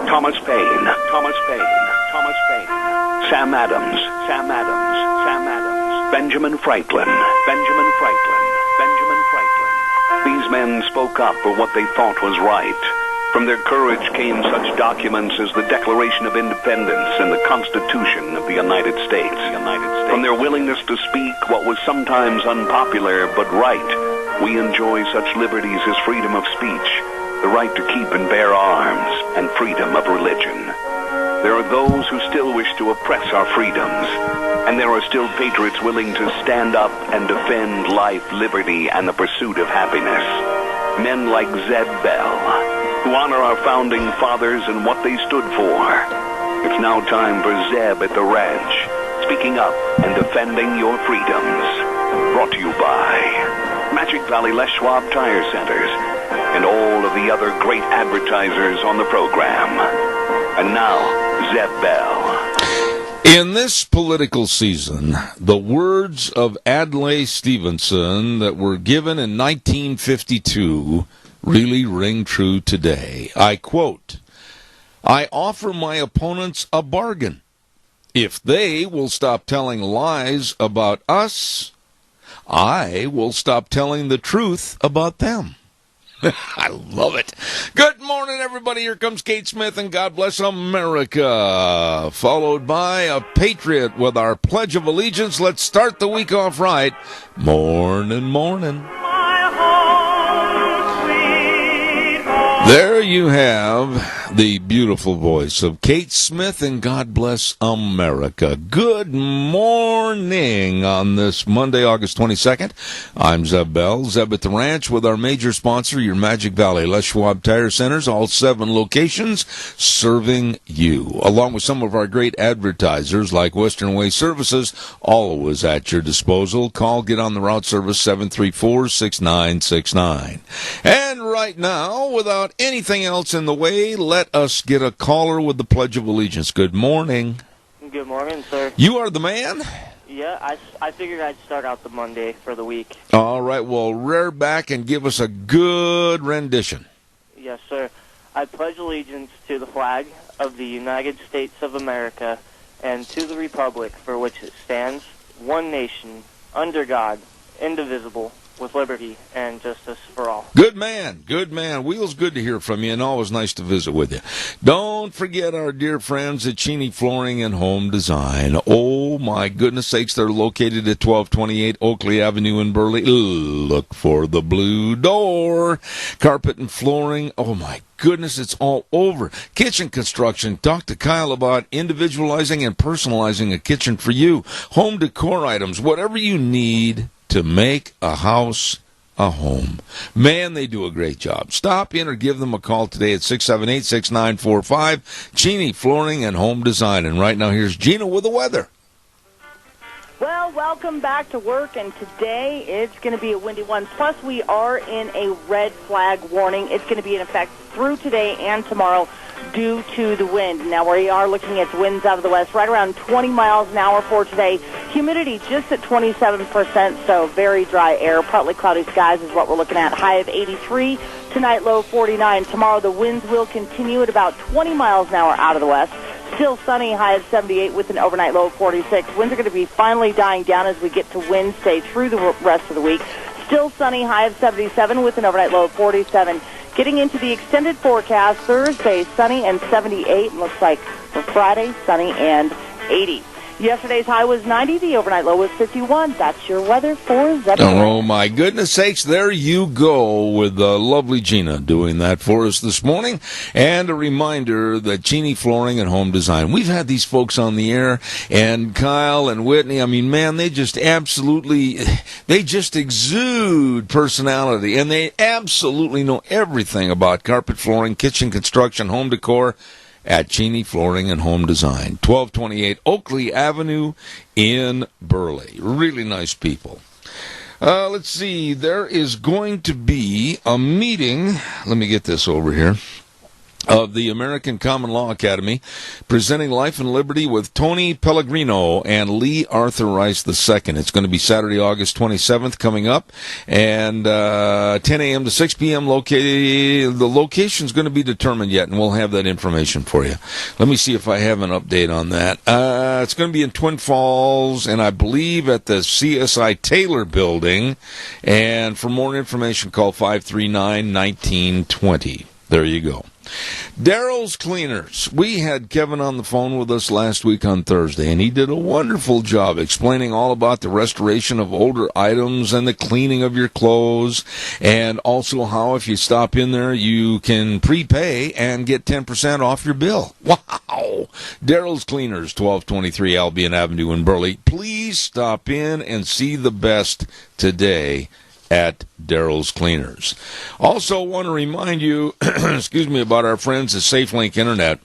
Thomas Paine, Thomas Paine, Thomas Paine, Sam Adams, Sam Adams, Sam Adams, Benjamin Franklin, Benjamin Franklin, Benjamin Franklin. These men spoke up for what they thought was right. From their courage came such documents as the Declaration of Independence and the Constitution of the United States. From their willingness to speak what was sometimes unpopular but right, we enjoy such liberties as freedom of speech, the right to keep and bear arms, and freedom of religion. There are those who still wish to oppress our freedoms, and there are still patriots willing to stand up and defend life, liberty, and the pursuit of happiness. Men like Zeb Bell, who honor our founding fathers and what they stood for. It's now time for Zeb at the Ranch, speaking up and defending your freedoms. Brought to you by Magic Valley Les Schwab Tire Centers and all of the other great advertisers on the program. And now, Zeb Bell. In this political season, the words of Adlai Stevenson that were given in 1952 really ring true today. I quote, "I offer my opponents a bargain. If they will stop telling lies about us, I will stop telling the truth about them." I love it. Good morning, everybody. Here comes Kate Smith and God Bless America, followed by a patriot with our Pledge of Allegiance. Let's start the week off right. Morning, morning. There you have the beautiful voice of Kate Smith and God Bless America. Good morning on this Monday, August 22nd. I'm Zeb Bell, Zeb at the Ranch, with our major sponsor, your Magic Valley Les Schwab Tire Centers, all 7 locations serving you, along with some of our great advertisers like Western Way Services, always at your disposal. Call, get on the route service, 734-6969. And right now, without anything else in the way, let us get a caller with the Pledge of Allegiance. Good morning. Good morning, sir. You are the man? Yeah, I figured I'd start out the Monday for the week. All right, well, rear back and give us a good rendition. Yes, sir. I pledge allegiance to the flag of the United States of America and to the republic for which it stands, one nation, under God, indivisible, with liberty and justice for all. Good man, good man. Wheels, good to hear from you, and always nice to visit with you. Don't forget our dear friends at Cheney Flooring and Home Design. Oh, my goodness sakes, they're located at 1228 Oakley Avenue in Burley. Look for the blue door. Carpet and flooring, oh my goodness, it's all over. Kitchen construction. Talk to Kyle about individualizing and personalizing a kitchen for you. Home decor items, whatever you need to make a house a home. Man, they do a great job. Stop in or give them a call today at 678-6945. Cheney Flooring and Home Design. And right now, here's Gina with the weather. Well, welcome back to work, and today it's going to be a windy one. Plus, we are in a red flag warning. It's going to be in effect through today and tomorrow due to the wind. Now, we are looking at winds out of the west, right around 20 miles an hour for today. Humidity just at 27%, so very dry air. Partly cloudy skies is what we're looking at. High of 83, tonight low 49. Tomorrow the winds will continue at about 20 miles an hour out of the west. Still sunny, high of 78 with an overnight low of 46. Winds are going to be finally dying down as we get to Wednesday through the rest of the week. Still sunny, high of 77 with an overnight low of 47. Getting into the extended forecast, Thursday sunny and 78. And looks like for Friday, sunny and 80. Yesterday's high was 90. The overnight low was 51. That's your weather for Zeb. Oh, my goodness sakes. There you go with the lovely Gina doing that for us this morning. And a reminder that Cheney Flooring and Home Design, we've had these folks on the air, and Kyle and Whitney, I mean, man, they just exude personality, and they absolutely know everything about carpet, flooring, kitchen construction, home decor, at Cheney Flooring and Home Design, 1228 Oakley Avenue in Burley. Really nice people. Let's see. There is going to be a meeting. Let me get this over here. of the American Common Law Academy, presenting Life and Liberty with Tony Pellegrino and Lee Arthur Rice II. It's going to be Saturday, August 27th coming up, and 10 a.m. to 6 p.m. The location's going to be determined yet, and we'll have that information for you. Let me see if I have an update on that. It's going to be in Twin Falls, and I believe at the CSI Taylor building, and for more information, call 539-1920. There you go. Daryl's Cleaners. We had Kevin on the phone with us last week on Thursday, and he did a wonderful job explaining all about the restoration of older items and the cleaning of your clothes, and also how if you stop in there, you can prepay and get 10% off your bill. Wow! Daryl's Cleaners, 1223 Albion Avenue in Burley. Please stop in and see the best today at Daryl's Cleaners. Also want to remind you, excuse me, about our friends at SafeLink Internet.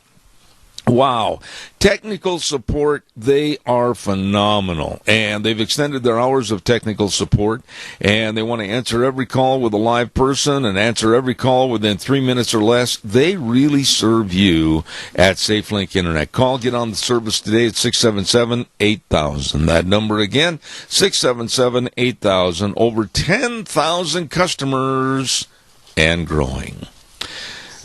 Wow. Technical support, they are phenomenal. And they've extended their hours of technical support. And they want to answer every call with a live person and answer every call within 3 minutes or less. They really serve you at SafeLink Internet. Call, get on the service today at 677-8000. That number again, 677-8000. Over 10,000 customers and growing.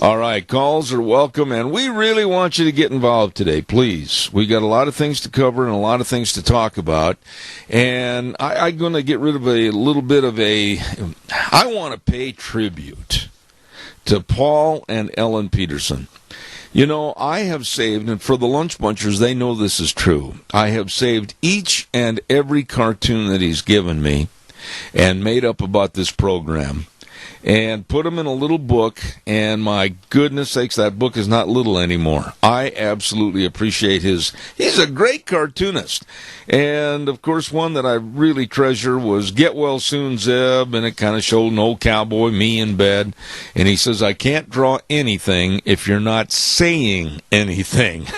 All right, calls are welcome, and we really want you to get involved today, please. We got a lot of things to cover and a lot of things to talk about, and I'm going to get rid of a little bit of I want to pay tribute to Paul and Ellen Peterson. You know, I have saved, and for the Lunch Bunchers, they know this is true, I have saved each and every cartoon that he's given me and made up about this program, and put them in a little book, and my goodness sakes, that book is not little anymore. I absolutely appreciate he's a great cartoonist. And, of course, one that I really treasure was Get Well Soon, Zeb, and it kind of showed an old cowboy, me in bed, and he says, I can't draw anything if you're not saying anything.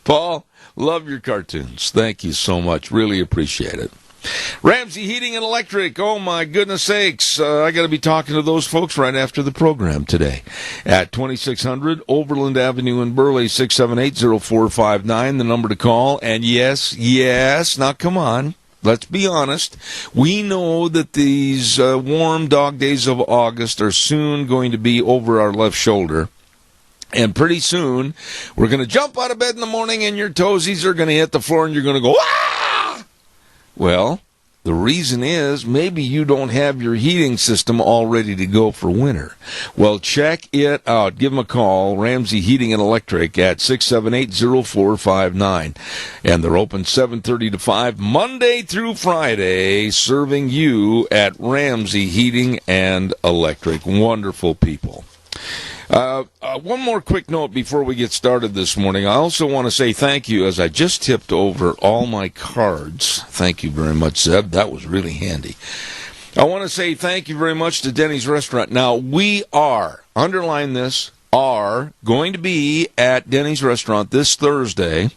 Paul, love your cartoons. Thank you so much. Really appreciate it. Ramsey Heating and Electric, oh my goodness sakes, I got to be talking to those folks right after the program today at 2600 Overland Avenue in Burley, 678-0459, the number to call. And yes, now come on, let's be honest, we know that these warm dog days of August are soon going to be over our left shoulder. And pretty soon, we're going to jump out of bed in the morning and your toesies are going to hit the floor and you're going to go, ah! Well, the reason is maybe you don't have your heating system all ready to go for winter. Well, check it out. Give them a call, Ramsey Heating and Electric at 678-0459. And they're open 7:30 to 5, Monday through Friday, serving you at Ramsey Heating and Electric. Wonderful people. One more quick note before we get started this morning. I also want to say thank you, as I just tipped over all my cards. Thank you very much, Zeb. That was really handy. I want to say thank you very much to Denny's Restaurant. Now, we are, underline this, are going to be at Denny's Restaurant this Thursday,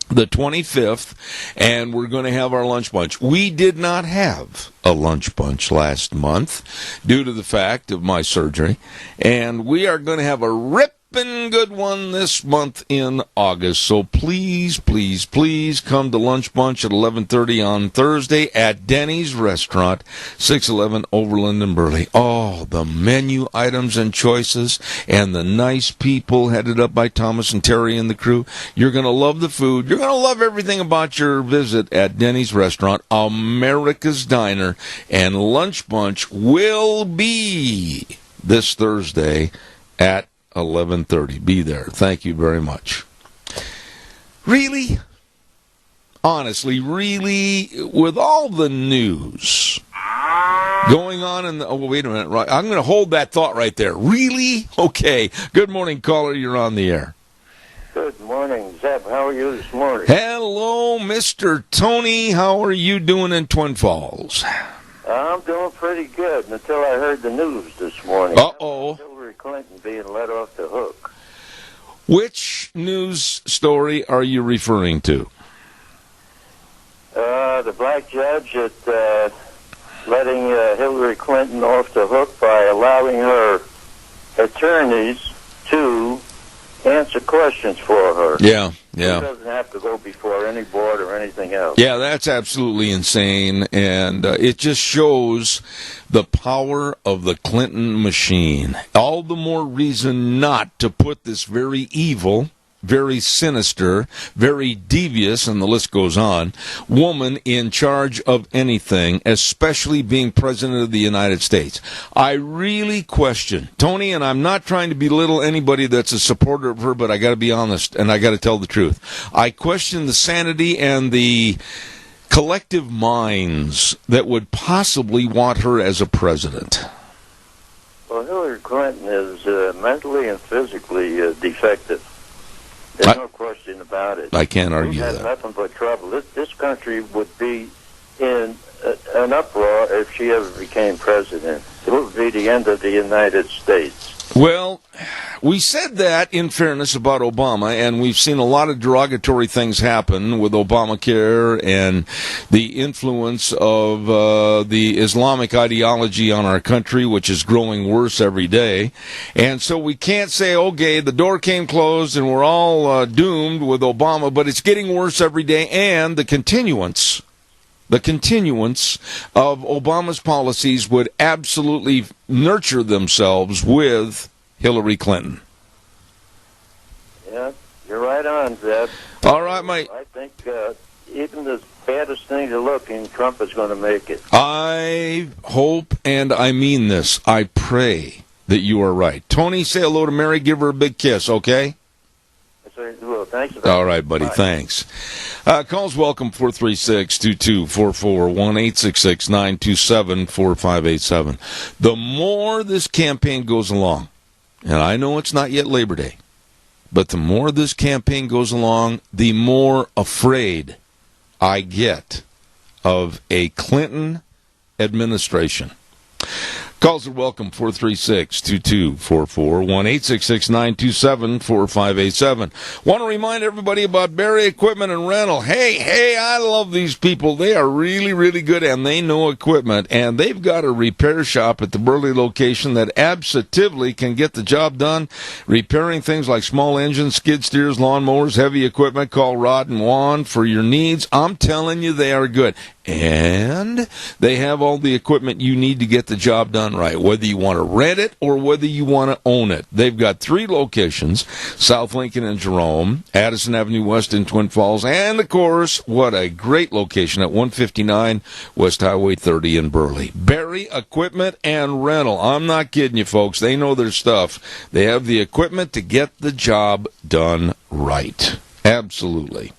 the 25th, and we're going to have our lunch bunch. We did not have a lunch bunch last month due to the fact of my surgery, and we are going to have a ripping good one this month in August. So please, please, please come to lunch bunch at 11:30 on Thursday at Denny's Restaurant, 611 Overland and Burley. Oh, the menu items and choices and the nice people headed up by Thomas and Terry and the crew. You're going to love the food. You're going to love everything about your visit at Denny's Restaurant, America's Diner, and lunch bunch will be this Thursday at 11:30. Be there. Thank you very much. Really? Honestly, really, with all the news going on in the... Oh, wait a minute. Right, I'm going to hold that thought right there. Really? Okay. Good morning, caller. You're on the air. Good morning, Zeb. How are you this morning? Hello, Mr. Tony. How are you doing in Twin Falls? I'm doing pretty good until I heard the news this morning. Uh-oh. Hillary Clinton being let off the hook. Which news story are you referring to? The black judge at letting Hillary Clinton off the hook by allowing her attorneys answer questions for her. Yeah. She doesn't have to go before any board or anything else. Yeah, that's absolutely insane, and it just shows the power of the Clinton machine. All the more reason not to put this very evil, very sinister, very devious, and the list goes on, woman in charge of anything, especially being president of the United States. I really question, Tony, and I'm not trying to belittle anybody that's a supporter of her, but I got to be honest, and I got to tell the truth. I question the sanity and the collective minds that would possibly want her as a president. Well, Hillary Clinton is mentally and physically defective. There's no question about it. I can't argue We've had that. nothing but trouble. This country would be in an uproar if she ever became president. It would be the end of the United States. Well, we said that in fairness about Obama, and we've seen a lot of derogatory things happen with Obamacare and the influence of the Islamic ideology on our country, which is growing worse every day. And so we can't say, okay, the door came closed and we're all doomed with Obama, but it's getting worse every day, and the continuance of Obama's policies would absolutely nurture themselves with Hillary Clinton. Yeah, you're right on, Zeb. All right, mate. I think even the baddest things are looking, Trump is going to make it. I hope, and I mean this, I pray that you are right. Tony, say hello to Mary. Give her a big kiss, okay? Well, thanks. All right, buddy. Bye. Thanks. Calls welcome 436-2244, 1-866-927-4587. The more this campaign goes along, and I know it's not yet Labor Day, but the more this campaign goes along, the more afraid I get of a Clinton administration. Calls are welcome, 436-2244, 1-866-927-4587. Want to remind everybody about Barry Equipment and Rental. Hey, I love these people. They are really, really good, and they know equipment. And they've got a repair shop at the Burley location that absolutely can get the job done, repairing things like small engines, skid steers, lawnmowers, heavy equipment. Call Rod and Juan for your needs. I'm telling you, they are good. And they have all the equipment you need to get the job done right, whether you want to rent it or whether you want to own it. They've got 3 locations, South Lincoln and Jerome, Addison Avenue West in Twin Falls, and, of course, what a great location at 159 West Highway 30 in Burley. Barry Equipment and Rental. I'm not kidding you, folks. They know their stuff. They have the equipment to get the job done right. Absolutely.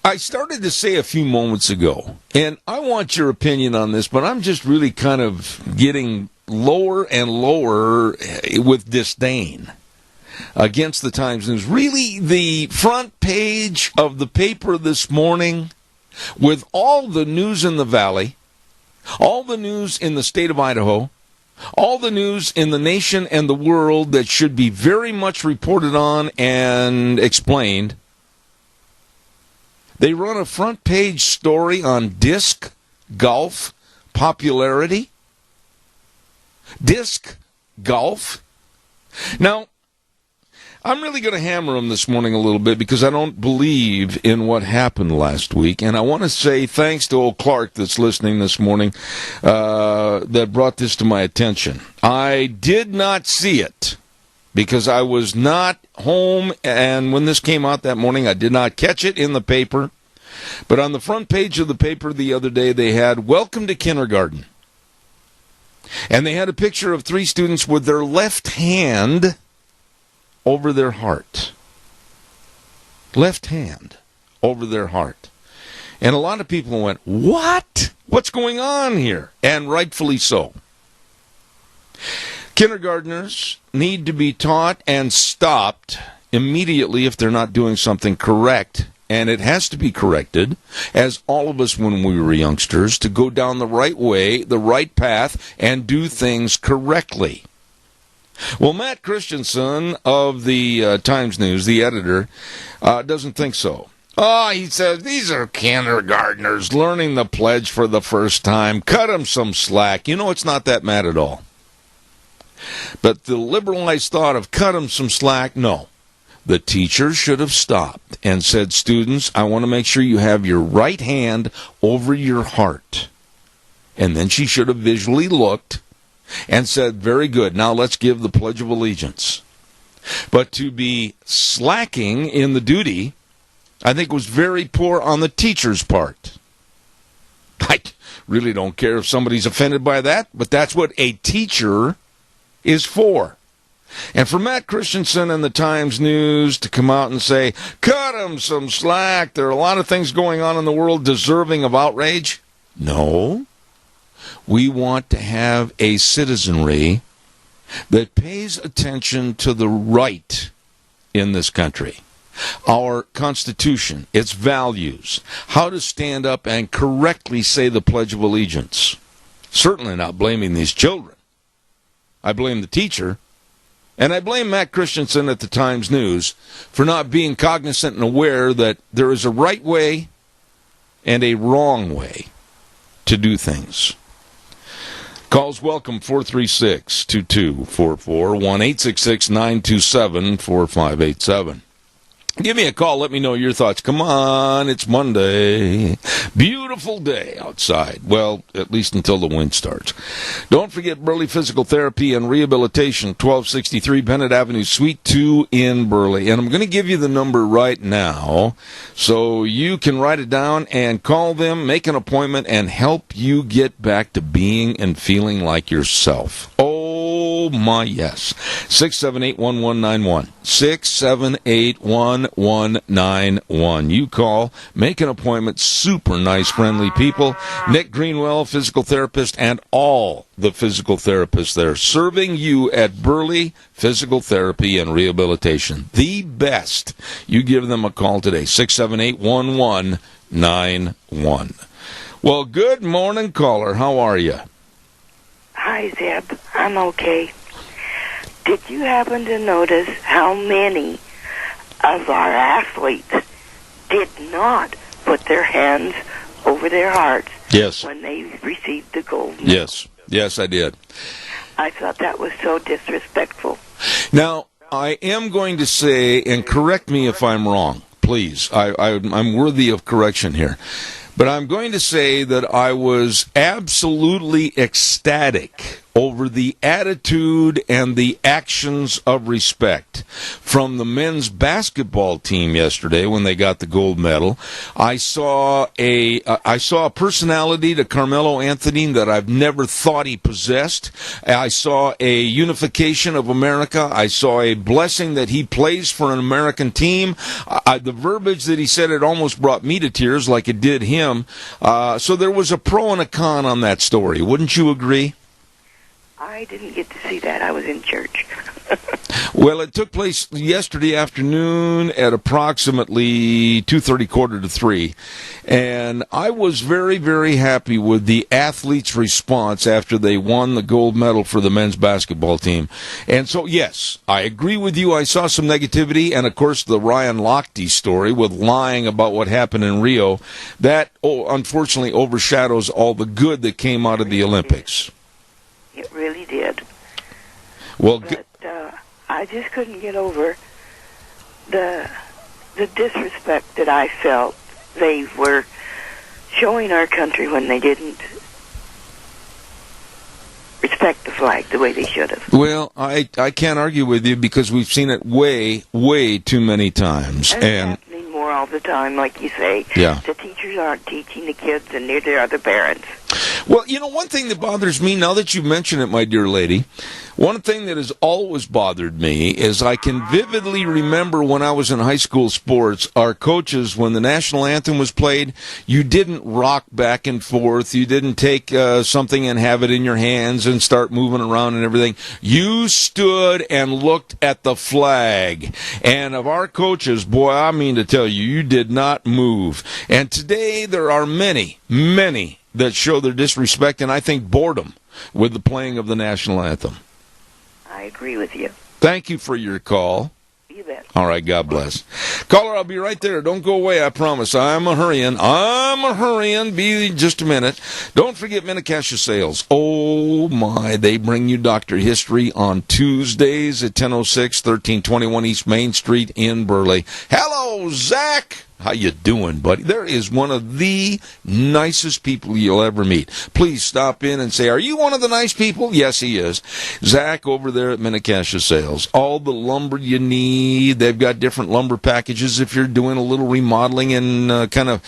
I started to say a few moments ago, and I want your opinion on this, but I'm just really kind of getting lower and lower with disdain against the Times News. Really, the front page of the paper this morning, with all the news in the Valley, all the news in the state of Idaho, all the news in the nation and the world that should be very much reported on and explained, they run a front page story on disc golf popularity. Disc golf. Now, I'm really going to hammer them this morning a little bit because I don't believe in what happened last week. And I want to say thanks to old Clark that's listening this morning that brought this to my attention. I did not see it because I was not home, and when this came out that morning, I did not catch it in the paper. But on the front page of the paper the other day, they had, "Welcome to Kindergarten." And they had a picture of 3 students with their left hand over their heart. Left hand over their heart. And a lot of people went, "What? What's going on here?" And rightfully so. Kindergartners need to be taught and stopped immediately if they're not doing something correct. And it has to be corrected, as all of us when we were youngsters, to go down the right way, the right path, and do things correctly. Well, Matt Christensen of the Times News, the editor, doesn't think so. He says, these are kindergartners learning the pledge for the first time. Cut them some slack. You know, it's not that mad at all. But the liberalized thought of cut them some slack, no. The teacher should have stopped and said, students, I want to make sure you have your right hand over your heart. And then she should have visually looked and said, very good, now let's give the Pledge of Allegiance. But to be slacking in the duty, I think was very poor on the teacher's part. I really don't care if somebody's offended by that, but that's what a teacher is for. And for Matt Christensen and the Times News to come out and say, cut them some slack, there are a lot of things going on in the world deserving of outrage. No. We want to have a citizenry that pays attention to the right in this country. Our Constitution, its values, how to stand up and correctly say the Pledge of Allegiance. Certainly not blaming these children. I blame the teacher. And I blame Matt Christensen at the Times News for not being cognizant and aware that there is a right way and a wrong way to do things. Calls welcome, 436-2244, 1-866-927-4587. Give me a call. Let me know your thoughts. Come on, it's Monday. Beautiful day outside. Well, at least until the wind starts. Don't forget Burley Physical Therapy and Rehabilitation, 1263 Bennett Avenue, Suite 2 in Burley. And I'm going to give you the number right now so you can write it down and call them, make an appointment, and help you get back to being and feeling like yourself. Oh, my, yes. 678-1191. 678-1191. You call, make an appointment. Super nice, friendly people. Nick Greenwell, physical therapist, and all the physical therapists there serving you at Burley Physical Therapy and Rehabilitation. The best. You give them a call today, 678-1191. Well, good morning, caller. How are you? Hi, Zeb. I'm okay. Did you happen to notice how many of our athletes did not put their hands over their hearts when they received the gold medal? Yes, I did. I thought that was so disrespectful. Now, I am going to say, and correct me if I'm wrong, please. I'm worthy of correction here. But I'm going to say that I was absolutely ecstatic over the attitude and the actions of respect from the men's basketball team yesterday when they got the gold medal. I saw a personality to Carmelo Anthony that I've never thought he possessed. I saw a unification of America. I saw a blessing that he plays for an American team. The verbiage that he said, it almost brought me to tears like it did him. So there was a pro and a con on that story. Wouldn't you agree? I didn't get to see that. I was in church. Well, it took place yesterday afternoon at approximately 2:30, quarter to 3. And I was very, very happy with the athletes' response after they won the gold medal for the men's basketball team. And so, yes, I agree with you. I saw some negativity. And, of course, the Ryan Lochte story with lying about what happened in Rio, that, unfortunately, overshadows all the good that came out of the Olympics. It really did. Well, but I just couldn't get over the disrespect that I felt they were showing our country when they didn't respect the flag the way they should have. Well, I can't argue with you because we've seen it way, way too many times. And it's happening more all the time, like you say. Yeah. The teachers aren't teaching the kids, and neither are the parents. Well, you know, one thing that bothers me, now that you mention it, my dear lady, one thing that has always bothered me is I can vividly remember when I was in high school sports, our coaches, when the national anthem was played, you didn't rock back and forth. You didn't take something and have it in your hands and start moving around and everything. You stood and looked at the flag. And of our coaches, boy, I mean to tell you, you did not move. And today there are many, many that show their disrespect and I think boredom with the playing of the national anthem. I agree with you. Thank you for your call. You bet. All right, God bless. Caller, I'll be right there. Don't go away, I promise. I'm a hurrying. Be just a minute. Don't forget Minnecasia Sales. Oh, my. They bring you Dr. History on Tuesdays at 10:06, 1321 East Main Street in Burley. Hello, Zach. How you doing, buddy? There is one of the nicest people you'll ever meet. Please stop in and say, are you one of the nice people? Yes, he is. Zach over there at Minnecasia Sales. All the lumber you need. They've got different lumber packages if you're doing a little remodeling and kind of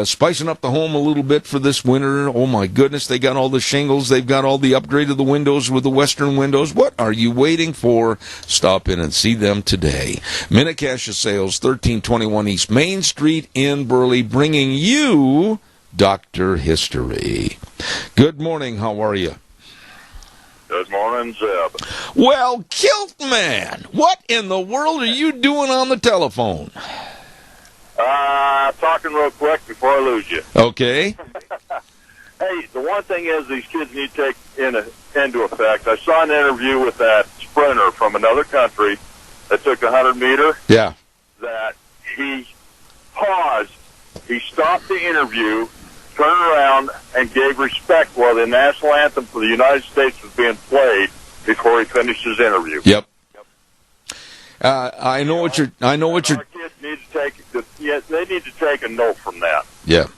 spicing up the home a little bit for this winter. Oh, my goodness. They got all the shingles. They've got all the upgrade of the windows with the western windows. What are you waiting for? Stop in and see them today. Minnecasia Sales, 1321 East Main Street in Burley, bringing you Dr. History. Good morning. How are you? Good morning, Zeb. Well, Kilt Man, what in the world are you doing on the telephone? Talking real quick before I lose you. Okay. Hey, the one thing is these kids need to take into effect. I saw an interview with that sprinter from another country that took a 100-meter. Yeah. That he paused, he stopped the interview, turned around, and gave respect while the national anthem for the United States was being played before he finished his interview. Yep. I know what you're. Our kids need to take. They need to take a note from that. Yeah.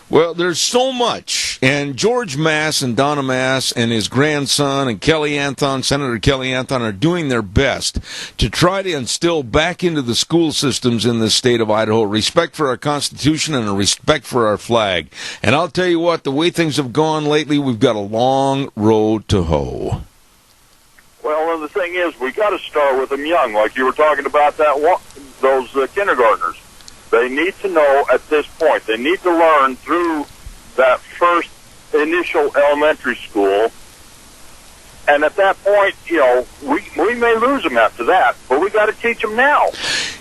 Well, there's so much, and George Mass and Donna Mass and his grandson and Kelly Anthon, Senator Kelly Anthon, are doing their best to try to instill back into the school systems in the state of Idaho respect for our Constitution and a respect for our flag. And I'll tell you what, the way things have gone lately, we've got a long road to hoe. Well, and the thing is, we got to start with them young, like you were talking about those kindergartners. They need to know at this point. They need to learn through that first initial elementary school. And at that point, we may lose them after that, but we got to teach them now.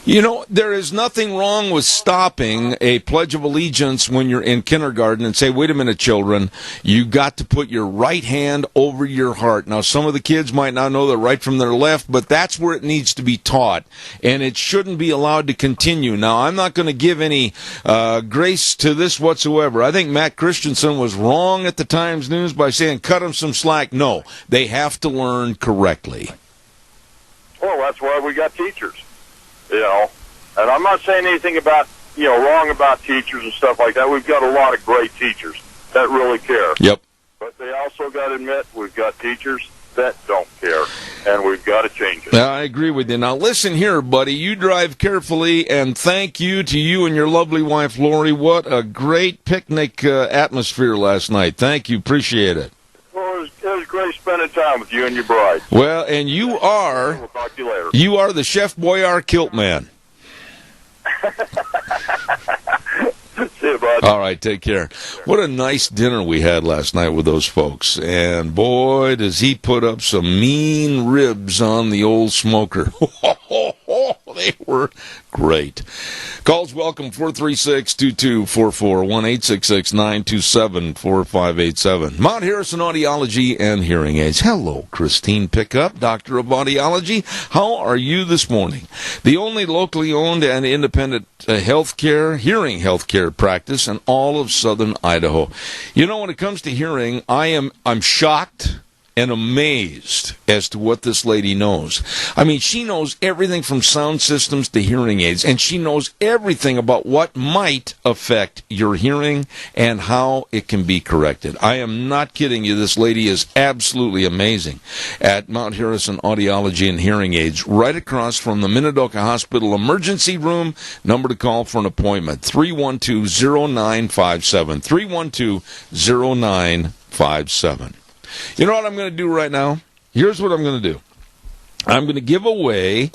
You know, there is nothing wrong with stopping a Pledge of Allegiance when you're in kindergarten and say, wait a minute, children, you got to put your right hand over your heart. Now, some of the kids might not know their right from their left, but that's where it needs to be taught, and it shouldn't be allowed to continue. Now, I'm not going to give any grace to this whatsoever. I think Matt Christensen was wrong at the Times News by saying cut him some slack. No, they have to learn correctly. Well, that's why we got teachers. And I'm not saying anything about, wrong about teachers and stuff like that. We've got a lot of great teachers that really care. Yep. But they also got to admit we've got teachers that don't care, and we've got to change it. I agree with you. Now, listen here, buddy. You drive carefully, and thank you to you and your lovely wife, Lori. What a great picnic atmosphere last night. Thank you. Appreciate it. Well, it was great spending time with you and your bride. Well, and you are... We'll talk to you later. You are the Chef Boyar Kilt Man. See you, bud. All right, take care. What a nice dinner we had last night with those folks. And boy, does he put up some mean ribs on the old smoker. They were great. Calls welcome, 436-2244, 1-866-927-4587. Mount Harrison Audiology and Hearing Aids. Hello, Christine Pickup, Doctor of Audiology. How are you this morning? The only locally owned and independent hearing healthcare practice in all of southern Idaho. You know, when it comes to hearing, I'm shocked and amazed as to what this lady knows. I mean, she knows everything from sound systems to hearing aids, and she knows everything about what might affect your hearing and how it can be corrected. I am not kidding you. This lady is absolutely amazing at Mount Harrison Audiology and Hearing Aids, right across from the Minidoka Hospital Emergency Room. Number to call for an appointment, 312-0957, 312-0957. You know what I'm going to do right now? Here's what I'm going to do. I'm going to give away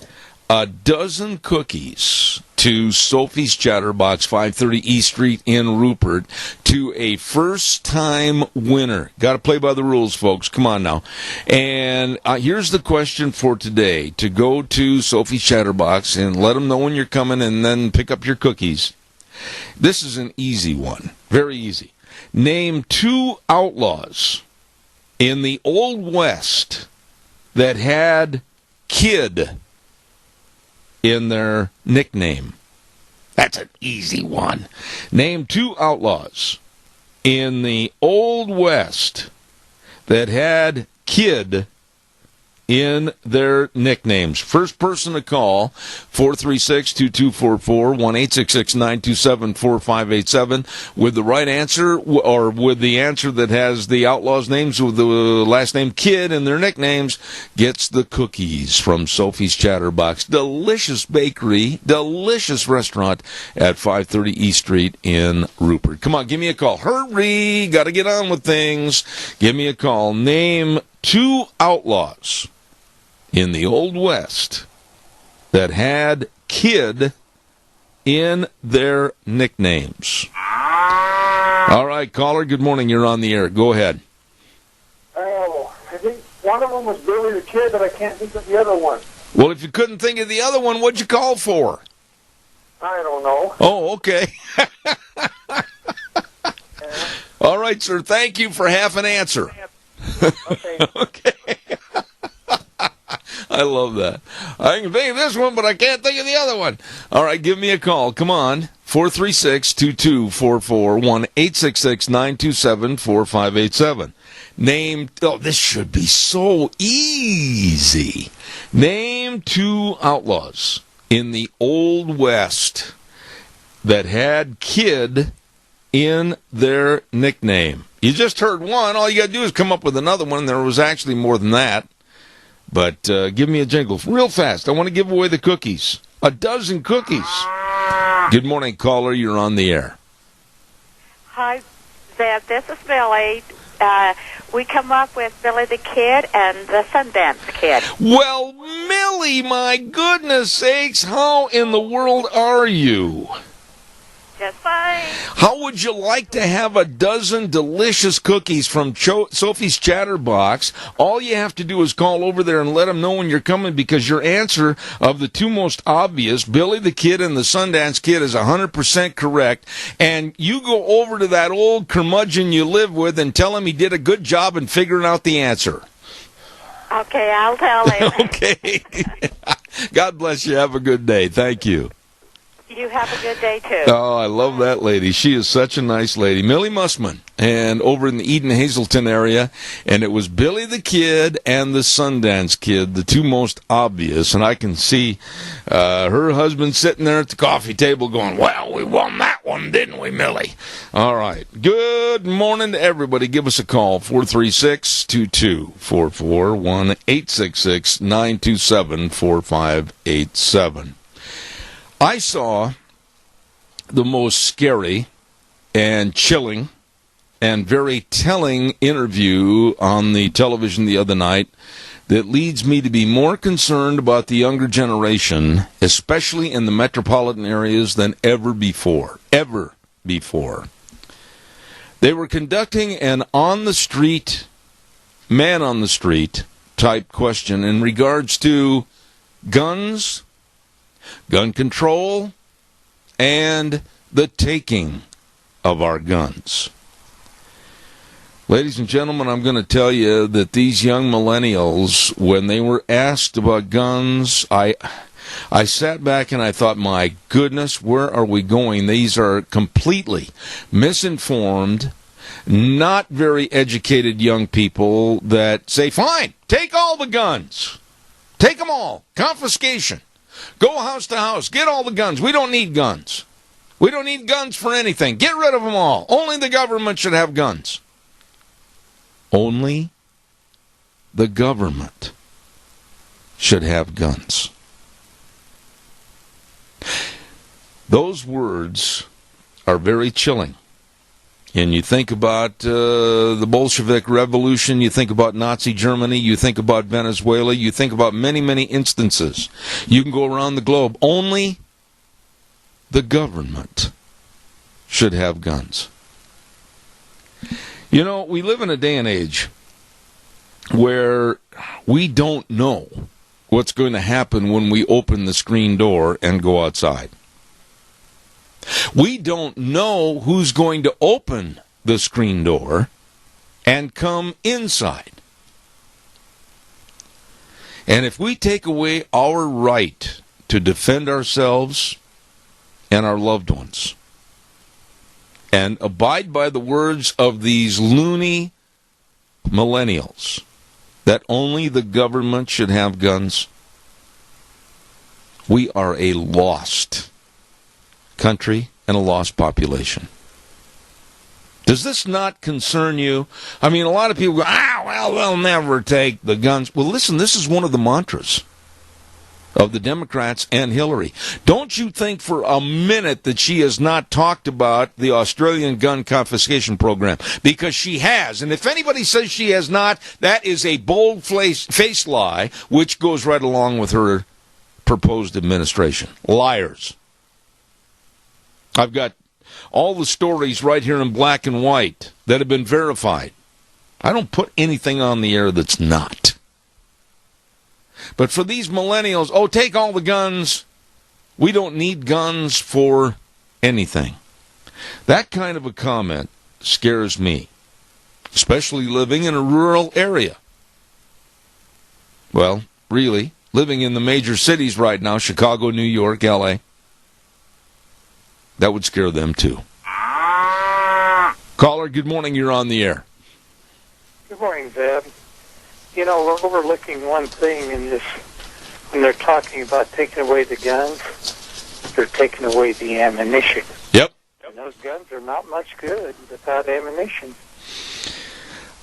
a dozen cookies to Sophie's Chatterbox, 530 East Street in Rupert, to a first-time winner. Got to play by the rules, folks. Come on now. And here's the question for today. To go to Sophie's Chatterbox and let them know when you're coming and then pick up your cookies. This is an easy one. Very easy. Name two outlaws in the Old West that had kid in their nickname? That's an easy one. Name 2 outlaws in the Old West that had kid in their nicknames. First person to call, 436-2244, 1-866-927-4587, with the right answer, or with the answer that has the outlaws' names with the last name Kid in their nicknames, gets the cookies from Sophie's Chatterbox. Delicious bakery, delicious restaurant at 530 East Street in Rupert. Come on, give me a call. Hurry! Got to get on with things. Give me a call. Name 2 outlaws in the Old West that had kid in their nicknames. All right, caller, good morning. You're on the air. Go ahead. Oh, I think one of them was Billy the Kid, but I can't think of the other one. Well, if you couldn't think of the other one, what'd you call for? I don't know. Oh, okay. All right, sir. Thank you for half an answer. Okay. Okay. I love that. I can think of this one, but I can't think of the other one. All right, give me a call. Come on. 436-2244, 1-866-927-4587. Name, this should be so easy. Name 2 outlaws in the Old West that had kid in their nickname. You just heard one. All you got to do is come up with another one. There was actually more than that. But give me a jingle real fast. I want to give away the cookies. 12 cookies. Good morning, caller. You're on the air. Hi, Zeb. This is Billy. We come up with Billy the Kid and the Sundance Kid. Well, Millie, my goodness sakes, how in the world are you? Just fine. How would you like to have 12 delicious cookies from Sophie's Chatterbox? All you have to do is call over there and let them know when you're coming, because your answer of the 2 most obvious, Billy the Kid and the Sundance Kid, is 100% correct. And you go over to that old curmudgeon you live with and tell him he did a good job in figuring out the answer. Okay, I'll tell him. Okay. God bless you. Have a good day. Thank you. You have a good day, too. Oh, I love that lady. She is such a nice lady. Millie Mussman, and over in the Eden-Hazleton area, and it was Billy the Kid and the Sundance Kid, the 2 most obvious, and I can see her husband sitting there at the coffee table going, well, we won that one, didn't we, Millie? All right. Good morning to everybody. Give us a call, 436-2244, 1-866-927-4587. I saw the most scary and chilling and very telling interview on the television the other night that leads me to be more concerned about the younger generation, especially in the metropolitan areas, than ever before. Ever before. They were conducting an on-the-street, man-on-the-street type question in regards to guns, gun control, and the taking of our guns. Ladies and gentlemen, I'm going to tell you that these young millennials, when they were asked about guns, I sat back and I thought, my goodness, where are we going? These are completely misinformed, not very educated young people that say, fine, take all the guns. Take them all. Confiscation. Go house to house. Get all the guns. We don't need guns. We don't need guns for anything. Get rid of them all. Only the government should have guns. Only the government should have guns. Those words are very chilling. And you think about the Bolshevik Revolution, you think about Nazi Germany, you think about Venezuela, you think about many, many instances. You can go around the globe. Only the government should have guns. You know, we live in a day and age where we don't know what's going to happen when we open the screen door and go outside. We don't know who's going to open the screen door and come inside. And if we take away our right to to defend ourselves and our loved ones. And abide by the words of these loony millennials that only the government should have guns. We are a lost country and a lost population. Does this not concern you? I mean, a lot of people go, well, they'll never take the guns. Well, listen, this is one of the mantras of the Democrats and Hillary. Don't you think for a minute that she has not talked about the Australian gun confiscation program, because she has. And if anybody says she has not, that is a bold-faced lie, which goes right along with her proposed administration. Liars. I've got all the stories right here in black and white that have been verified. I don't put anything on the air that's not. But for these millennials, take all the guns. We don't need guns for anything. That kind of a comment scares me, especially living in a rural area. Well, really, living in the major cities right now, Chicago, New York, L.A., that would scare them too. Caller, good morning. You're on the air. Good morning, Zeb. You know, we're overlooking one thing in this. When they're talking about taking away the guns, they're taking away the ammunition. Yep. And those guns are not much good without ammunition.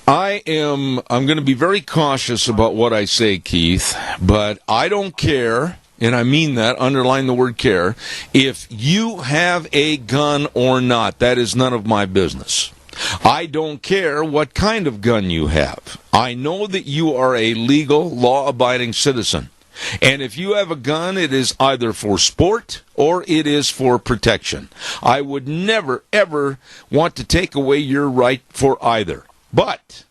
I'm going to be very cautious about what I say, Keith, but I don't care, and I mean that, underline the word care, if you have a gun or not. That is none of my business. I don't care what kind of gun you have. I know that you are a legal, law-abiding citizen. And if you have a gun, it is either for sport or it is for protection. I would never, ever want to take away your right for either. But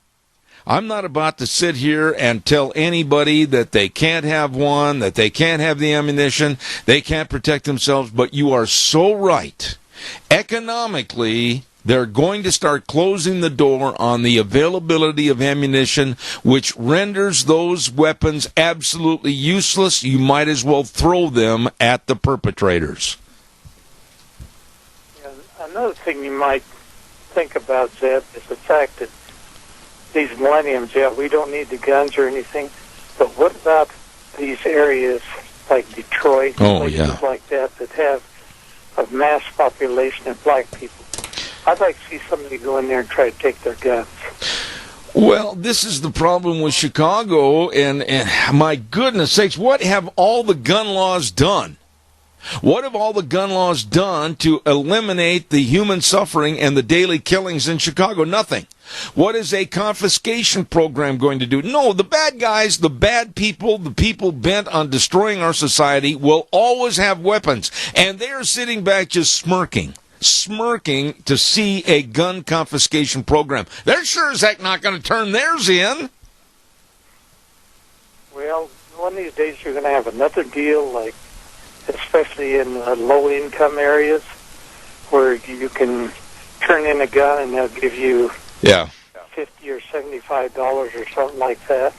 I'm not about to sit here and tell anybody that they can't have one, that they can't have the ammunition, they can't protect themselves. But you are so right. Economically, they're going to start closing the door on the availability of ammunition, which renders those weapons absolutely useless. You might as well throw them at the perpetrators. Yeah, another thing you might think about, Zeb, is the fact that these millenniums, we don't need the guns or anything, but what about these areas like Detroit, places like that have a mass population of black people? I'd like to see somebody go in there and try to take their guns. Well, this is the problem with Chicago, and my goodness sakes, what have all the gun laws done? What have all the gun laws done to eliminate the human suffering and the daily killings in Chicago? Nothing. What is a confiscation program going to do? No, the bad guys, the bad people, the people bent on destroying our society will always have weapons, and they are sitting back just smirking to see a gun confiscation program. They're sure as heck not going to turn theirs in. Well, one of these days you're going to have another deal, like especially in low-income areas, where you can turn in a gun and they'll give you $50 or $75 or something like that.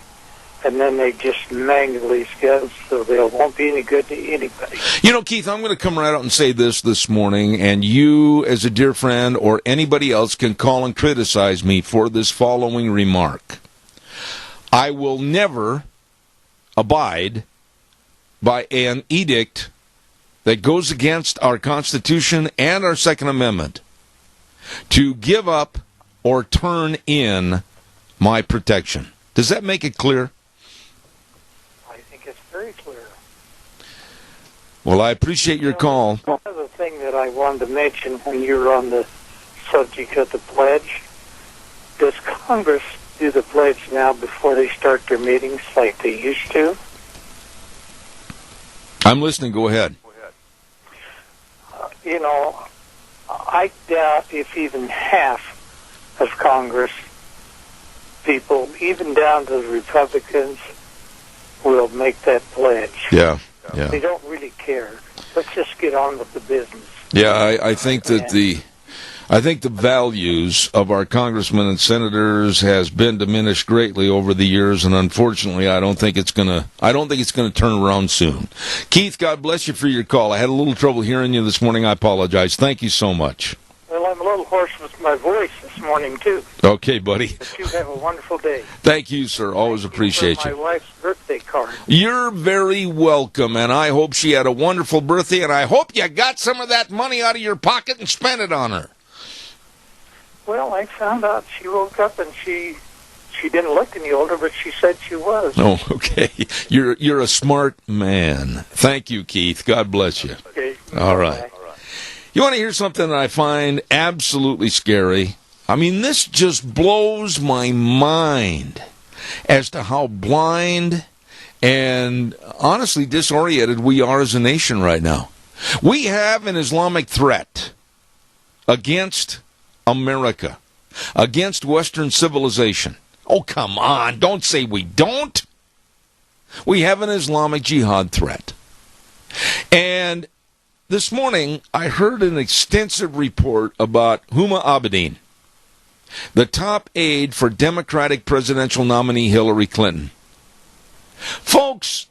And then they just mangle these guns so they won't be any good to anybody. You know, Keith, I'm going to come right out and say this morning, and you, as a dear friend, or anybody else can call and criticize me for this following remark. I will never abide by an edict that goes against our Constitution and our Second Amendment to give up or turn in my protection. Does that make it clear? It's very clear. Well, I appreciate your call. Another thing that I wanted to mention when you were on the subject of the pledge, does Congress do the pledge now before they start their meetings like they used to? I'm listening. Go ahead. I doubt if even half of Congress people, even down to the Republicans, will make that pledge. Yeah. They don't really care. Let's just get on with the business. Yeah, I think that I think the values of our congressmen and senators has been diminished greatly over the years, and unfortunately, I don't think it's gonna turn around soon. Keith, God bless you for your call. I had a little trouble hearing you this morning. I apologize. Thank you so much. Well, I'm a little hoarse with my voice this morning, too. Okay, buddy. But you have a wonderful day. Thank you, sir. Always appreciate you. you. My wife's birthday card. You're very welcome, and I hope she had a wonderful birthday, and I hope you got some of that money out of your pocket and spent it on her. Well, I found out she woke up and she didn't look any older, but she said she was. Oh, okay. You're a smart man. Thank you, Keith. God bless you. Okay. All right. You want to hear something that I find absolutely scary? I mean, this just blows my mind as to how blind and honestly disoriented we are as a nation right now. We have an Islamic threat against America, against Western civilization. Oh, come on. Don't say we don't. We have an Islamic jihad threat. And this morning, I heard an extensive report about Huma Abedin, the top aide for Democratic presidential nominee Hillary Clinton. Folks,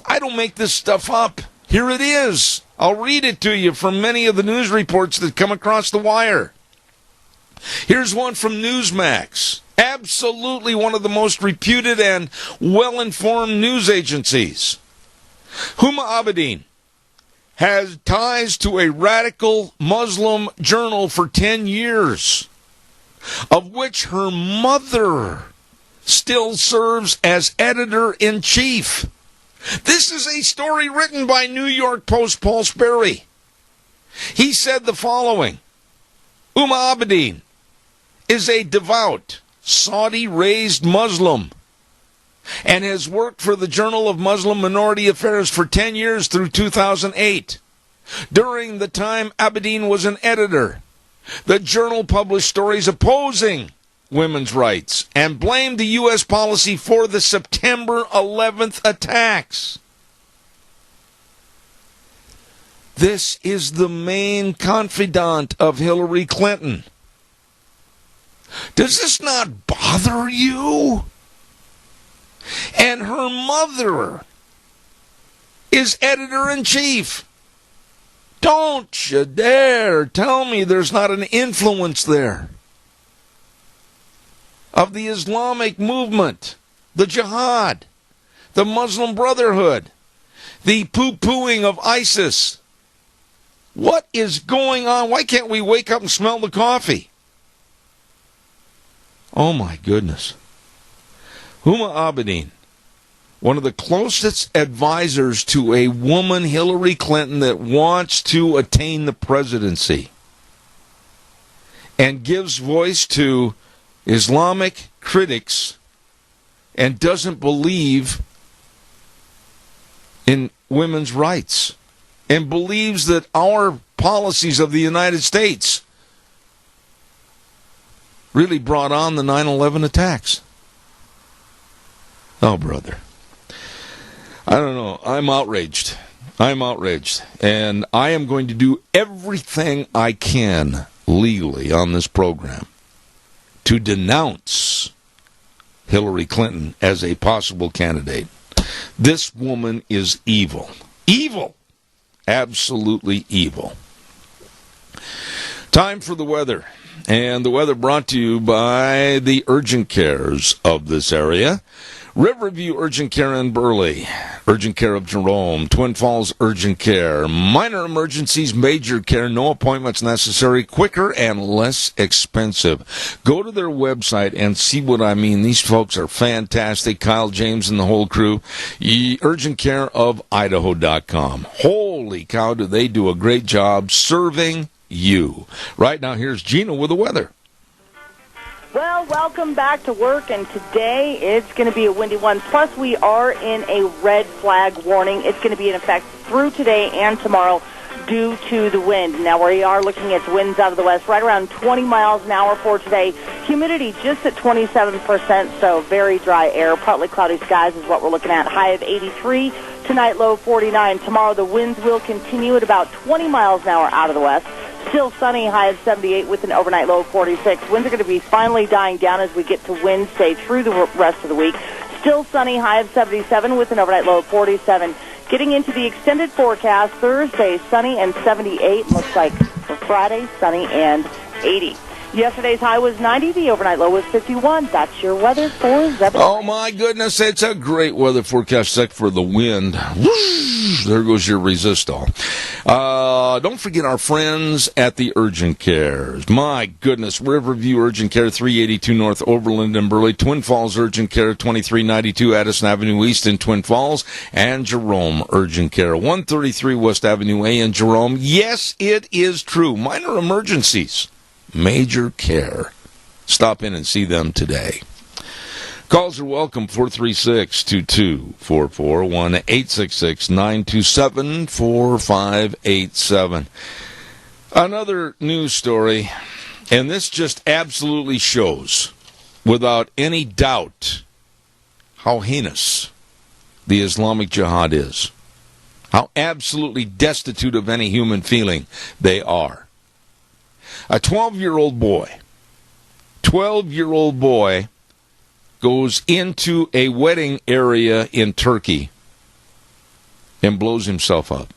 I don't make this stuff up. Here it is. I'll read it to you from many of the news reports that come across the wire. Here's one from Newsmax. Absolutely one of the most reputed and well-informed news agencies. Huma Abedin has ties to a radical Muslim journal for 10 years, of which her mother still serves as editor-in-chief. This is a story written by New York Post Paul Sperry. He said the following: Huma Abedin is a devout, Saudi-raised Muslim and has worked for the Journal of Muslim Minority Affairs for 10 years through 2008. During the time Abedin was an editor, the journal published stories opposing women's rights and blamed the U.S. policy for the September 11th attacks. This is the main confidant of Hillary Clinton. Does this not bother you? And her mother is editor-in-chief. Don't you dare tell me there's not an influence there of the Islamic movement, the jihad, the Muslim Brotherhood, the poo-pooing of ISIS. What is going on? Why can't we wake up and smell the coffee? Oh, my goodness. Huma Abedin, one of the closest advisors to a woman, Hillary Clinton, that wants to attain the presidency and gives voice to Islamic critics and doesn't believe in women's rights and believes that our policies of the United States really brought on the 9/11 attacks. Oh, brother. I don't know. I'm outraged. And I am going to do everything I can legally on this program to denounce Hillary Clinton as a possible candidate. This woman is evil. Evil. Absolutely evil. Time for the weather. And the weather brought to you by the urgent cares of this area. Riverview Urgent Care in Burley, Urgent Care of Jerome, Twin Falls Urgent Care, minor emergencies, major care, no appointments necessary, quicker and less expensive. Go to their website and see what I mean. These folks are fantastic. Kyle James and the whole crew. UrgentCareOfIdaho.com. Holy cow, do they do a great job serving you. Right now, here's Gina with the weather. Well, welcome back to work, and today it's going to be a windy one. Plus, we are in a red flag warning. It's going to be in effect through today and tomorrow due to the wind. Now, we are looking at winds out of the west, right around 20 miles an hour for today. Humidity just at 27%, so very dry air. Partly cloudy skies is what we're looking at. High of 83. Tonight, low 49. Tomorrow, the winds will continue at about 20 miles an hour out of the west. Still sunny, high of 78 with an overnight low of 46. Winds are going to be finally dying down as we get to Wednesday through the rest of the week. Still sunny, high of 77 with an overnight low of 47. Getting into the extended forecast, Thursday, sunny and 78. Looks like for Friday, sunny and 80. Yesterday's high was 90. The overnight low was 51. That's your weather for Zebedee. Oh, my goodness. It's a great weather forecast, except for the wind. Whoosh, there goes your resistor. Don't forget our friends at the Urgent Cares. My goodness. Riverview Urgent Care, 382 North Overland and Burley. Twin Falls Urgent Care, 2392 Addison Avenue East in Twin Falls. And Jerome Urgent Care, 133 West Avenue A in Jerome. Yes, it is true. Minor emergencies. Major care. Stop in and see them today. Calls are welcome, 436-2244, 1-866-927-4587. Another news story, and this just absolutely shows, without any doubt, how heinous the Islamic Jihad is. How absolutely destitute of any human feeling they are. A 12-year-old boy goes into a wedding area in Turkey and blows himself up.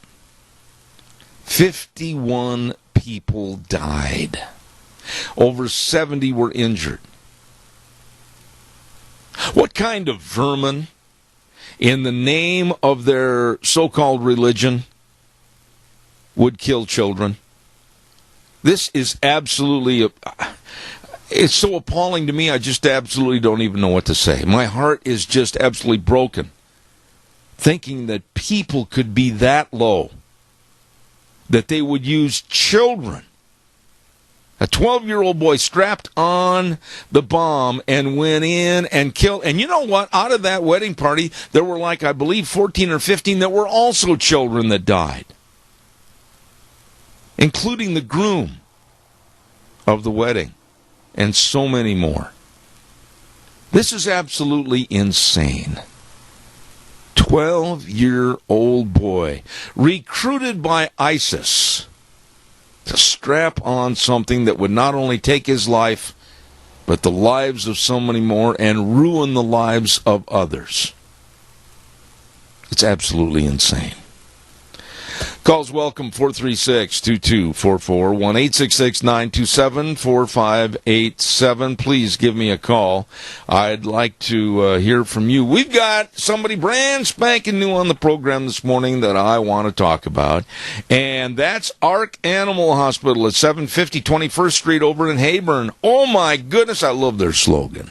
51 people died. Over 70 were injured. What kind of vermin, in the name of their so-called religion, would kill children? This is absolutely, it's so appalling to me, I just absolutely don't even know what to say. My heart is just absolutely broken, thinking that people could be that low, that they would use children. A 12-year-old boy strapped on the bomb and went in and killed. And you know what? Out of that wedding party, there were like, I believe, 14 or 15 that were also children that died, including the groom of the wedding, and so many more. This is absolutely insane. 12-year-old boy recruited by ISIS to strap on something that would not only take his life, but the lives of so many more and ruin the lives of others. It's absolutely insane. Calls welcome, 436-2244, 1-866-927-4587. Please give me a call. I'd like to hear from you. We've got somebody brand spanking new on the program this morning that I want to talk about, and that's Ark Animal Hospital at 750 21st Street over in Heyburn. Oh, my goodness, I love their slogan.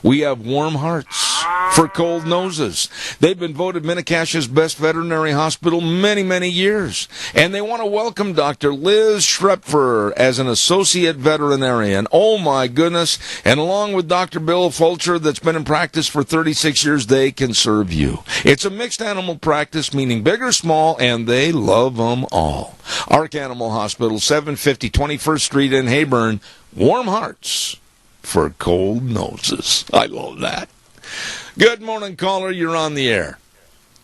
We have warm hearts for cold noses. They've been voted Minnecache's best veterinary hospital many, many years. And they want to welcome Dr. Liz Schrepfer as an associate veterinarian. Oh, my goodness. And along with Dr. Bill Fulcher, that's been in practice for 36 years, they can serve you. It's a mixed animal practice, meaning big or small, and they love them all. Ark Animal Hospital, 750 21st Street in Heyburn. Warm hearts for cold noses. I love that. Good morning, caller. You're on the air.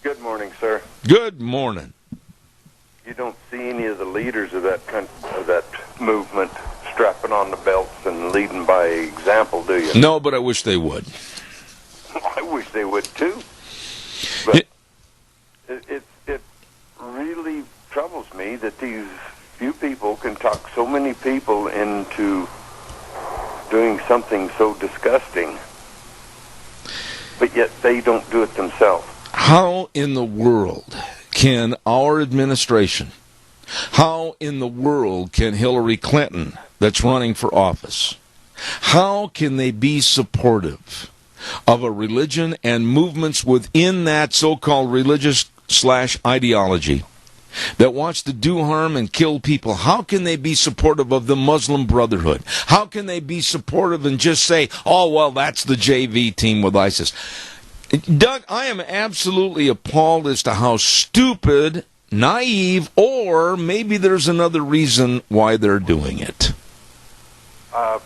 Good morning, sir. Good morning. You don't see any of the leaders of that movement strapping on the belts and leading by example, do you? No, but I wish they would. I wish they would, too. But it really troubles me that these few people can talk so many people into doing something so disgusting, but yet they don't do it themselves. How in the world can our administration, how in the world can Hillary Clinton, that's running for office, how can they be supportive of a religion and movements within that so-called religious/ideology that wants to do harm and kill people? How can they be supportive of the Muslim Brotherhood? How can they be supportive and just say, oh, well, that's the JV team with ISIS? Doug, I am absolutely appalled as to how stupid, naive, or maybe there's another reason why they're doing it.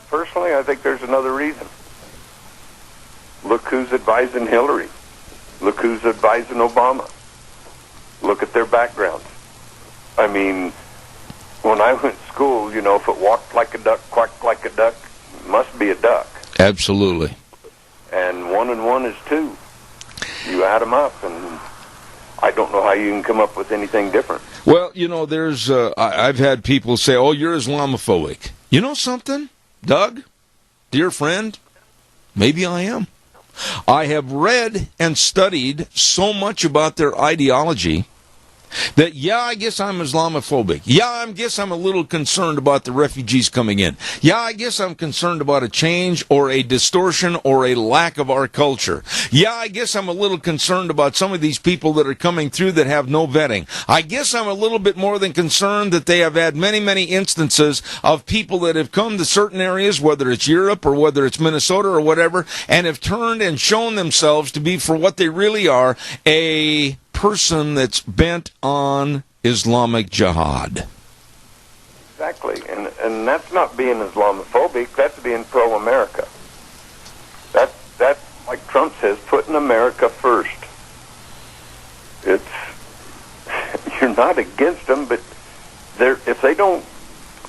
Personally, I think there's another reason. Look who's advising Hillary. Look who's advising Obama. Look at their backgrounds. I mean, when I went to school, if it walked like a duck, quacked like a duck, it must be a duck. Absolutely. And 1 and 1 is 2. You add them up, and I don't know how you can come up with anything different. Well, there's I've had people say, "Oh, you're Islamophobic." You know something, Doug, dear friend? Maybe I am. I have read and studied so much about their ideology that, I guess I'm Islamophobic. I guess I'm a little concerned about the refugees coming in. I guess I'm concerned about a change or a distortion or a lack of our culture. I guess I'm a little concerned about some of these people that are coming through that have no vetting. I guess I'm a little bit more than concerned that they have had many, many instances of people that have come to certain areas, whether it's Europe or whether it's Minnesota or whatever, and have turned and shown themselves to be, for what they really are, a person that's bent on Islamic jihad. Exactly, and that's not being Islamophobic, that's being pro-America. That's like Trump says, putting America first. You're not against them, but if they don't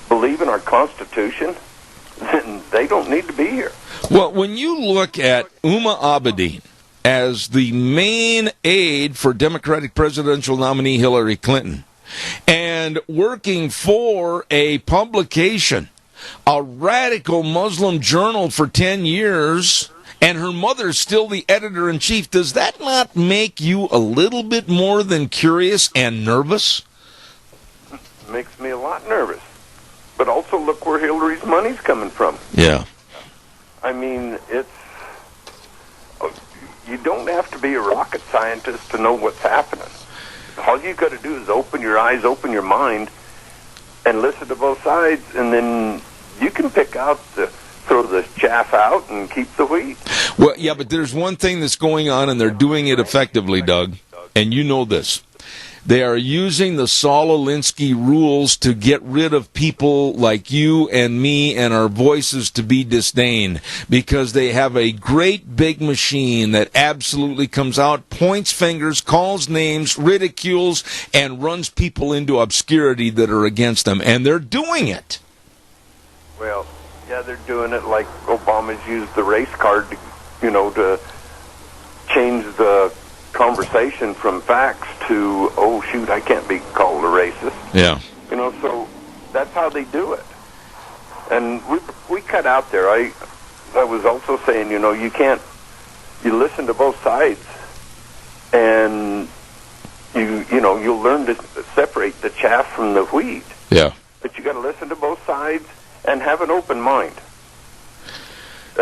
believe in our Constitution, then they don't need to be here. Well, when you look at Huma Abedin as the main aide for Democratic presidential nominee Hillary Clinton, and working for a publication, a radical Muslim journal, for 10 years, and her mother's still the editor-in-chief, does that not make you a little bit more than curious and nervous? It makes me a lot nervous. But also look where Hillary's money's coming from. Yeah. I mean, you don't have to be a rocket scientist to know what's happening. All you got to do is open your eyes, open your mind, and listen to both sides, and then you can throw the chaff out and keep the wheat. Well, yeah, but there's one thing that's going on, and they're doing it effectively, Doug, and you know this. They are using the Saul Alinsky rules to get rid of people like you and me and our voices to be disdained, because they have a great big machine that absolutely comes out, points fingers, calls names, ridicules, and runs people into obscurity that are against them. And they're doing it. Well, yeah, they're doing it like Obama's used the race card to change the conversation from facts to, oh shoot, I can't be called a racist. Yeah. So that's how they do it. And we cut out there. I was also saying, you listen to both sides, and you'll learn to separate the chaff from the wheat. Yeah. But you got to listen to both sides and have an open mind.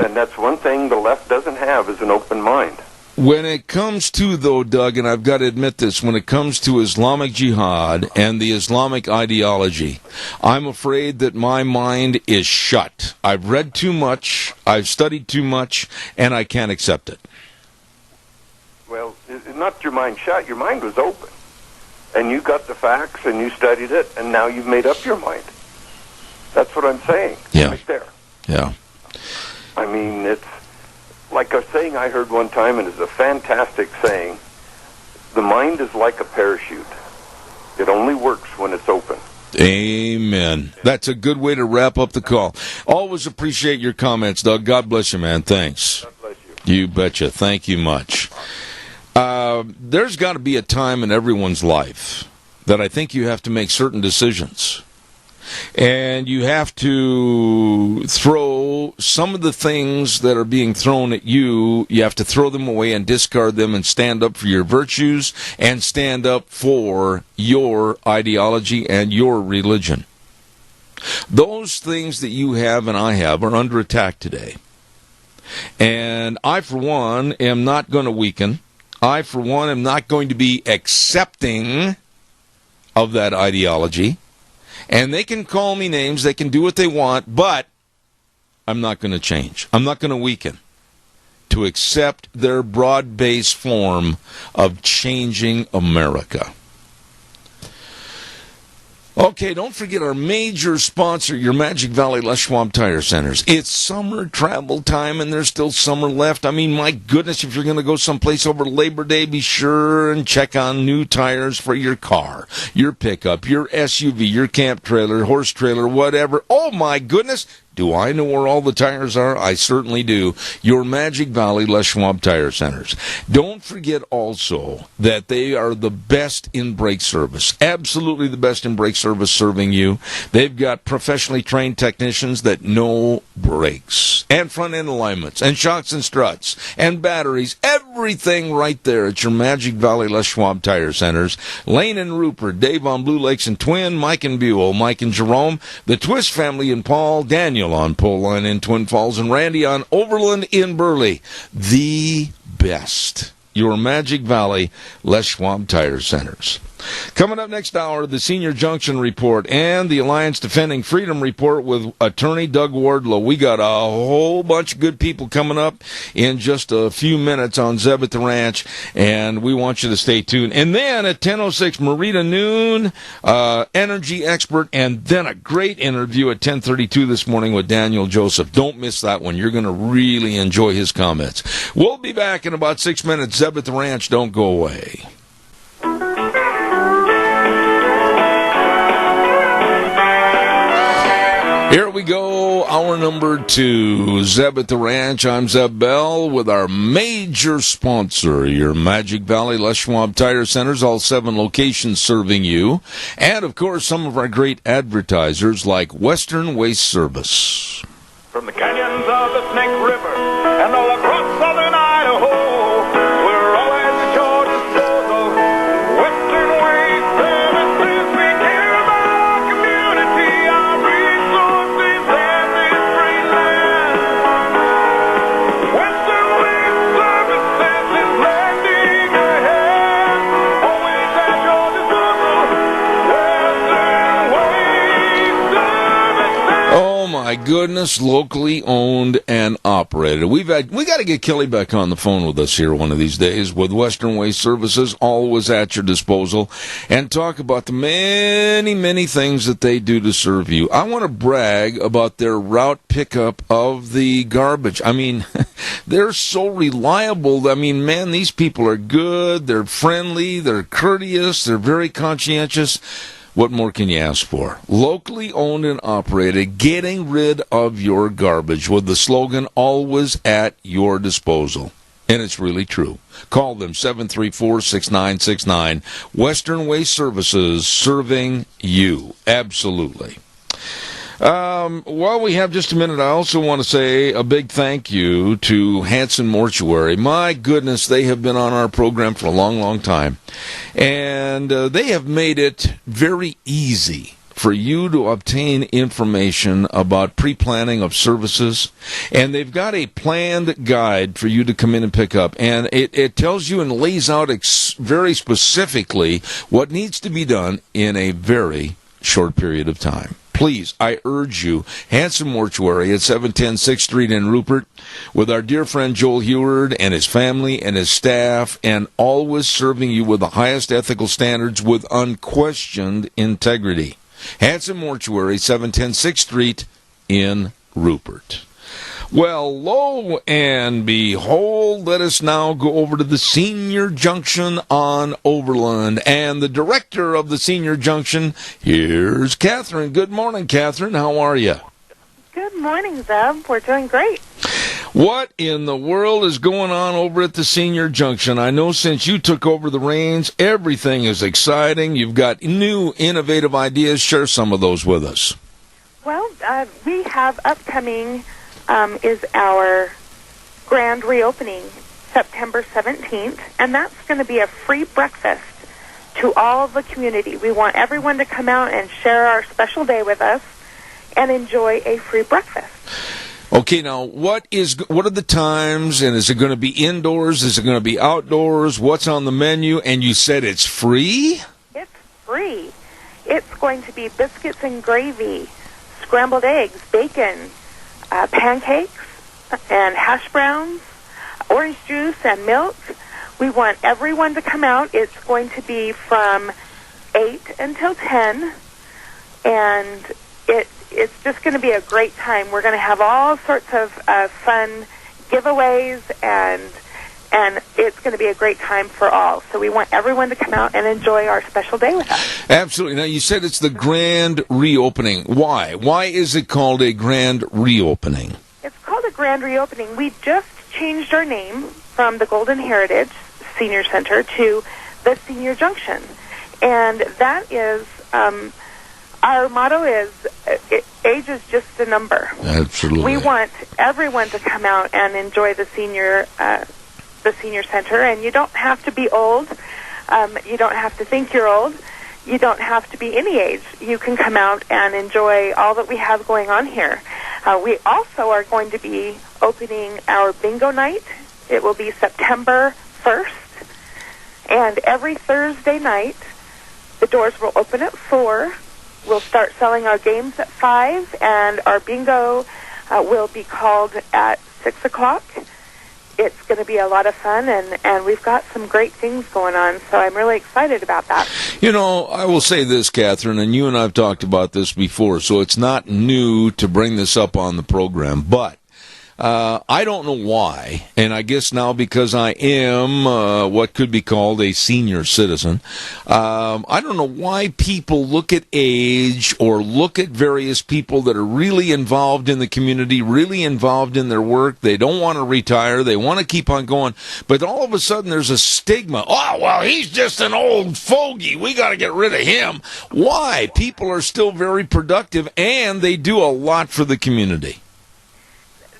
And that's one thing the left doesn't have, is an open mind. When it comes to, though, Doug, and I've got to admit this, when it comes to Islamic jihad and the Islamic ideology, I'm afraid that my mind is shut. I've read too much, I've studied too much, and I can't accept it. Well, it's not your mind shut. Your mind was open. And you got the facts, and you studied it, and now you've made up your mind. That's what I'm saying. Yeah. Right there. Yeah. I mean, it's like a saying I heard one time, and it's a fantastic saying. The mind is like a parachute. It only works when it's open. Amen. That's a good way to wrap up the call. Always appreciate your comments, Doug. God bless you, man. Thanks. God bless you. You betcha. Thank you much. There's got to be a time in everyone's life that I think you have to make certain decisions. And you have to throw some of the things that are being thrown at you, you have to throw them away and discard them and stand up for your virtues and stand up for your ideology and your religion. Those things that you have and I have are under attack today. And I, for one, am not going to weaken. I, for one, am not going to be accepting of that ideology. And they can call me names, they can do what they want, but I'm not going to change. I'm not going to weaken to accept their broad-based form of changing America. Okay, don't forget our major sponsor, your Magic Valley Les Schwab Tire Centers. It's summer travel time, and there's still summer left. I mean, my goodness, if you're going to go someplace over Labor Day, be sure and check on new tires for your car, your pickup, your SUV, your camp trailer, horse trailer, whatever. Oh, my goodness. Do I know where all the tires are? I certainly do. Your Magic Valley Les Schwab Tire Centers. Don't forget also that they are the best in brake service. Absolutely the best in brake service serving you. They've got professionally trained technicians that know brakes and front end alignments and shocks and struts and batteries. Everything right there at your Magic Valley Les Schwab Tire Centers. Lane and Rupert, Dave on Blue Lakes and Twin, Mike and Buell, Mike and Jerome, the Twist family and Paul, Daniel on Pole Line in Twin Falls, and Randy on Overland in Burley. The best. Your Magic Valley Les Schwab Tire Centers. Coming up next hour, the Senior Junction Report and the Alliance Defending Freedom Report with attorney Doug Wardlow. We got a whole bunch of good people coming up in just a few minutes on Zeb at the Ranch, and we want you to stay tuned. And then at 10:06, Marita Noon, energy expert, and then a great interview at 10:32 this morning with Daniel Joseph. Don't miss that one. You're going to really enjoy his comments. We'll be back in about 6 minutes. Zeb at the Ranch, don't go away. Here we go, hour number 2, Zeb at the Ranch. I'm Zeb Bell with our major sponsor, your Magic Valley Les Schwab Tire Centers, all 7 locations serving you. And, of course, some of our great advertisers like Western Waste Service. From the canyons of the Snake River and all across southern Idaho, we're always at your disposal. Western Waste Services, we care about our community, our resources, and this great land. Western Waste Services is lending a hand, always at your disposal. Western Waste Services. Oh my goodness, locally owned and operated. We got to get Kelly back on the phone with us here one of these days with Western Waste Services, always at your disposal, and talk about the many, many things that they do to serve you. I want to brag about their route pickup of the garbage. I mean, they're so reliable. I mean, man, these people are good. They're friendly. They're courteous. They're very conscientious. What more can you ask for? Locally owned and operated, getting rid of your garbage with the slogan, always at your disposal. And it's really true. Call them, 734-6969. Western Waste Services, serving you. Absolutely. While we have just a minute, I also want to say a big thank you to Hanson Mortuary. My goodness, they have been on our program for a long, long time. And they have made it very easy for you to obtain information about pre-planning of services. And they've got a planned guide for you to come in and pick up. And it tells you and lays out very specifically what needs to be done in a very short period of time. Please, I urge you, Hanson Mortuary at 710 6th Street in Rupert, with our dear friend Joel Heward and his family and his staff, and always serving you with the highest ethical standards with unquestioned integrity. Hanson Mortuary, 710 6th Street in Rupert. Well, lo and behold, let us now go over to the Senior Junction on Overland. And the director of the Senior Junction, here's Catherine. Good morning, Catherine. How are you? Good morning, Zeb. We're doing great. What in the world is going on over at the Senior Junction? I know since you took over the reins, everything is exciting. You've got new, innovative ideas. Share some of those with us. Well, we have upcoming is our grand reopening September 17th, and that's going to be a free breakfast to all of the community. We want everyone to come out and share our special day with us and enjoy a free breakfast. Okay, now, what are the times, and is it going to be indoors? Is it going to be outdoors? What's on the menu? And you said it's free? It's free. It's going to be biscuits and gravy, scrambled eggs, bacon, pancakes, and hash browns, orange juice, and milk. We want everyone to come out. It's going to be from 8 until 10. and it's just going to be a great time. We're going to have all sorts of fun giveaways, and it's going to be a great time for all. So we want everyone to come out and enjoy our special day with us. Absolutely. Now, you said it's the grand reopening. Why? Why is it called a grand reopening? It's called a grand reopening. We just changed our name from the Golden Heritage Senior Center to the Senior Junction. And that is, our motto is, age is just a number. Absolutely. We want everyone to come out and enjoy the senior center, and you don't have to be old. You don't have to think you're old. You don't have to be any age. You can come out and enjoy all that we have going on here. We also are going to be opening our bingo night. It will be September 1st, and every Thursday night, the doors will open at 4. We'll start selling our games at 5, and our bingo will be called at 6 o'clock. It's going to be a lot of fun, and we've got some great things going on, so I'm really excited about that. You know, I will say this, Catherine, and you and I have talked about this before, so it's not new to bring this up on the program, but I don't know why, and I guess now because I am what could be called a senior citizen, I don't know why people look at age or look at various people that are really involved in the community, really involved in their work. They don't want to retire. They want to keep on going. But all of a sudden there's a stigma. Oh, well, he's just an old fogey. We got to get rid of him. Why? People are still very productive, and they do a lot for the community.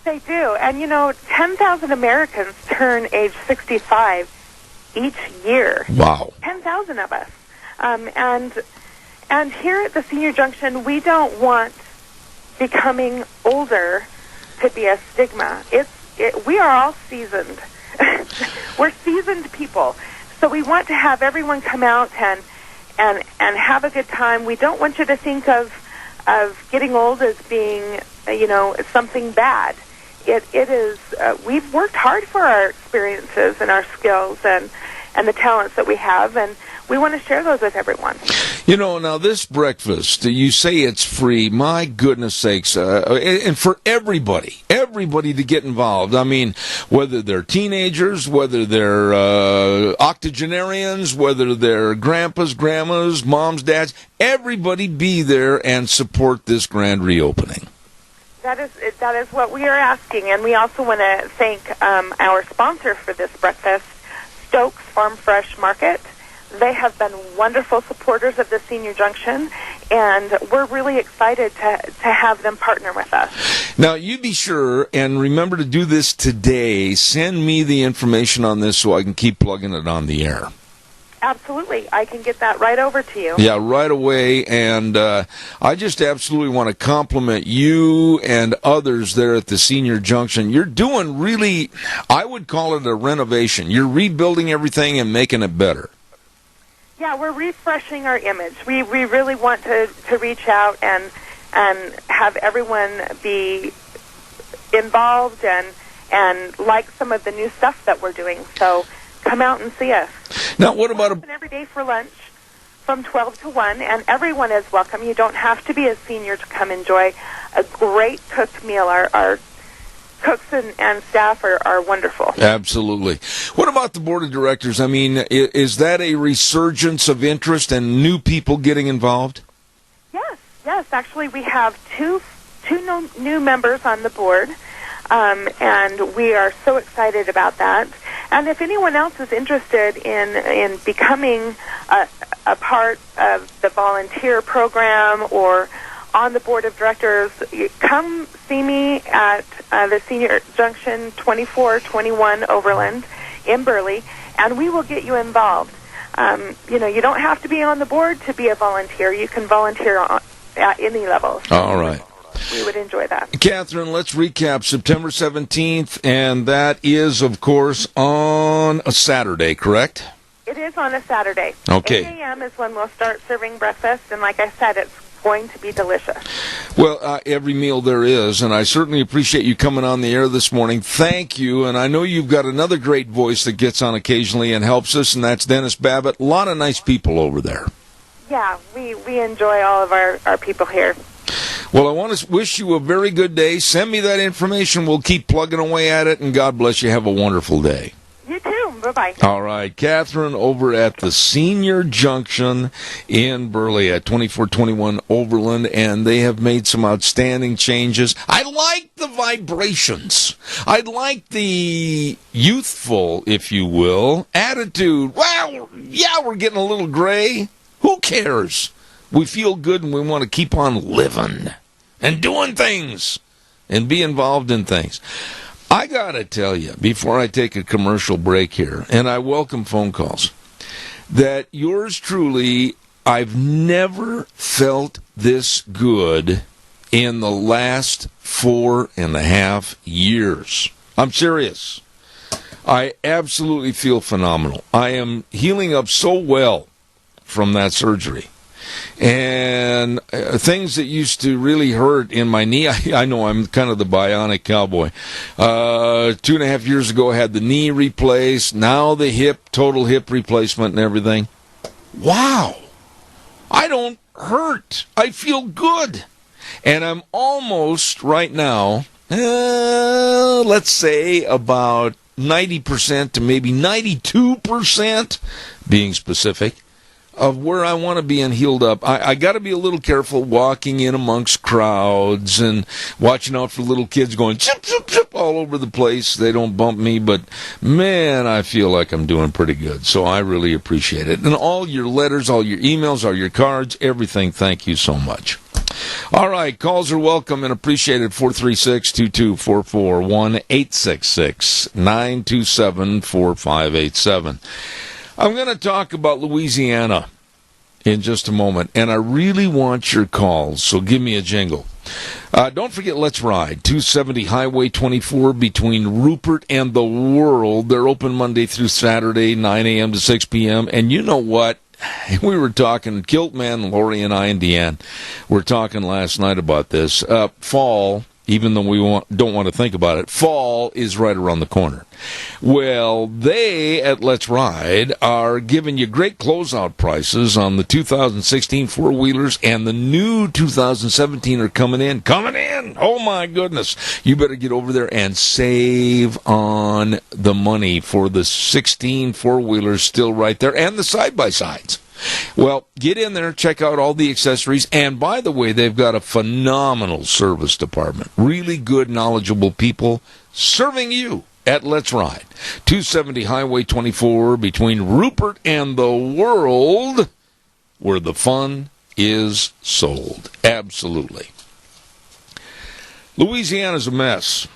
They do. And, 10,000 Americans turn age 65 each year. Wow. 10,000 of us. And here at the Senior Junction, we don't want becoming older to be a stigma. We are all seasoned. We're seasoned people. So we want to have everyone come out and have a good time. We don't want you to think of getting old as being, something bad. It is, we've worked hard for our experiences and our skills and the talents that we have, and we want to share those with everyone. Now this breakfast, you say it's free. My goodness sakes. And for everybody to get involved. I mean, whether they're teenagers, whether they're octogenarians, whether they're grandpas, grandmas, moms, dads, everybody be there and support this grand reopening. That is what we are asking, and we also want to thank our sponsor for this breakfast, Stokes Farm Fresh Market. They have been wonderful supporters of the Senior Junction, and we're really excited to have them partner with us. Now, you be sure and remember to do this today. Send me the information on this so I can keep plugging it on the air. Absolutely. I can get that right over to you. Yeah, right away. And I just absolutely want to compliment you and others there at the Senior Junction. You're doing really, I would call it a renovation. You're rebuilding everything and making it better. Yeah, we're refreshing our image. We really want to reach out and have everyone be involved and like some of the new stuff that we're doing. So come out and see us. Now, what about open every day for lunch from 12 to 1, and everyone is welcome. You don't have to be a senior to come enjoy a great cooked meal. Our cooks and staff are wonderful. Absolutely. What about the board of directors? I mean, is that a resurgence of interest and new people getting involved? Yes. Actually, we have two new members on the board, and we are so excited about that. And if anyone else is interested in becoming a part of the volunteer program or on the board of directors, come see me at the Senior Junction 2421 Overland in Burley, and we will get you involved. You don't have to be on the board to be a volunteer. You can volunteer at any level. All right. We would enjoy that. Catherine, let's recap. September 17th, and that is, of course, on a Saturday, correct? It is on a Saturday. Okay. 8 a.m. is when we'll start serving breakfast, and like I said, it's going to be delicious. Well, every meal there is, and I certainly appreciate you coming on the air this morning. Thank you, and I know you've got another great voice that gets on occasionally and helps us, and that's Dennis Babbitt. A lot of nice people over there. Yeah, we enjoy all of our people here. Well, I want to wish you a very good day. Send me that information. We'll keep plugging away at it, and God bless you. Have a wonderful day. You too. Bye-bye. All right. Catherine over at the Senior Junction in Burley at 2421 Overland, and they have made some outstanding changes. I like the vibrations. I like the youthful, if you will, attitude. Well, yeah, we're getting a little gray. Who cares? We feel good, and we want to keep on living and doing things and be involved in things. I got to tell you, before I take a commercial break here, and I welcome phone calls, that yours truly, I've never felt this good in the last 4.5 years. I'm serious. I absolutely feel phenomenal. I am healing up so well from that surgery. And things that used to really hurt in my knee, I know I'm kind of the bionic cowboy. 2.5 years ago, I had the knee replaced. Now the hip, total hip replacement and everything. Wow. I don't hurt. I feel good. And I'm almost right now, let's say about 90% to maybe 92%, being specific, of where I want to be and healed up. I got to be a little careful walking in amongst crowds and watching out for little kids going zip, zip, zip all over the place. They don't bump me, but man, I feel like I'm doing pretty good. So I really appreciate it. And all your letters, all your emails, all your cards, everything, thank you so much. All right, calls are welcome and appreciated. 436-2244, 1-866-927-4587. I'm going to talk about Louisiana in just a moment, and I really want your calls, so give me a jingle. Don't forget Let's Ride, 270 Highway 24 between Rupert and the World. They're open Monday through Saturday, 9 a.m. to 6 p.m., and you know what? We were talking, Kiltman, Lori, and I, and Deanne, were talking last night about this. Fall, even though we don't want to think about it, fall is right around the corner. Well, they at Let's Ride are giving you great closeout prices on the 2016 four-wheelers, and the new 2017 are coming in. Oh, my goodness. You better get over there and save on the money for the 16 four-wheelers still right there, and the side-by-sides. Well, get in there, check out all the accessories, and by the way, they've got a phenomenal service department. Really good, knowledgeable people serving you at Let's Ride. 270 Highway 24 between Rupert and the World, where the fun is sold. Absolutely. Louisiana's a mess,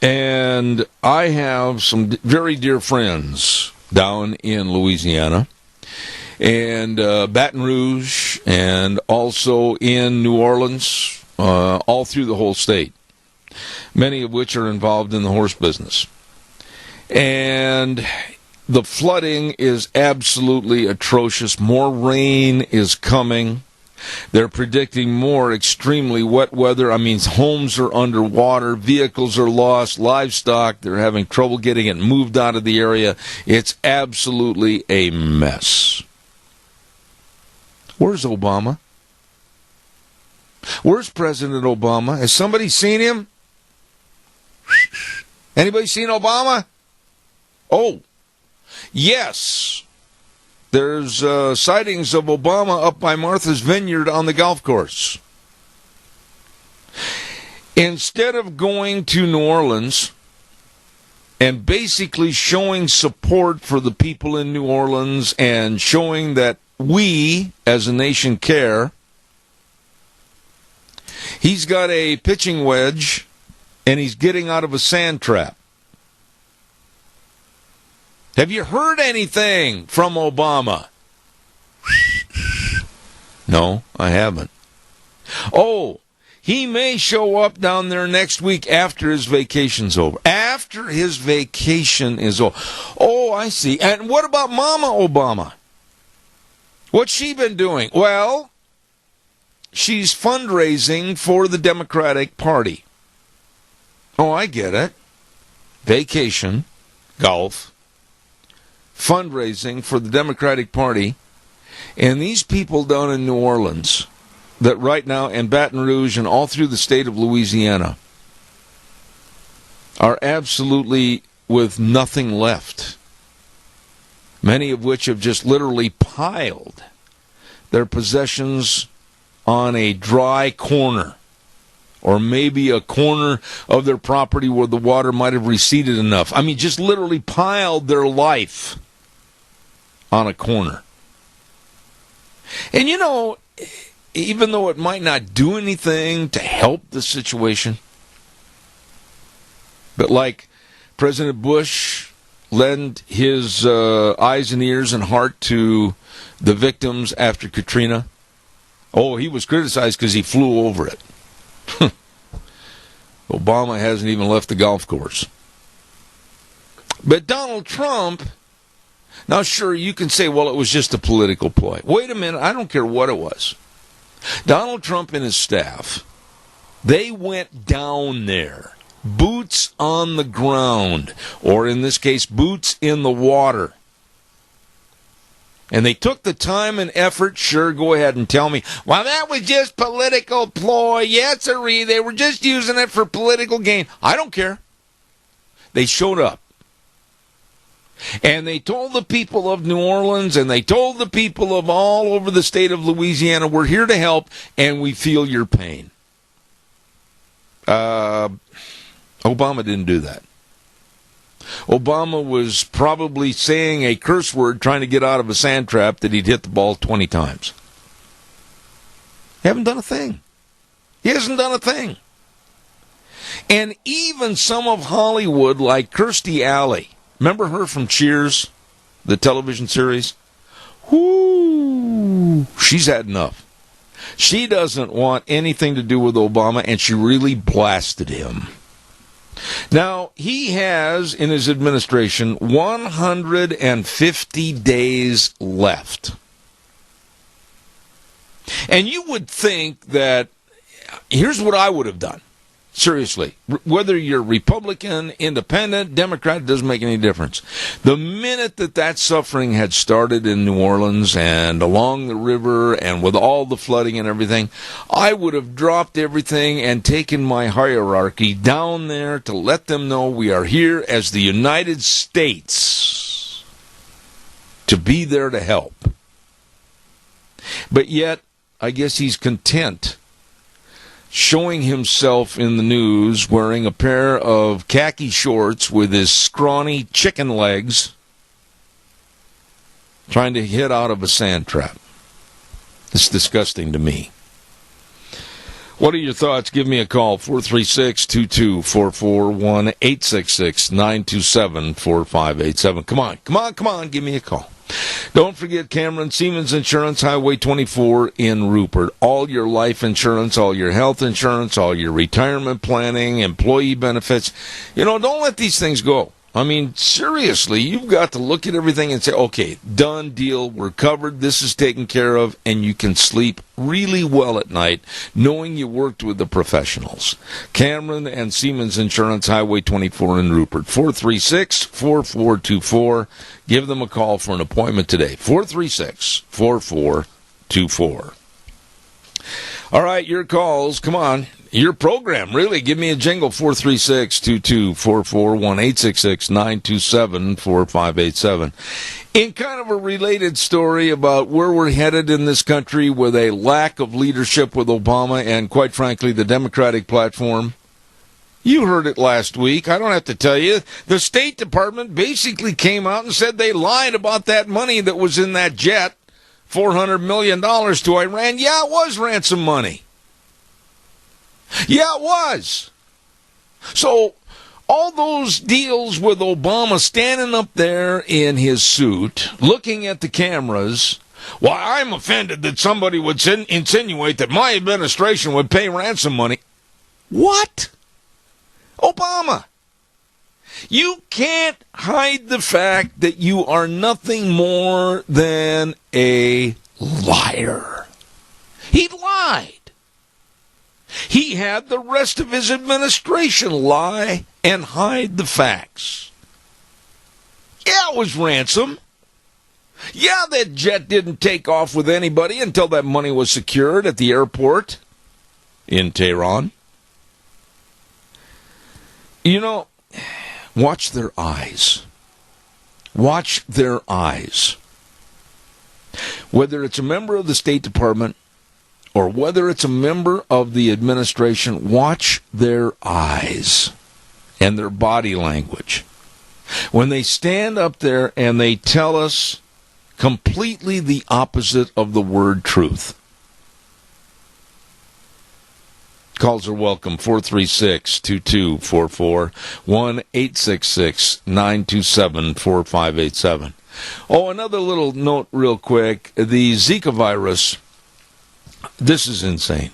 and I have some very dear friends down in Louisiana, and Baton Rouge, and also in New Orleans, all through the whole state, many of which are involved in the horse business. And the flooding is absolutely atrocious. More rain is coming. They're predicting more extremely wet weather. I mean, homes are underwater, vehicles are lost, livestock, they're having trouble getting it moved out of the area. It's absolutely a mess. Where's Obama? Where's President Obama? Has somebody seen him? Anybody seen Obama? Oh, yes. There's sightings of Obama up by Martha's Vineyard on the golf course. Instead of going to New Orleans and basically showing support for the people in New Orleans and showing that we, as a nation, care, he's got a pitching wedge and he's getting out of a sand trap. Have you heard anything from Obama? No, I haven't. Oh, he may show up down there next week after his vacation's over. After his vacation is over. Oh, I see. And what about Mama Obama? What's she been doing? Well, she's fundraising for the Democratic Party. Oh, I get it. Vacation, golf, fundraising for the Democratic Party, And these people down in New Orleans, that right now, and Baton Rouge and all through the state of Louisiana, are absolutely with nothing left. Many of which have just literally piled their possessions on a dry corner, or maybe a corner of their property where the water might have receded enough. I mean, just literally piled their life on a corner. And you know, even though it might not do anything to help the situation, but like President Bush lend his eyes and ears and heart to the victims after Katrina. Oh, he was criticized because he flew over it. Obama hasn't even left the golf course. But Donald Trump, now sure, you can say, well, it was just a political ploy. Wait a minute, I don't care what it was. Donald Trump and his staff, they went down there, boots on the ground, or in this case, boots in the water. And they took the time and effort. Sure, go ahead and tell me, well, that was just political ploy. Yes, sirree, they were just using it for political gain. I don't care. They showed up. And they told the people of New Orleans, and they told the people of all over the state of Louisiana, we're here to help, and we feel your pain. Obama didn't do that. Obama was probably saying a curse word trying to get out of a sand trap that he'd hit the ball 20 times. He hasn't done a thing. He hasn't done a thing. And even some of Hollywood, like Kirstie Alley, remember her from Cheers, the television series? Whoo! She's had enough. She doesn't want anything to do with Obama, and she really blasted him. Now, he has, in his administration, 150 days left. And you would think that, here's what I would have done. Seriously, whether you're Republican, Independent, Democrat, it doesn't make any difference. The minute that suffering had started in New Orleans and along the river and with all the flooding and everything, I would have dropped everything and taken my hierarchy down there to let them know we are here as the United States to be there to help. But yet, I guess he's content showing himself in the news wearing a pair of khaki shorts with his scrawny chicken legs, trying to hit out of a sand trap. It's disgusting to me. What are your thoughts? Give me a call, 436-2244, 1-866-927-4587. Come on, give me a call. Don't forget Cameron Siemens Insurance, Highway 24 in Rupert. All your life insurance, all your health insurance, all your retirement planning, employee benefits. You know, don't let these things go. I mean, seriously, you've got to look at everything and say, okay, done deal, we're covered, this is taken care of, and you can sleep really well at night knowing you worked with the professionals. Cameron and Siemens Insurance, Highway 24 in Rupert, 436-4424. Give them a call for an appointment today, 436-4424. All right, your calls, come on. Your program, really. Give me a jingle, 436-2244, 1-866-927-4587. In kind of a related story about where we're headed in this country with a lack of leadership with Obama and, quite frankly, the Democratic platform. You heard it last week. I don't have to tell you. The State Department basically came out and said they lied about that money that was in that jet, $400 million to Iran. Yeah, it was ransom money. Yeah, it was. So all those deals with Obama standing up there in his suit, looking at the cameras, why, I'm offended that somebody would insinuate that my administration would pay ransom money. What? Obama. You can't hide the fact that you are nothing more than a liar. He lied. He had the rest of his administration lie and hide the facts. Yeah, it was ransom. Yeah, that jet didn't take off with anybody until that money was secured at the airport in Tehran. You know, watch their eyes. Watch their eyes. Whether it's a member of the State Department or whether it's a member of the administration, watch their eyes and their body language. When they stand up there and they tell us completely the opposite of the word truth. Calls are welcome, 436-2244, 1-866-927-4587. Oh, another little note real quick. The Zika virus, this is insane.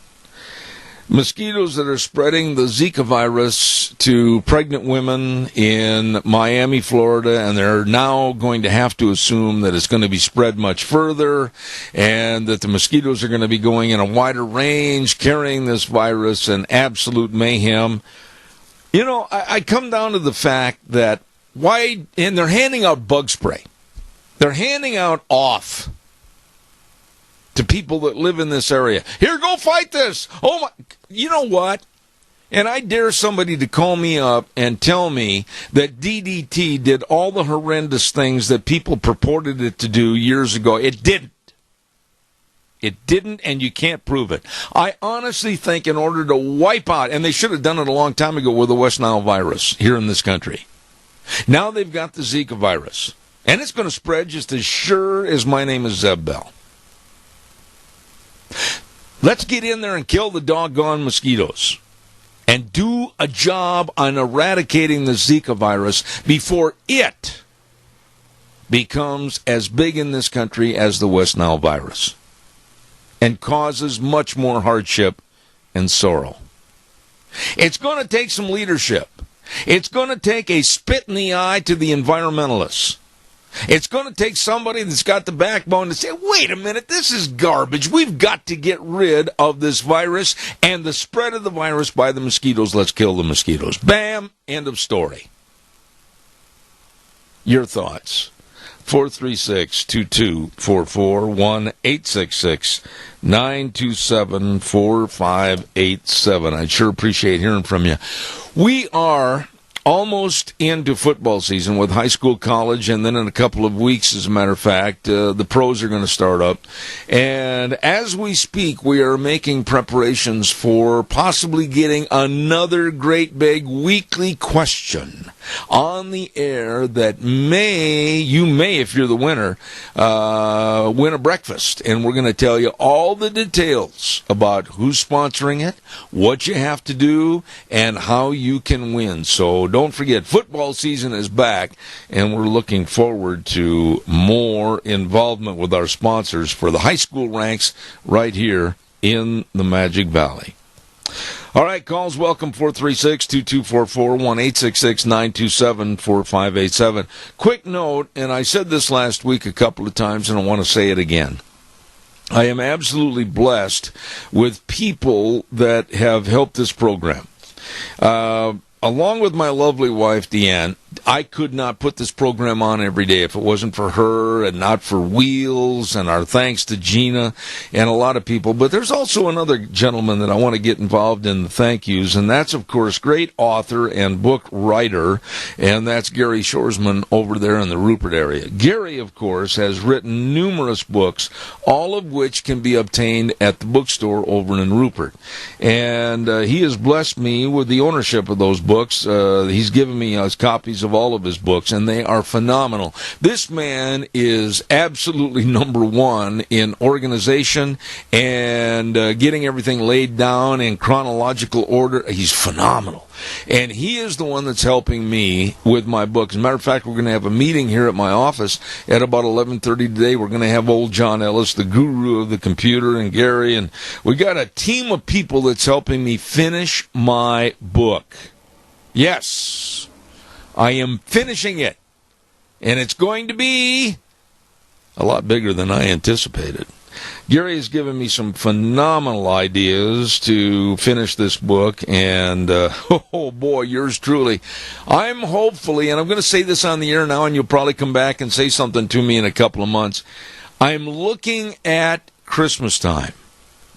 Mosquitoes that are spreading the Zika virus to pregnant women in Miami, Florida, and they're now going to have to assume that it's going to be spread much further and that the mosquitoes are going to be going in a wider range, carrying this virus, and absolute mayhem. You know, I come down to the fact that why, and they're handing out bug spray. They're handing out off to people that live in this area. Here, go fight this. Oh, my. You know what? And I dare somebody to call me up and tell me that DDT did all the horrendous things that people purported it to do years ago. It didn't. It didn't, and you can't prove it. I honestly think in order to wipe out, and they should have done it a long time ago with the West Nile virus here in this country. Now they've got the Zika virus. And it's going to spread just as sure as my name is Zeb Bell. Let's get in there and kill the doggone mosquitoes and do a job on eradicating the Zika virus before it becomes as big in this country as the West Nile virus and causes much more hardship and sorrow. It's going to take some leadership. It's going to take a spit in the eye to the environmentalists. It's going to take somebody that's got the backbone to say, wait a minute, this is garbage. We've got to get rid of this virus and the spread of the virus by the mosquitoes. Let's kill the mosquitoes. Bam, end of story. Your thoughts? 436-2244, 1-866-927-4587. I'd sure appreciate hearing from you. We are almost into football season with high school, college, and then in a couple of weeks, as a matter of fact, the pros are going to start up. And as we speak, we are making preparations for possibly getting another great big weekly question on the air that you may, if you're the winner, win a breakfast. And we're going to tell you all the details about who's sponsoring it, what you have to do, and how you can win. So don't forget, football season is back, and we're looking forward to more involvement with our sponsors for the high school ranks right here in the Magic Valley. All right, calls welcome, 436-2244, 1-866-927-4587. Quick note, and I said this last week a couple of times, and I want to say it again. I am absolutely blessed with people that have helped this program. Along with my lovely wife, Deanne, I could not put this program on every day if it wasn't for her and not for Wheels, and our thanks to Gina and a lot of people. But there's also another gentleman that I want to get involved in the thank yous, and that's, of course, great author and book writer, and that's Gary Shoresman over there in the Rupert area. Gary, of course, has written numerous books, all of which can be obtained at the bookstore over in Rupert. And he has blessed me with the ownership of those books. He's given me copies of all of his books, and they are phenomenal. This man is absolutely number one in organization and getting everything laid down in chronological order. He's phenomenal. And he is the one that's helping me with my book. As a matter of fact, we're going to have a meeting here at my office at about 11:30 today. We're going to have old John Ellis, the guru of the computer, and Gary, and we got a team of people that's helping me finish my book. Yes, I am finishing it, and it's going to be a lot bigger than I anticipated. Gary has given me some phenomenal ideas to finish this book, and oh boy, yours truly. I'm hopefully, and I'm going to say this on the air now, and you'll probably come back and say something to me in a couple of months. I'm looking at Christmas time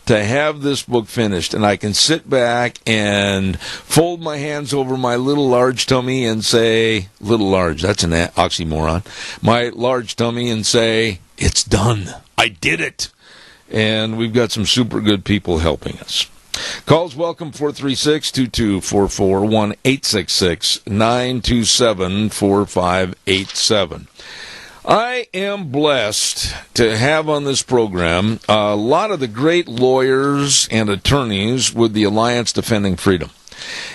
to have this book finished, and I can sit back and fold my hands over my little large tummy and say, little large, that's an oxymoron, my large tummy, and say, it's done. I did it. And we've got some super good people helping us. Calls welcome, 436-2244, 1-866-927-4587. I am blessed to have on this program a lot of the great lawyers and attorneys with the Alliance Defending Freedom.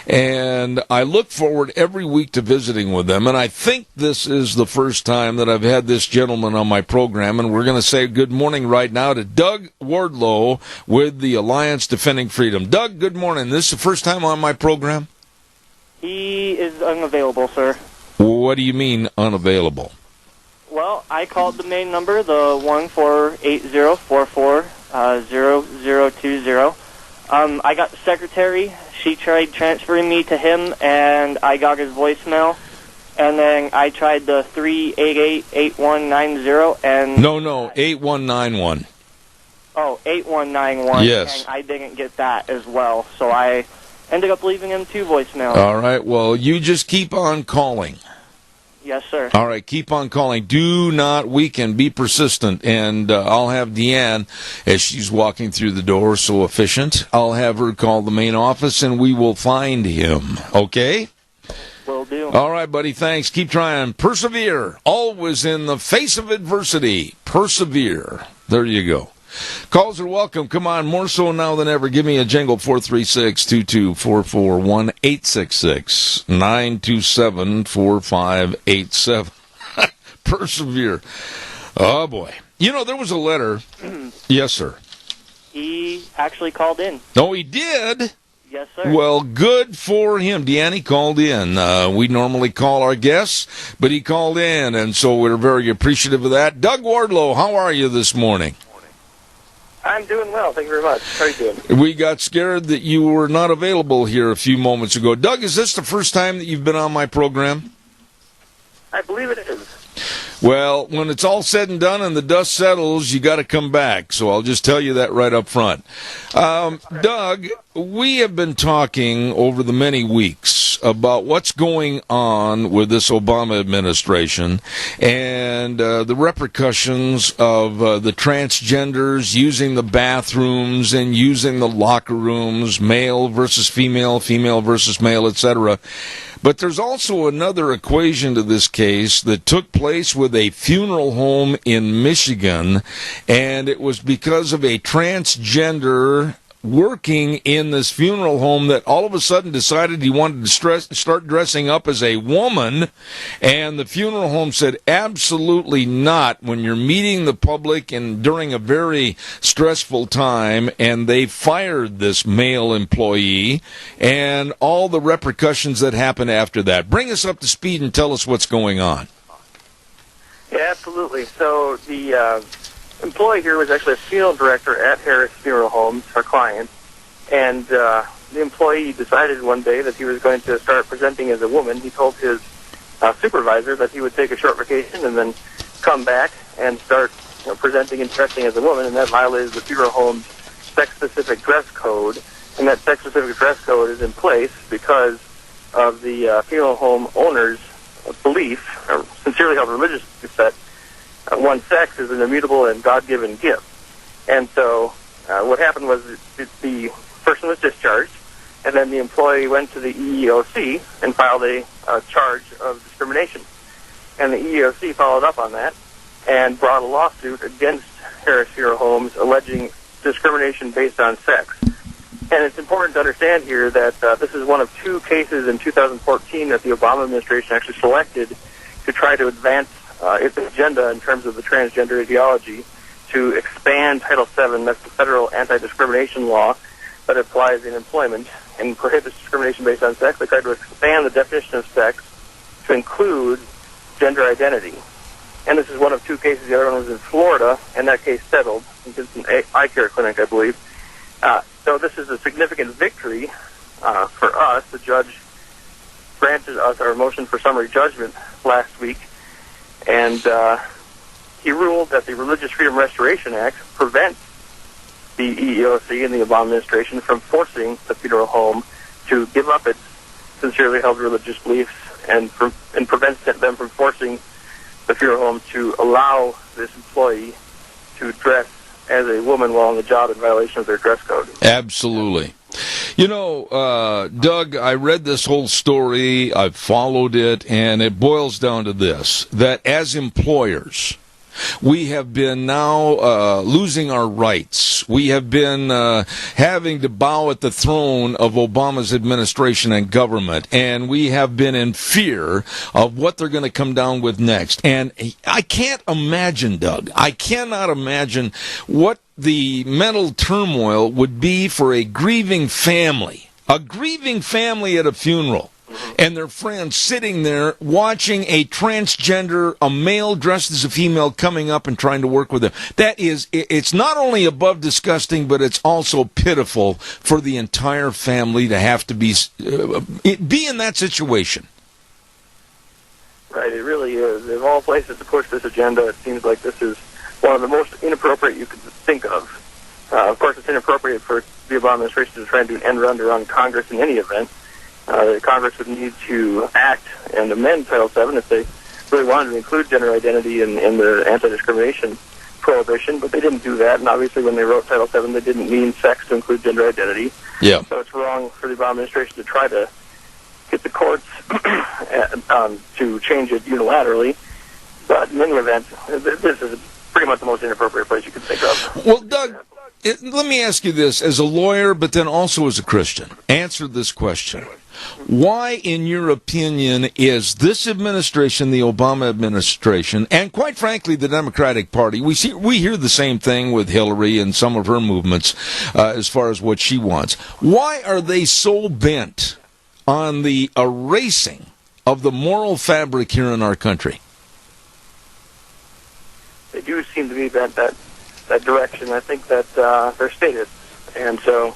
And I look forward every week to visiting with them. And I think this is the first time that I've had this gentleman on my program. And we're going to say good morning right now to Doug Wardlow with the Alliance Defending Freedom. Doug, good morning. This is the first time on my program? He is unavailable, sir. What do you mean unavailable? Well, I called the main number, the 1-480-44-0020. I got the secretary. She tried transferring me to him, and I got his voicemail. And then I tried the 388-8190, and... No, 8191. Oh, 8191. Yes. And I didn't get that as well, so I ended up leaving him 2 voicemails. All right, well, you just keep on calling. Yes, sir. All right, keep on calling. Do not weaken. Be persistent. And I'll have Deanne, as she's walking through the door, so efficient, I'll have her call the main office, and we will find him. Okay? Will do. All right, buddy, thanks. Keep trying. Persevere. Always in the face of adversity. Persevere. There you go. Calls are welcome. Come on, more so now than ever. Give me a jingle, 436-2244, 1-866-927-4587. Persevere. Oh, boy. You know, there was a letter. Yes, sir. He actually called in. Oh, he did? Yes, sir. Well, good for him. Deanne called in. We normally call our guests, but he called in, and so we're very appreciative of that. Doug Wardlow, how are you this morning? I'm doing well. Thank you very much. How are you doing? We got scared that you were not available here a few moments ago. Doug, is this the first time that you've been on my program? I believe it is. Well, when it's all said and done and the dust settles, you got to come back. So I'll just tell you that right up front. Doug, we have been talking over the many weeks about what's going on with this Obama administration and the repercussions of the transgenders using the bathrooms and using the locker rooms, male versus female, female versus male, etc. But there's also another equation to this case that took place with a funeral home in Michigan, and it was because of a transgender working in this funeral home that all of a sudden decided he wanted to start dressing up as a woman, and the funeral home said absolutely not when you're meeting the public and during a very stressful time, and they fired this male employee and all the repercussions that happened after that. Bring us up to speed and tell us what's going on. Yeah, absolutely. So the employee here was actually a funeral director at Harris Funeral Homes, our client, and the employee decided one day that he was going to start presenting as a woman. He told his supervisor that he would take a short vacation and then come back and start presenting and dressing as a woman, and that violated the funeral home's sex-specific dress code. And that sex-specific dress code is in place because of the funeral home owner's belief, or sincerely held religious belief, that one's sex is an immutable and God-given gift. And so what happened was the person was discharged, and then the employee went to the EEOC and filed a charge of discrimination. And the EEOC followed up on that and brought a lawsuit against Harris Funeral Homes alleging discrimination based on sex. And it's important to understand here that this is one of 2 cases in 2014 that the Obama administration actually selected to try to advance its agenda in terms of the transgender ideology, to expand Title VII, that's the federal anti-discrimination law that applies in employment and prohibits discrimination based on sex. They tried to expand the definition of sex to include gender identity. And this is one of two cases. The other one was in Florida, and that case settled. It's an eye care clinic, I believe. So this is a significant victory for us. The judge granted us our motion for summary judgment last week, and he ruled that the Religious Freedom Restoration Act prevents the EEOC and the Obama administration from forcing the funeral home to give up its sincerely held religious beliefs, and prevents them from forcing the funeral home to allow this employee to dress as a woman while on the job in violation of their dress code. Absolutely. You know, Doug, I read this whole story, I've followed it, and it boils down to this, that as employers, we have been now losing our rights. We have been having to bow at the throne of Obama's administration and government, and we have been in fear of what they're going to come down with next. And I can't imagine, Doug, I cannot imagine what the mental turmoil would be for a grieving family at a funeral. And their friends sitting there watching a transgender, a male dressed as a female coming up and trying to work with them. It's not only above disgusting, but it's also pitiful for the entire family to have to be in that situation. Right, it really is. Of all places to push this agenda, it seems like this is one of the most inappropriate you could think of. Of course, it's inappropriate for the Obama administration to try and do an end run around Congress in any event. Congress would need to act and amend Title VII if they really wanted to include gender identity in the anti-discrimination prohibition, but they didn't do that, and obviously when they wrote Title VII, they didn't mean sex to include gender identity. Yeah. So it's wrong for the Obama administration to try to get the courts to change it unilaterally, but in any event, this is pretty much the most inappropriate place you could think of. Well, Doug, let me ask you this, as a lawyer, but then also as a Christian. Answer this question. Why, in your opinion, is this administration, the Obama administration, and quite frankly, the Democratic Party, we hear the same thing with Hillary and some of her movements as far as what she wants. Why are they so bent on the erasing of the moral fabric here in our country? They do seem to be bent that direction. I think that they're statists, and so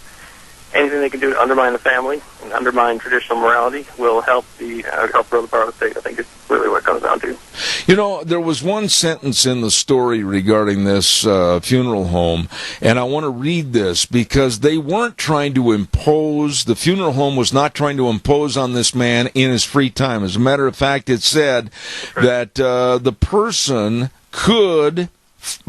anything they can do to undermine the family and undermine traditional morality will help grow the power of the state. I think it's really what it comes down to. You know, there was one sentence in the story regarding this funeral home, and I want to read this because they weren't trying to impose, the funeral home was not trying to impose on this man in his free time. As a matter of fact, it said that the person could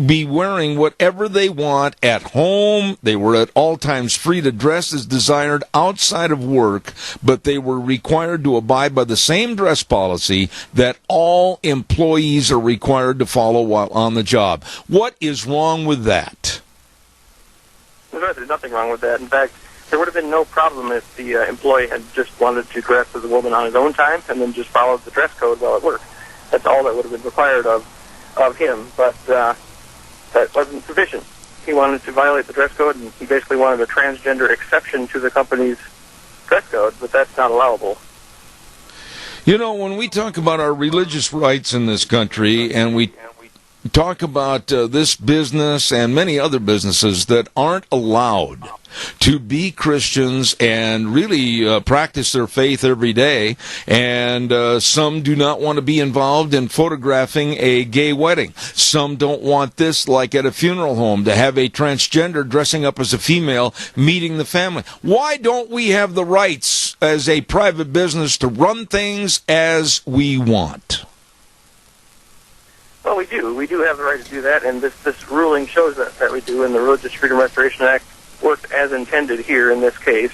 be wearing whatever they want at home. They were at all times free to dress as desired outside of work, but they were required to abide by the same dress policy that all employees are required to follow while on the job. What is wrong with that? There's nothing wrong with that. In fact, there would have been no problem if the employee had just wanted to dress as a woman on his own time and then just followed the dress code while at work. That's all that would have been required of him, but that wasn't sufficient. He wanted to violate the dress code, and he basically wanted a transgender exception to the company's dress code, but that's not allowable. You know, when we talk about our religious rights in this country, and we talk about this business and many other businesses that aren't allowed to be Christians and really practice their faith every day, and some do not want to be involved in photographing a gay wedding. Some don't want this, like at a funeral home, to have a transgender dressing up as a female meeting the family. Why don't we have the rights as a private business to run things as we want? Well, we do. We do have the right to do that, and this ruling shows that we do, and the Religious Freedom Restoration Act worked as intended here in this case.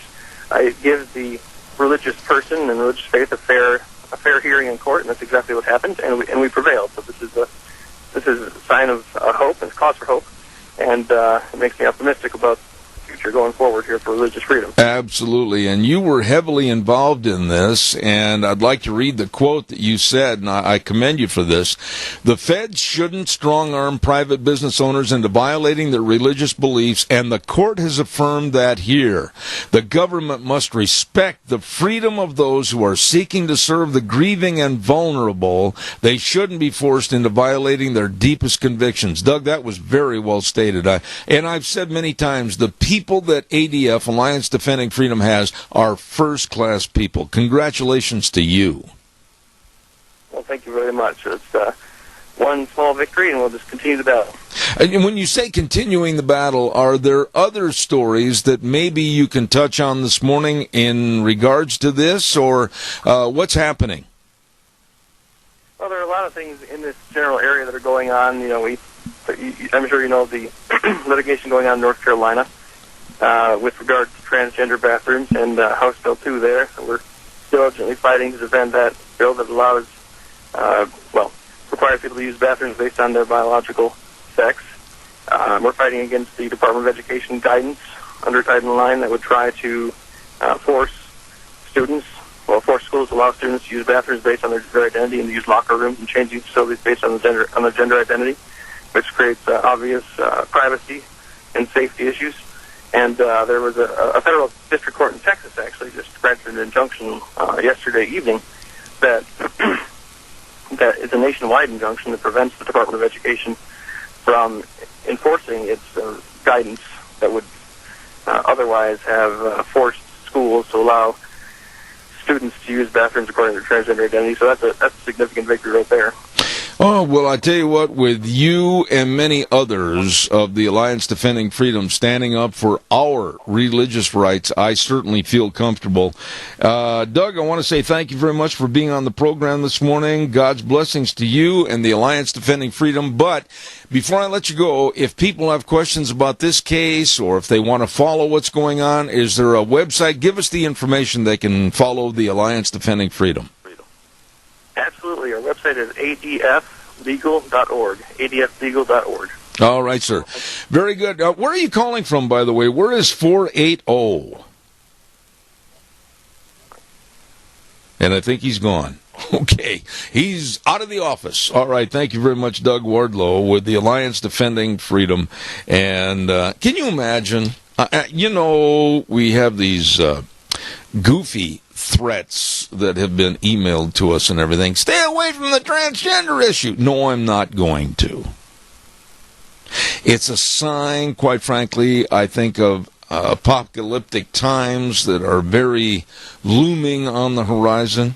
It gives the religious person and religious faith a fair hearing in court, and that's exactly what happened, and we prevailed. So this is a sign of hope, and it's cause for hope, and it makes me optimistic about future going forward here for religious freedom. Absolutely, and you were heavily involved in this, and I'd like to read the quote that you said, and I commend you for this. The feds shouldn't strong-arm private business owners into violating their religious beliefs, and the court has affirmed that here. The government must respect the freedom of those who are seeking to serve the grieving and vulnerable. They shouldn't be forced into violating their deepest convictions. Doug, that was very well stated. And I've said many times, the people that ADF, Alliance Defending Freedom, has are first-class people. Congratulations to you. Well, thank you very much. It's one small victory, and we'll just continue the battle. And when you say continuing the battle, are there other stories that maybe you can touch on this morning in regards to this, or what's happening? Well, there are a lot of things in this general area that are going on. You know, I'm sure you know the litigation going on in North Carolina with regard to transgender bathrooms and House Bill 2 there. So we're diligently fighting to defend that bill that allows, requires people to use bathrooms based on their biological sex. We're fighting against the Department of Education guidance under Title IX that would try to force schools to allow students to use bathrooms based on their gender identity and to use locker rooms and changing facilities based on the gender identity, which creates obvious privacy and safety issues. And there was a federal district court in Texas actually just granted an injunction yesterday evening that that is a nationwide injunction that prevents the Department of Education from enforcing its guidance that would otherwise have forced schools to allow students to use bathrooms according to their transgender identity. So that's a significant victory right there. Oh, well, I tell you what, with you and many others of the Alliance Defending Freedom standing up for our religious rights, I certainly feel comfortable. Doug, I want to say thank you very much for being on the program this morning. God's blessings to you and the Alliance Defending Freedom. But before I let you go, if people have questions about this case or if they want to follow what's going on, is there a website? Give us the information they can follow the Alliance Defending Freedom. Absolutely. Our website is adflegal.org, adflegal.org. All right, sir. Very good. Where are you calling from, by the way? Where is 480? And I think he's gone. Okay. He's out of the office. All right. Thank you very much, Doug Wardlow, with the Alliance Defending Freedom. And can you imagine? We have these goofy threats that have been emailed to us and everything. Stay away from the transgender issue. No, I'm not going to. It's a sign, quite frankly, I think, of apocalyptic times that are very looming on the horizon.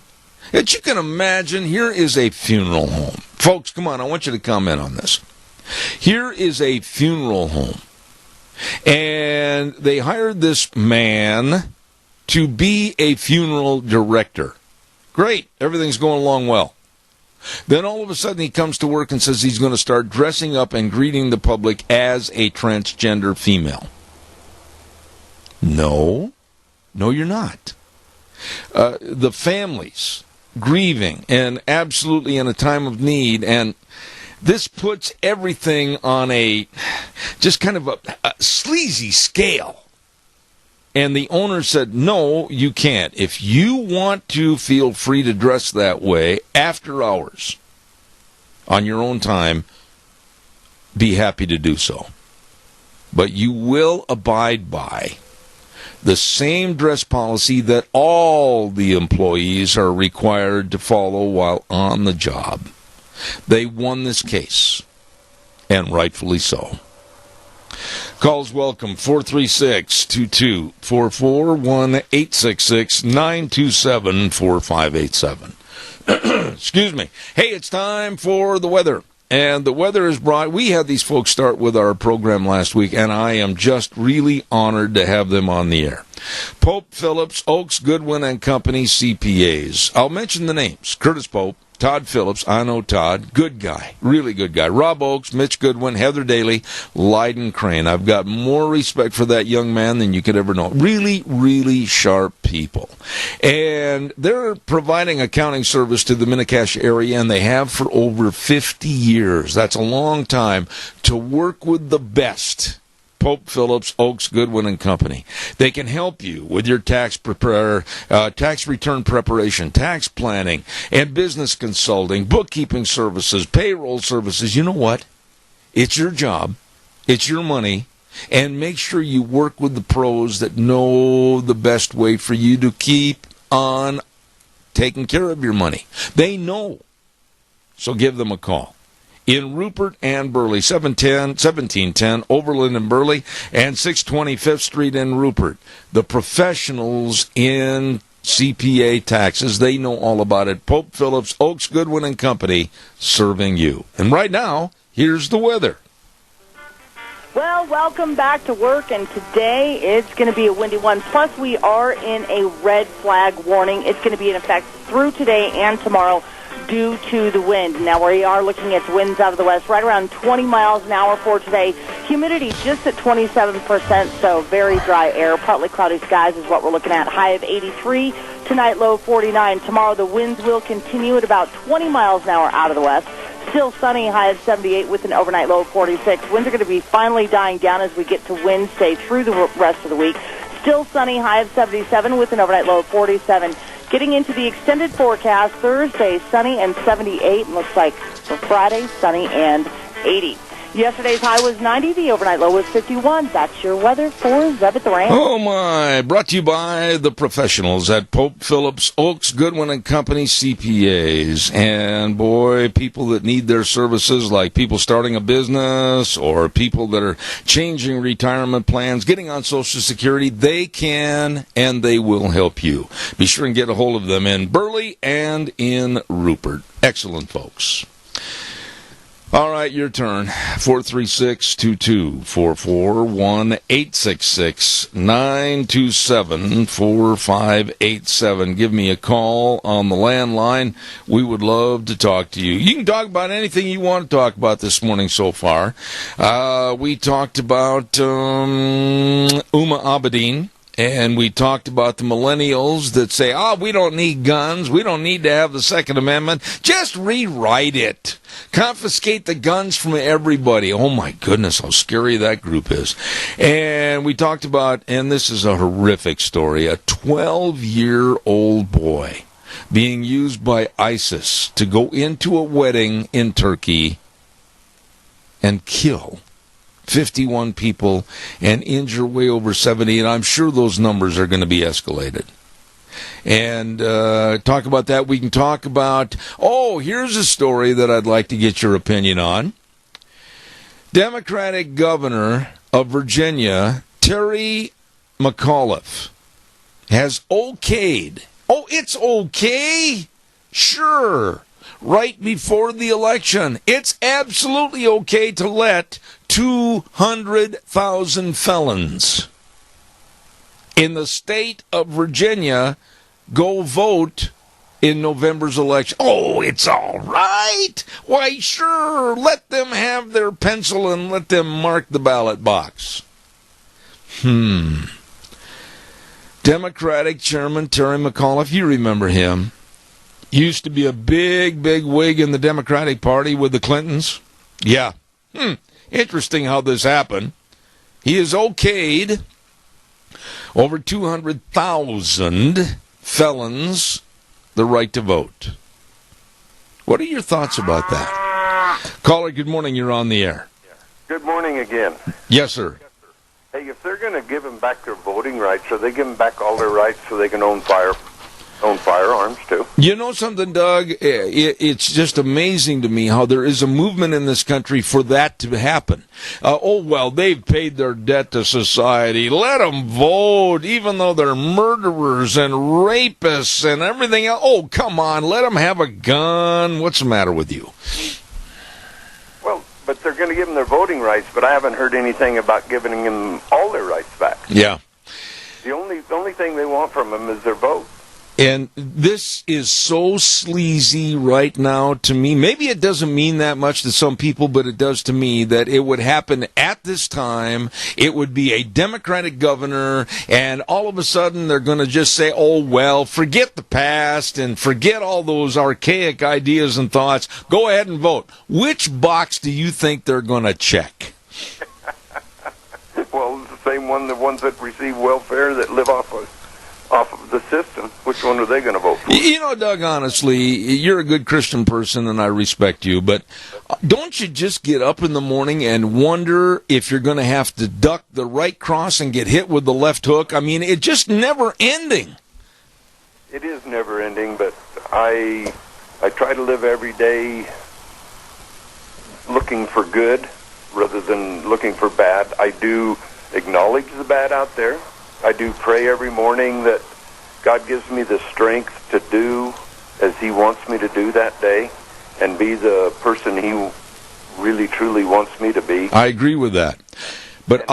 As you can imagine, here is a funeral home. Folks, come on, I want you to comment on this. Here is a funeral home. And they hired this man to be a funeral director. Great. Everything's going along well. Then all of a sudden he comes to work and says he's going to start dressing up and greeting the public as a transgender female. No, you're not. The families grieving and absolutely in a time of need, and this puts everything on a just kind of a sleazy scale. And the owner said, no, you can't. If you want to feel free to dress that way after hours on your own time, be happy to do so. But you will abide by the same dress policy that all the employees are required to follow while on the job. They won this case, and rightfully so. Calls welcome, 436-2244, 1-866-927-4587. Excuse me. Hey, it's time for the weather. And the weather is brought. We had these folks start with our program last week, and I am just really honored to have them on the air. Pope, Phillips, Oaks, Goodwin and Company, CPAs. I'll mention the names. Curtis Pope, Todd Phillips, I know Todd, good guy, really good guy. Rob Oaks, Mitch Goodwin, Heather Daly, Lyden Crane. I've got more respect for that young man than you could ever know. Really, really sharp people. And they're providing accounting service to the Mini-Cash area, and they have for over 50 years. That's a long time to work with the best Pope Phillips, Oaks, Goodwin and Company. They can help you with your tax return preparation, tax planning, and business consulting, bookkeeping services, payroll services. You know what? It's your job. It's your money. And make sure you work with the pros that know the best way for you to keep on taking care of your money. They know. So give them a call. In Rupert and Burley, 1710 Overland and Burley, and 620 5th Street in Rupert. The professionals in CPA taxes, they know all about it. Pope Phillips, Oaks, Goodwin and Company, serving you. And right now, here's the weather. Well, welcome back to work, and today it's going to be a windy one. Plus, we are in a red flag warning. It's going to be in effect through today and tomorrow due to the wind. Now, we are looking at winds out of the west, right around 20 miles an hour for today. Humidity just at 27%, so very dry air. Partly cloudy skies is what we're looking at. High of 83, tonight low 49. Tomorrow, the winds will continue at about 20 miles an hour out of the west. Still sunny, high of 78 with an overnight low of 46. Winds are going to be finally dying down as we get to Wednesday through the rest of the week. Still sunny, high of 77 with an overnight low of 47. Getting into the extended forecast, Thursday, sunny and 78. And looks like for Friday, sunny and 80. Yesterday's high was 90. The overnight low was 51. That's your weather for Zeb the Rain. Oh, my. Brought to you by the professionals at Pope Phillips, Oaks, Goodwin and Company CPAs. And, boy, people that need their services, like people starting a business or people that are changing retirement plans, getting on Social Security, they can and they will help you. Be sure and get a hold of them in Burley and in Rupert. Excellent folks. All right, your turn. 436-2244, 1-866-927-4587. Give me a call on the landline. We would love to talk to you. You can talk about anything you want to talk about this morning so far. We talked about Uma Abedin. And we talked about the millennials that say, we don't need guns. We don't need to have the Second Amendment. Just rewrite it. Confiscate the guns from everybody. Oh, my goodness, how scary that group is. And we talked about, and this is a horrific story, a 12-year-old boy being used by ISIS to go into a wedding in Turkey and kill 51 people and injure way over 70, and I'm sure those numbers are going to be escalated. And talk about that. We can talk about, here's a story that I'd like to get your opinion on. Democratic governor of Virginia, Terry McAuliffe, has okayed. It's okay? Sure. Right before the election, it's absolutely okay to let 200,000 felons in the state of Virginia go vote in November's election. It's all right. Why, sure, let them have their pencil and let them mark the ballot box. Democratic Chairman Terry McAuliffe, you remember him. Used to be a big, big wig in the Democratic Party with the Clintons. Yeah. Interesting how this happened. He has okayed over 200,000 felons the right to vote. What are your thoughts about that? Caller, good morning. You're on the air. Good morning again. Yes, sir. Hey, if they're going to give them back their voting rights, so they give them back all their rights so they can own firearms too. You know something, Doug? It's just amazing to me how there is a movement in this country for that to happen. They've paid their debt to society. Let them vote, even though they're murderers and rapists and everything else. Oh, come on, let them have a gun. What's the matter with you? Well, but they're going to give them their voting rights, but I haven't heard anything about giving them all their rights back. Yeah. The only thing they want from them is their vote. And this is so sleazy right now to me. Maybe it doesn't mean that much to some people, but it does to me that it would happen at this time. It would be a Democratic governor, and all of a sudden they're going to just say, forget the past and forget all those archaic ideas and thoughts. Go ahead and vote. Which box do you think they're going to check? one, the ones that receive welfare that live off of the system. Which one are they going to vote for? You know, Doug, honestly, you're a good Christian person, and I respect you, but don't you just get up in the morning and wonder if you're going to have to duck the right cross and get hit with the left hook? I mean, it's just never ending. It is never ending, but I try to live every day looking for good rather than looking for bad. I do acknowledge the bad out there. I do pray every morning that God gives me the strength to do as He wants me to do that day and be the person He really, truly wants me to be. I agree with that. But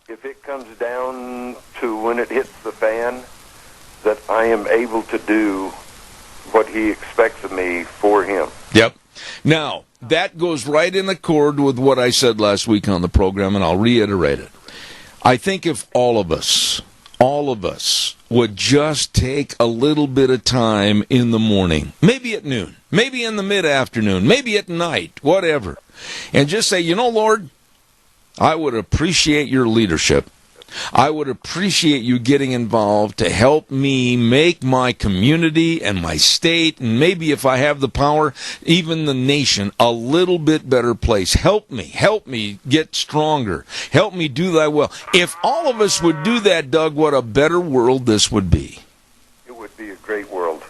if it comes down to when it hits the fan, that I am able to do what He expects of me for Him. Yep. Now, that goes right in accord with what I said last week on the program, and I'll reiterate it. I think if all of us would just take a little bit of time in the morning, maybe at noon, maybe in the mid-afternoon, maybe at night, whatever, and just say, you know, Lord, I would appreciate your leadership. I would appreciate you getting involved to help me make my community and my state, and maybe if I have the power, even the nation, a little bit better place. Help me get stronger. Help me do thy will. If all of us would do that, Doug, what a better world this would be. It would be a great world.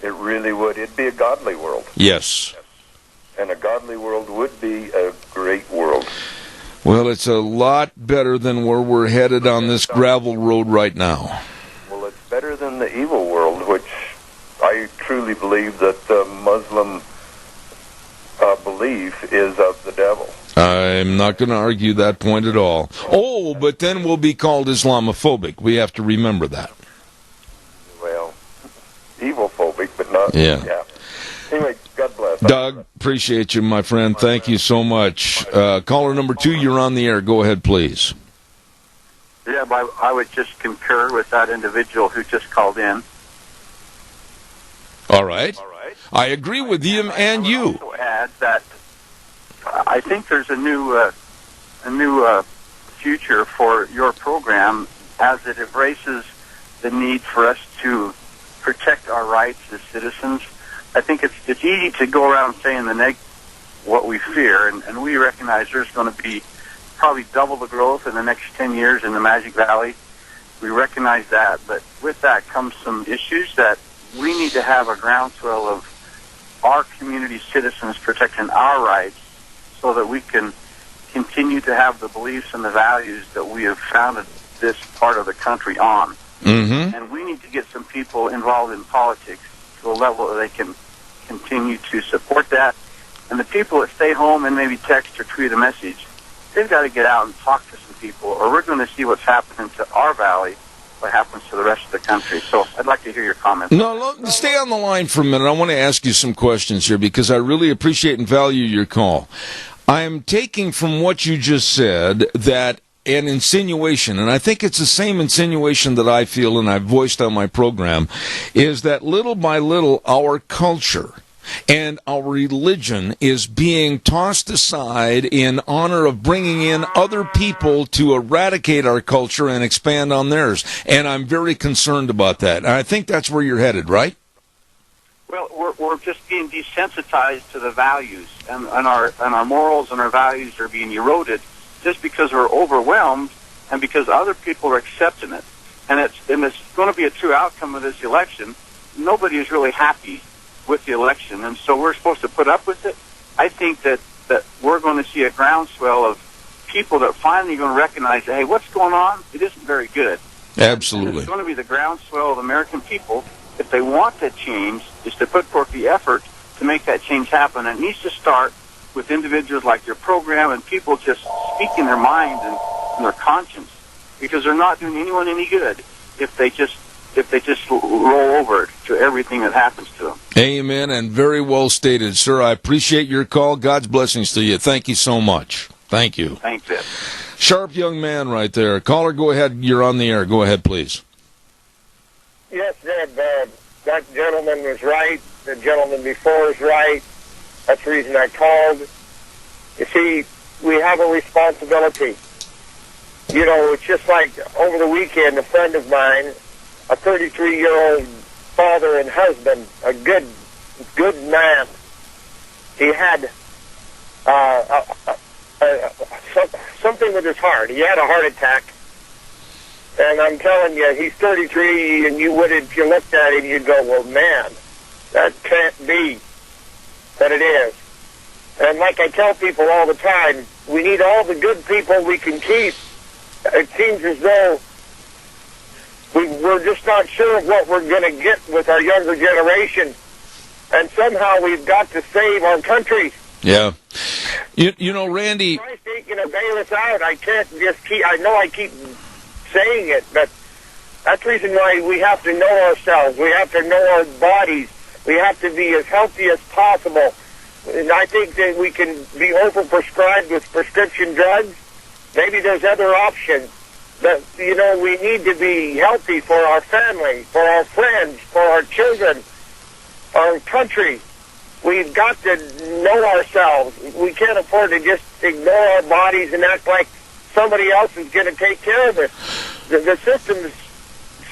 It really would. It'd be a godly world. Yes. And a godly world would be a great world. Well, it's a lot better than where we're headed on this gravel road right now. Well, it's better than the evil world, which I truly believe that the Muslim belief is of the devil. I'm not going to argue that point at all. Oh, but then we'll be called Islamophobic. We have to remember that. Well, evil-phobic, but not... Yeah. Anyway, God bless. Doug, appreciate you, my friend. Thank you so much. Caller number 2, you're on the air. Go ahead, please. Yeah, I would just concur with that individual who just called in. All right. I agree with him and you. I would also add that I think there's a new future for your program as it embraces the need for us to protect our rights as citizens. I think it's easy to go around saying what we fear, and we recognize there's going to be probably double the growth in the next 10 years in the Magic Valley. We recognize that, but with that comes some issues that we need to have a groundswell of our community citizens protecting our rights so that we can continue to have the beliefs and the values that we have founded this part of the country on. Mm-hmm. And we need to get some people involved in politics to a level that they can continue to support that. And the people that stay home and maybe text or tweet a message, they've got to get out and talk to some people, or we're going to see what's happening to our valley, what happens to the rest of the country. So I'd like to hear your comments. No, stay on the line for a minute. I want to ask you some questions here because I really appreciate and value your call. I am taking from what you just said that an insinuation, and I think it's the same insinuation that I feel and I've voiced on my program, is that little by little our culture and our religion is being tossed aside in honor of bringing in other people to eradicate our culture and expand on theirs. And I'm very concerned about that. And I think that's where you're headed, right? Well, we're just being desensitized to the values, and our morals and our values are being eroded just because we're overwhelmed and because other people are accepting it. And it's going to be a true outcome of this election. Nobody is really happy with the election, and so we're supposed to put up with it. I think that we're going to see a groundswell of people that are finally going to recognize that, hey, what's going on? It isn't very good. Absolutely. And it's going to be the groundswell of American people, if they want that change, is to put forth the effort to make that change happen. And it needs to start with individuals like your program and people just speaking their mind and their conscience, because they're not doing anyone any good if they just roll over to everything that happens to them. Amen, and very well stated, sir. I appreciate your call. God's blessings to you. Thank you so much. Thank you. Thanks, Ed. Sharp young man right there. Caller, go ahead. You're on the air. Go ahead, please. Yes, Ed, that gentleman was right. The gentleman before is right. That's the reason I called. You see, we have a responsibility. You know, it's just like over the weekend, a friend of mine, a 33-year-old father and husband, a good man, he had something with his heart. He had a heart attack. And I'm telling you, he's 33, and if you looked at him, you'd go, well, man, that can't be. But it is. And like I tell people all the time, we need all the good people we can keep. It seems as though we're just not sure of what we're going to get with our younger generation. And somehow we've got to save our country. Yeah. You know, Randy... Christ ain't going to bail us out. I can't just keep... I know I keep saying it, but that's the reason why we have to know ourselves. We have to know our bodies. We have to be as healthy as possible. And I think that we can be overprescribed with prescription drugs. Maybe there's other options. But, you know, we need to be healthy for our family, for our friends, for our children, our country. We've got to know ourselves. We can't afford to just ignore our bodies and act like somebody else is going to take care of it. The system's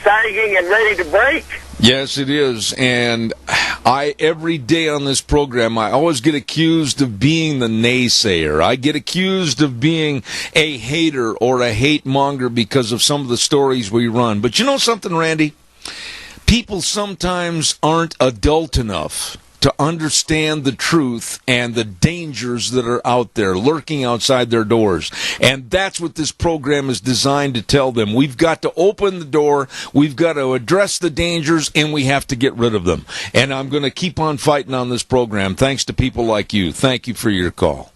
sagging and ready to break. Yes, it is. And every day on this program, I always get accused of being the naysayer. I get accused of being a hater or a hate monger because of some of the stories we run. But you know something, Randy? People sometimes aren't adult enough to understand the truth and the dangers that are out there lurking outside their doors. And that's what this program is designed to tell them. We've got to open the door, we've got to address the dangers, and we have to get rid of them. And I'm going to keep on fighting on this program thanks to people like you. Thank you for your call.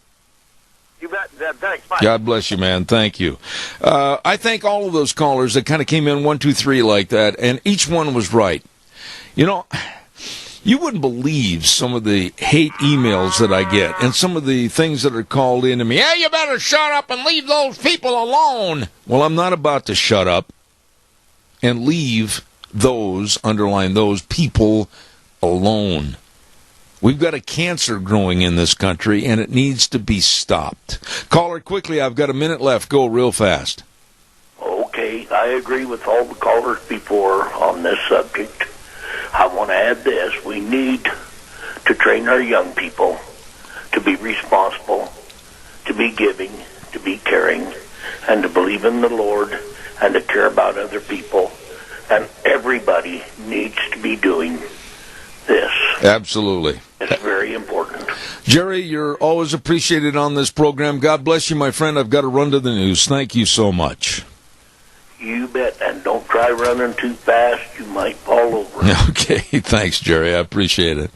You bet, Zeb. Thanks. Bye. God bless you, man. Thank you. I thank all of those callers that kind of came in 1, 2, 3 like that, and each one was right. You know, you wouldn't believe some of the hate emails that I get and some of the things that are called in to me. Yeah, you better shut up and leave those people alone. Well, I'm not about to shut up and leave those, underline those, people alone. We've got a cancer growing in this country, and it needs to be stopped. Caller, quickly, I've got a minute left. Go real fast. Okay, I agree with all the callers before on this subject. I want to add this. We need to train our young people to be responsible, to be giving, to be caring, and to believe in the Lord and to care about other people. And everybody needs to be doing this. Absolutely. It's very important. Jerry, you're always appreciated on this program. God bless you, my friend. I've got to run to the news. Thank you so much. You bet, and don't try running too fast. You might fall over. Okay, thanks, Jerry. I appreciate it.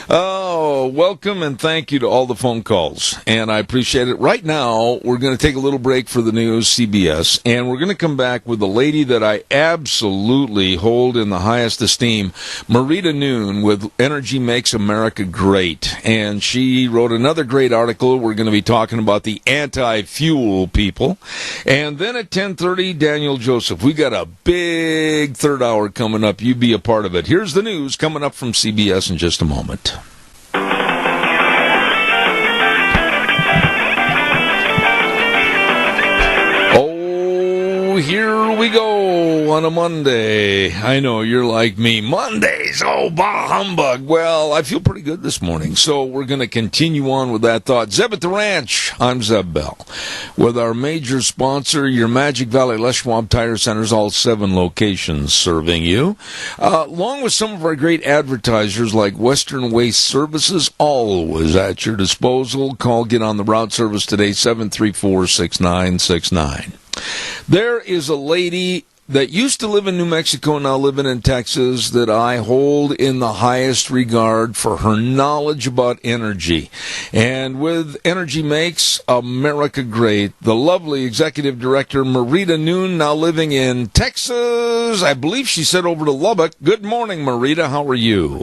Oh, welcome and thank you to all the phone calls, and I appreciate it. Right now, we're going to take a little break for the news, CBS, and we're going to come back with a lady that I absolutely hold in the highest esteem, Marita Noon with Energy Makes America Great, and she wrote another great article. We're going to be talking about the anti-fuel people, and then at 10:30, Daniel Joseph. We got a big third hour coming up. You be a part of it. Here's the news coming up from CBS in just a moment. Oh, here we go on a Monday. I know you're like me. Mondays, oh, bah humbug. Well, I feel pretty good this morning, so we're going to continue on with that thought. Zeb at the Ranch. I'm Zeb Bell. With our major sponsor, your Magic Valley Les Schwab Tire Centers, all 7 locations serving you. Along with some of our great advertisers like Western Waste Services, always at your disposal. Call, get on the route service today, 734-6969. There is a lady that used to live in New Mexico, now living in Texas, that I hold in the highest regard for her knowledge about energy. And with Energy Makes America Great, the lovely executive director, Marita Noon, now living in Texas. I believe she said over to Lubbock. Good morning, Marita. How are you?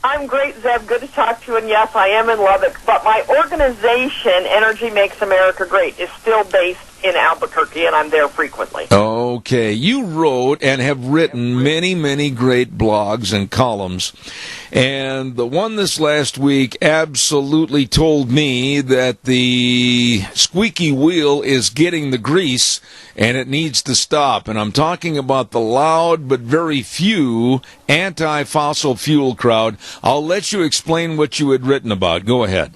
I'm great, Zeb. Good to talk to you. And yes, I am in Lubbock. But my organization, Energy Makes America Great, is still based in Albuquerque, and I'm there frequently. Okay. You wrote and have written many, many great blogs and columns. And the one this last week absolutely told me that the squeaky wheel is getting the grease and it needs to stop. And I'm talking about the loud but very few anti-fossil fuel crowd. I'll let you explain what you had written about. Go ahead.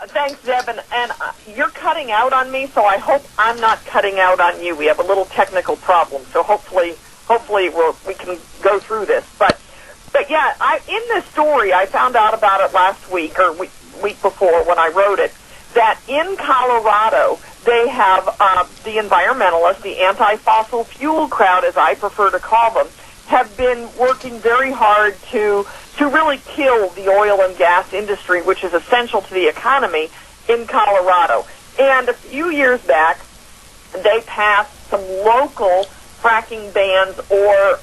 Thanks, Zeb, and you're cutting out on me, so I hope I'm not cutting out on you. We have a little technical problem, so hopefully we can go through this. But yeah, in this story, I found out about it last week or week before when I wrote it, that in Colorado they have the environmentalists, the anti-fossil fuel crowd, as I prefer to call them, have been working very hard to really kill the oil and gas industry, which is essential to the economy in Colorado. And a few years back, they passed some local fracking bans or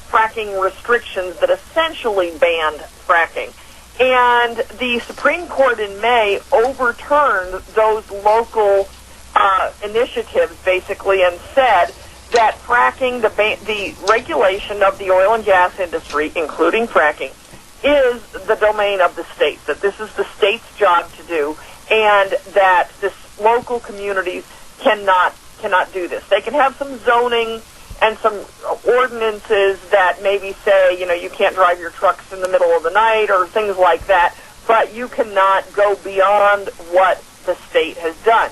fracking restrictions that essentially banned fracking. And the Supreme Court in May overturned those local initiatives, basically, and said that fracking, the regulation of the oil and gas industry, including fracking, is the domain of the states, that this is the state's job to do, and that this local communities cannot do this. They can have some zoning and some ordinances that maybe say, you can't drive your trucks in the middle of the night or things like that, but you cannot go beyond what the state has done.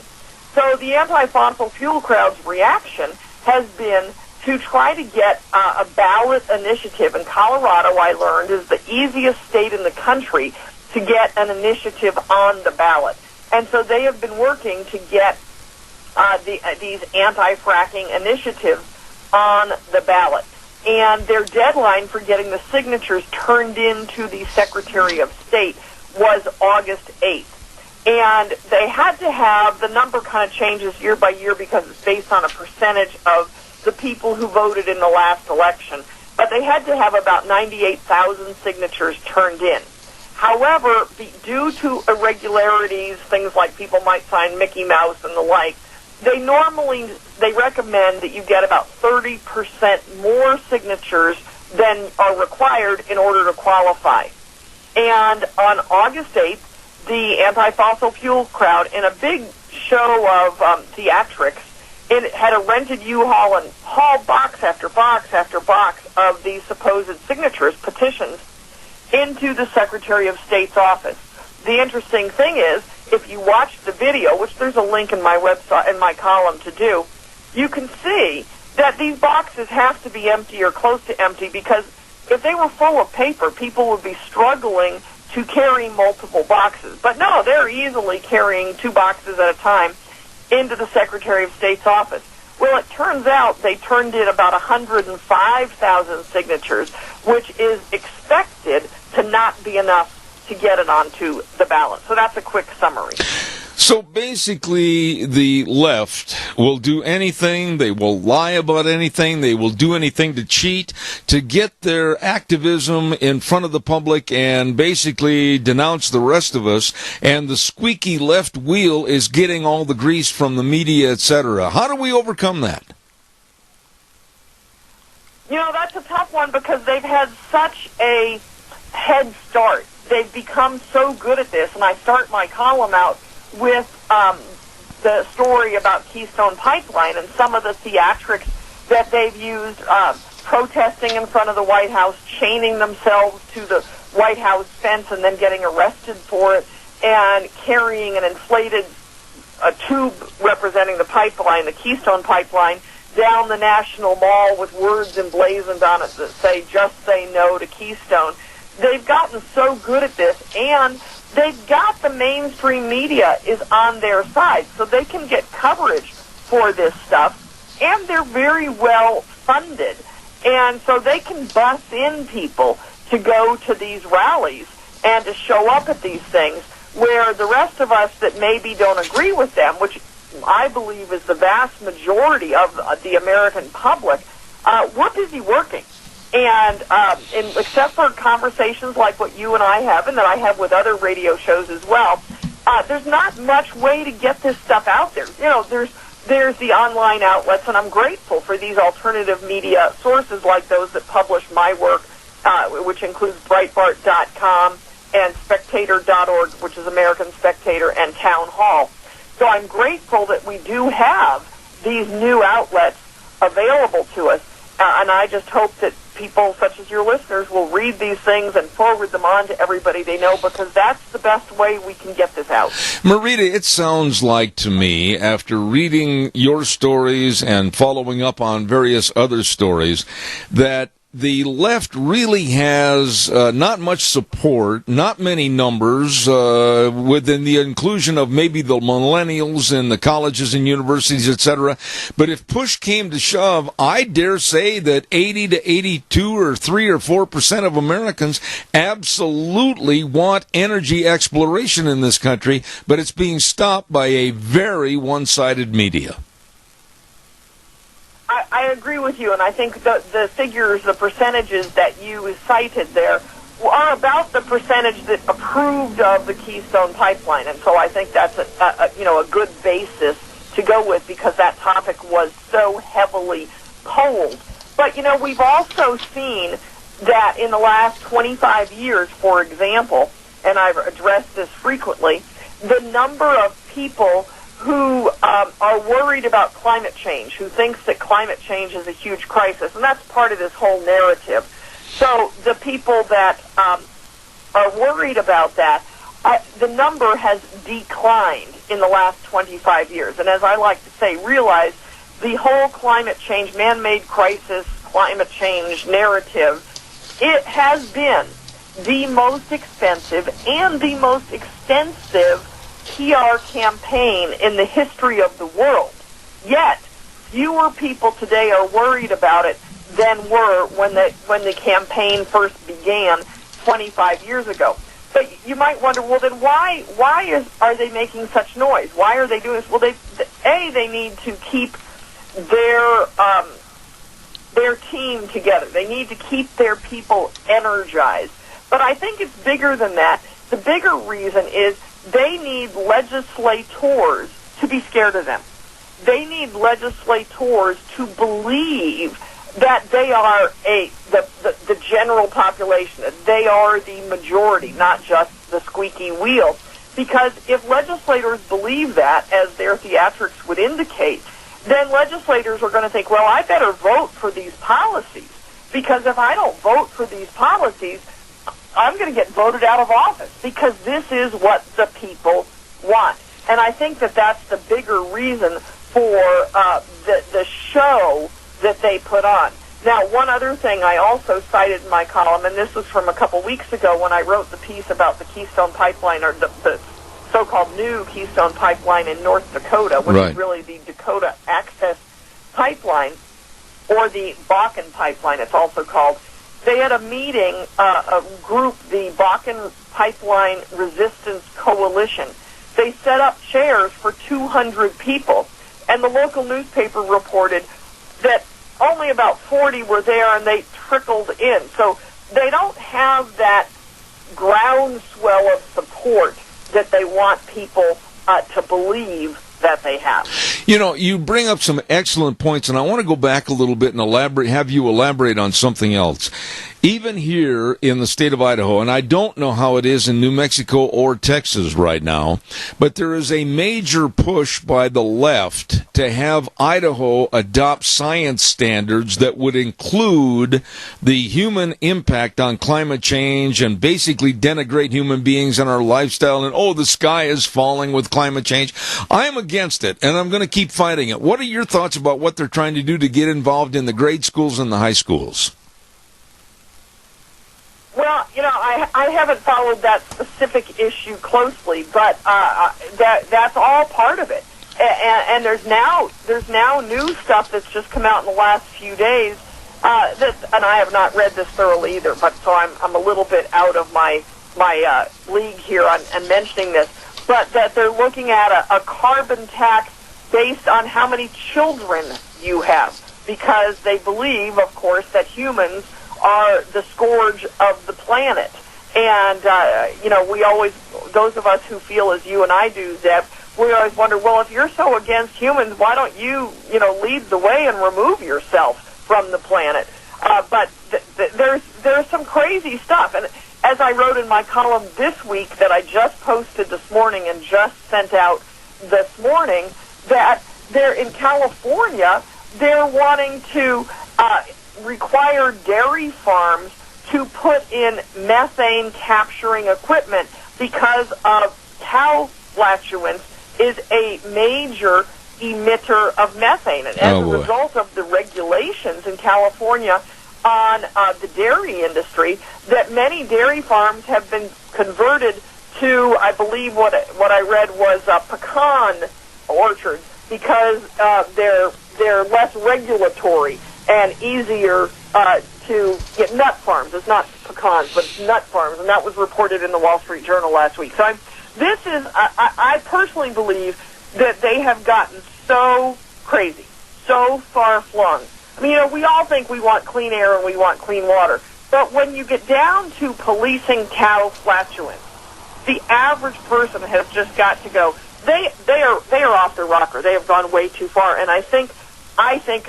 So the anti-fossil fuel crowd's reaction has been to try to get a ballot initiative. In Colorado, I learned, is the easiest state in the country to get an initiative on the ballot. And so they have been working to get these anti-fracking initiatives on the ballot. And their deadline for getting the signatures turned into the Secretary of State was August 8th. And they had to have, the number kind of changes year by year because it's based on a percentage of the people who voted in the last election, but they had to have about 98,000 signatures turned in. However, due to irregularities, things like people might sign Mickey Mouse and the like, they recommend that you get about 30% more signatures than are required in order to qualify. And on August 8th, the anti-fossil fuel crowd, in a big show of theatrics, it had a rented U-Haul and hauled box after box after box of these supposed signatures, petitions, into the Secretary of State's office. The interesting thing is, if you watch the video, which there's a link in my website, in my column to do, you can see that these boxes have to be empty or close to empty, because if they were full of paper, people would be struggling to carry multiple boxes. But no, they're easily carrying 2 boxes at a time into the Secretary of State's office. Well, it turns out they turned in about 105,000 signatures, which is expected to not be enough to get it onto the ballot. So that's a quick summary. So basically, the left will do anything, they will lie about anything, they will do anything to cheat, to get their activism in front of the public and basically denounce the rest of us, and the squeaky left wheel is getting all the grease from the media, etc. How do we overcome that? That's a tough one because they've had such a head start. They've become so good at this, and I start my column out with the story about Keystone Pipeline and some of the theatrics that they've used, protesting in front of the White House, chaining themselves to the White House fence and then getting arrested for it, and carrying an inflated tube representing the pipeline, the Keystone Pipeline, down the National Mall with words emblazoned on it that say, "Just say no to Keystone." They've gotten so good at this, and they've got the mainstream media is on their side, so they can get coverage for this stuff, and they're very well funded. And so they can bus in people to go to these rallies and to show up at these things, where the rest of us that maybe don't agree with them, which I believe is the vast majority of the American public, we're busy working. And except for conversations like what you and I have, and that I have with other radio shows as well, there's not much way to get this stuff out there. You know, there's the online outlets, and I'm grateful for these alternative media sources like those that publish my work, which includes Breitbart.com and Spectator.org, which is American Spectator, and Town Hall. So I'm grateful that we do have these new outlets available to us, and I just hope that people such as your listeners will read these things and forward them on to everybody they know, because that's the best way we can get this out. Marita, it sounds like to me, after reading your stories and following up on various other stories, that the left really has not much support, not many numbers, within the inclusion of maybe the millennials in the colleges and universities, etc. But if push came to shove, I dare say that 80 to 82 or 3 or 4% of Americans absolutely want energy exploration in this country, but it's being stopped by a very one-sided media. I agree with you, and I think the figures, the percentages that you cited there are about the percentage that approved of the Keystone Pipeline, and so I think that's a good basis to go with, because that topic was so heavily polled. But, you know, we've also seen that in the last 25 years, for example, and I've addressed this frequently, the number of people who are worried about climate change, who thinks that climate change is a huge crisis, and that's part of this whole narrative. So the people that are worried about that, the number has declined in the last 25 years. And as I like to say, realize the whole climate change, man-made crisis, climate change narrative, it has been the most expensive and the most extensive PR campaign in the history of the world. Yet, fewer people today are worried about it than were when the campaign first began 25 years ago. But you might wonder, well, then why are they making such noise? Why are they doing this? Well, they need to keep their team together. They need to keep their people energized. But I think it's bigger than that. The bigger reason is they need legislators to be scared of them. They need legislators to believe that they are the general population, that they are the majority, not just the squeaky wheel. Because if legislators believe that, as their theatrics would indicate, then legislators are going to think, well, I better vote for these policies, because if I don't vote for these policies, I'm going to get voted out of office, because this is what the people want. And I think that that's the bigger reason for the show that they put on. Now, one other thing I also cited in my column, and this was from a couple weeks ago when I wrote the piece about the Keystone Pipeline, or the so-called new Keystone Pipeline in North Dakota, which is really the Dakota Access Pipeline, or the Bakken Pipeline, it's also called. They had a meeting, a group, the Bakken Pipeline Resistance Coalition. They set up chairs for 200 people, and the local newspaper reported that only about 40 were there, and they trickled in. So they don't have that groundswell of support that they want people to believe that they have. You know, you bring up some excellent points, and I want to go back a little bit and have you elaborate on something else. Even here in the state of Idaho, and I don't know how it is in New Mexico or Texas right now, but there is a major push by the left to have Idaho adopt science standards that would include the human impact on climate change and basically denigrate human beings and our lifestyle, and, oh, the sky is falling with climate change. I am against it, and I'm going to keep fighting it. What are your thoughts about what they're trying to do to get involved in the grade schools and the high schools? Well, you know, I haven't followed that specific issue closely, but that's all part of it. And there's now new stuff that's just come out in the last few days. And I have not read this thoroughly either, but so I'm a little bit out of my league here on mentioning this. But that they're looking at a carbon tax based on how many children you have, because they believe, of course, that humans are the scourge of the planet. And, we always, those of us who feel as you and I do, Zeb, we always wonder, well, if you're so against humans, why don't you, lead the way and remove yourself from the planet? But there's some crazy stuff. And as I wrote in my column this week that I just posted this morning and just sent out this morning, that they're in California, they're wanting to require dairy farms to put in methane capturing equipment because of cow flatulence is a major emitter of methane. And as a result of the regulations in California on the dairy industry, that many dairy farms have been converted to, I believe what I read was pecan orchards, because they're less regulatory and easier to get nut farms. It's not pecans, but it's nut farms, and that was reported in the Wall Street Journal last week. So I personally believe that they have gotten so crazy, so far-flung. I mean, we all think we want clean air and we want clean water, but when you get down to policing cow flatulence, the average person has just got to go. They are off their rocker. They have gone way too far, and I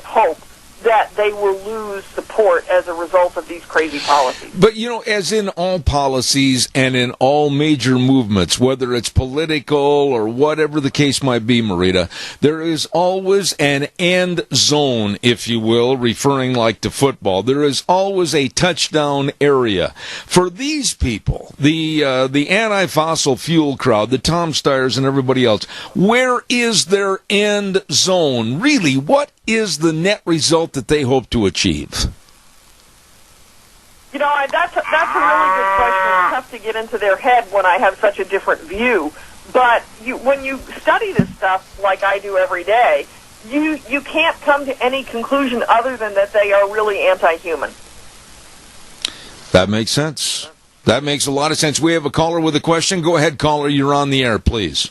hope that they will lose support as a result of these crazy policies. But, as in all policies and in all major movements, whether it's political or whatever the case might be, Marita, there is always an end zone, if you will, referring like to football. There is always a touchdown area. For these people, the anti-fossil fuel crowd, the Tom Steyers and everybody else, where is their end zone? Really, what is the net result that they hope to achieve? That's a really good question. It's tough to get into their head when I have such a different view. But when you study this stuff like I do every day, you can't come to any conclusion other than that they are really anti-human. That makes sense. That makes a lot of sense. We have a caller with a question. Go ahead, caller. You're on the air, please.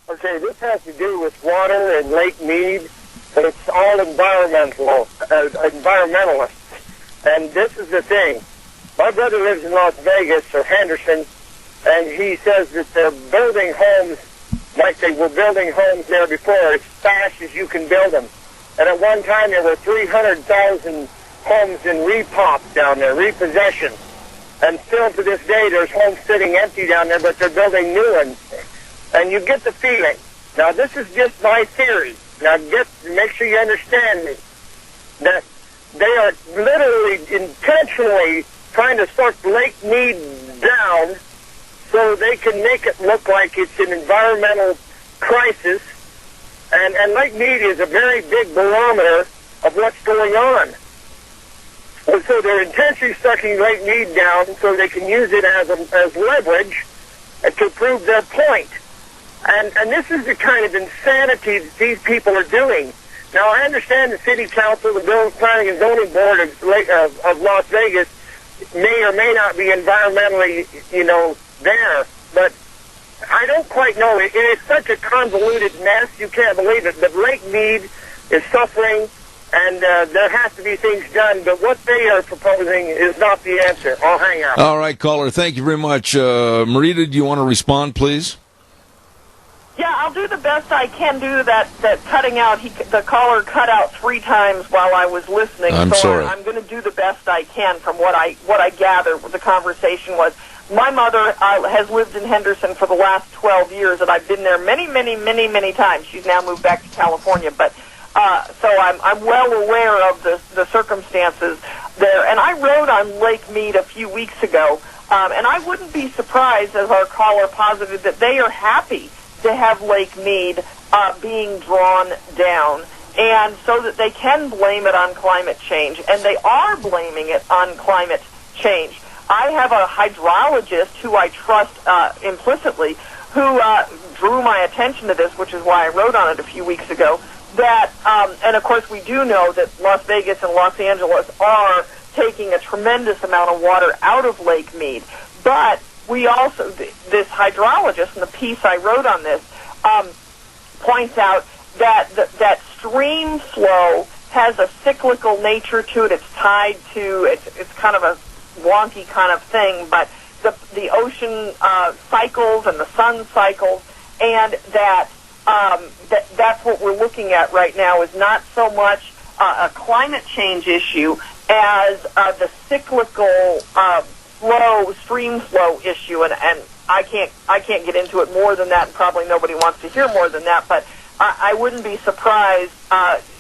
Okay, this has to do with water and Lake Mead, and it's all environmentalists. And this is the thing. My brother lives in Las Vegas, or Henderson, and he says that they're building homes like they were building homes there before, as fast as you can build them. And at one time there were 300,000 homes in repop down there, repossession. And still to this day there's homes sitting empty down there, but they're building new ones. And you get the feeling. Now, this is just my theory. Now, make sure you understand me. That they are literally intentionally trying to suck Lake Mead down so they can make it look like it's an environmental crisis. And Lake Mead is a very big barometer of what's going on. And so they're intentionally sucking Lake Mead down so they can use it as leverage to prove their point. And this is the kind of insanity that these people are doing. Now, I understand the City Council, the Planning and Zoning Board of Las Vegas may or may not be environmentally, there, but I don't quite know. It is such a convoluted mess, you can't believe it. But Lake Mead is suffering, and there has to be things done, but what they are proposing is not the answer. I'll hang out. All right, caller, thank you very much. Marita, do you want to respond, please? Yeah, I'll do the best I can do that cutting out. The caller cut out 3 times while I was listening. I'm sorry. I'm going to do the best I can from what I gather what the conversation was. My mother has lived in Henderson for the last 12 years, and I've been there many, many, many, many times. She's now moved back to California, but so I'm well aware of the circumstances there. And I wrote on Lake Mead a few weeks ago, and I wouldn't be surprised, as our caller posited, that they are happy to have Lake Mead being drawn down, and so that they can blame it on climate change, and they are blaming it on climate change. I have a hydrologist who I trust implicitly, who drew my attention to this, which is why I wrote on it a few weeks ago, that, and of course we do know that Las Vegas and Los Angeles are taking a tremendous amount of water out of Lake Mead, but we also, this hydrologist, in the piece I wrote on this, points out that that stream flow has a cyclical nature to it. It's tied to, it's kind of a wonky kind of thing, but the ocean cycles and the sun cycles, and that's what we're looking at right now, is not so much a climate change issue as the cyclical stream flow issue, and I can't get into it more than that, and probably nobody wants to hear more than that, but I wouldn't be surprised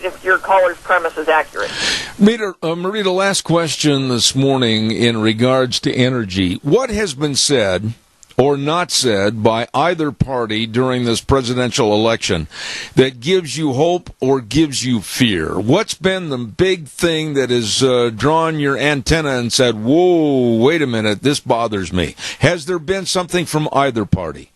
if your caller's premise is accurate. Marita, last question this morning in regards to energy. What has been said or not said by either party during this presidential election that gives you hope or gives you fear? What's been the big thing that has drawn your antenna and said, whoa, wait a minute, this bothers me? Has there been something from either party?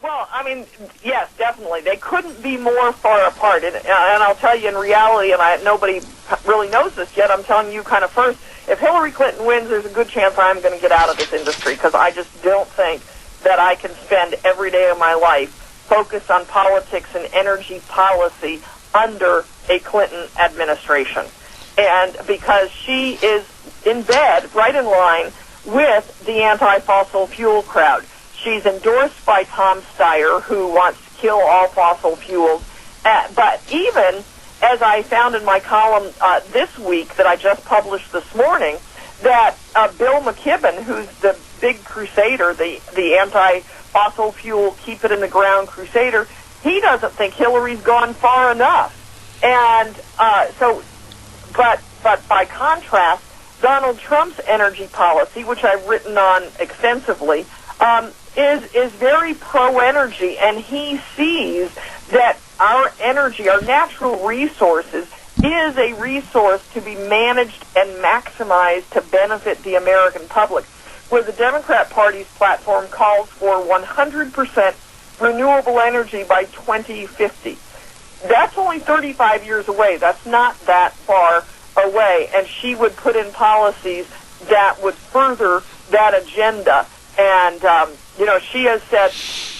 Well, I mean, yes, definitely. They couldn't be more far apart. And I'll tell you in reality, and nobody really knows this yet, I'm telling you kind of first, if Hillary Clinton wins, there's a good chance I'm going to get out of this industry, because I just don't think that I can spend every day of my life focused on politics and energy policy under a Clinton administration. And because she is in bed, right in line with the anti-fossil fuel crowd. She's endorsed by Tom Steyer, who wants to kill all fossil fuels. But even, as I found in my column this week that I just published this morning, that Bill McKibben, who's the big crusader, the anti-fossil fuel, keep it in the ground crusader, he doesn't think Hillary's gone far enough. And but by contrast, Donald Trump's energy policy, which I've written on extensively, is very pro-energy, and he sees that our energy, our natural resources, is a resource to be managed and maximized to benefit the American public, where the Democrat Party's platform calls for 100% renewable energy by 2050. That's only 35 years away. That's not that far away, and she would put in policies that would further that agenda. And, she has said,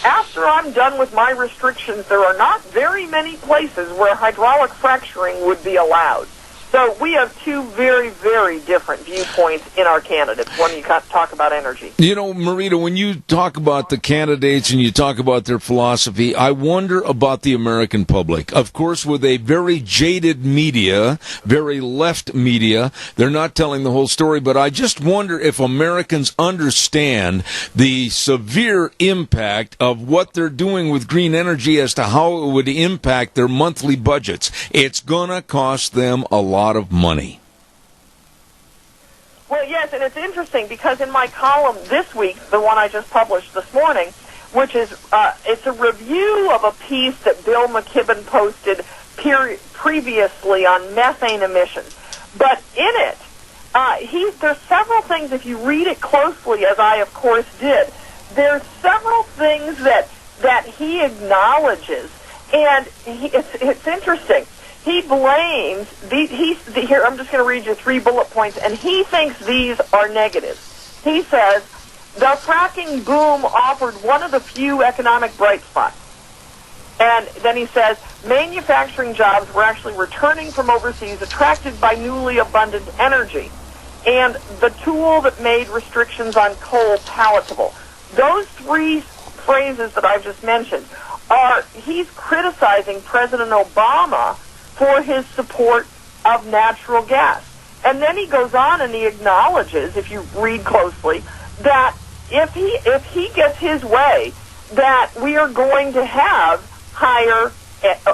after I'm done with my restrictions, there are not very many places where hydraulic fracturing would be allowed. So we have two very, very different viewpoints in our candidates when you talk about energy. Marita, when you talk about the candidates and you talk about their philosophy, I wonder about the American public. Of course, with a very jaded media, very left media, they're not telling the whole story, but I just wonder if Americans understand the severe impact of what they're doing with green energy as to how it would impact their monthly budgets. It's going to cost them a lot of money. Well, yes, and it's interesting because in my column this week, the one I just published this morning, which is it's a review of a piece that Bill McKibben posted previously on methane emissions. But in it, there's several things, if you read it closely, as I, of course, did, there's several things that he acknowledges, and it's interesting. He blames here. I'm just going to read you 3 bullet points, and he thinks these are negatives. He says the fracking boom offered one of the few economic bright spots, and then he says manufacturing jobs were actually returning from overseas, attracted by newly abundant energy, and the tool that made restrictions on coal palatable. Those 3 phrases that I've just mentioned he's criticizing President Obama for his support of natural gas. And then he goes on and he acknowledges, if you read closely, that if he gets his way, that we are going to have higher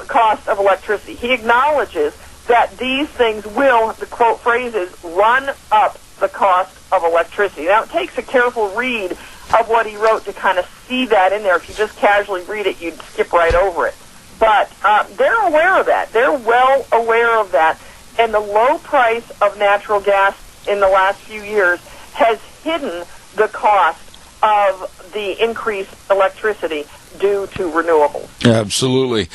cost of electricity. He acknowledges that these things will, the quote phrase is, run up the cost of electricity. Now, it takes a careful read of what he wrote to kind of see that in there. If you just casually read it, you'd skip right over it. But they're aware of that. They're well aware of that. And the low price of natural gas in the last few years has hidden the cost of the increased electricity due to renewables. Absolutely.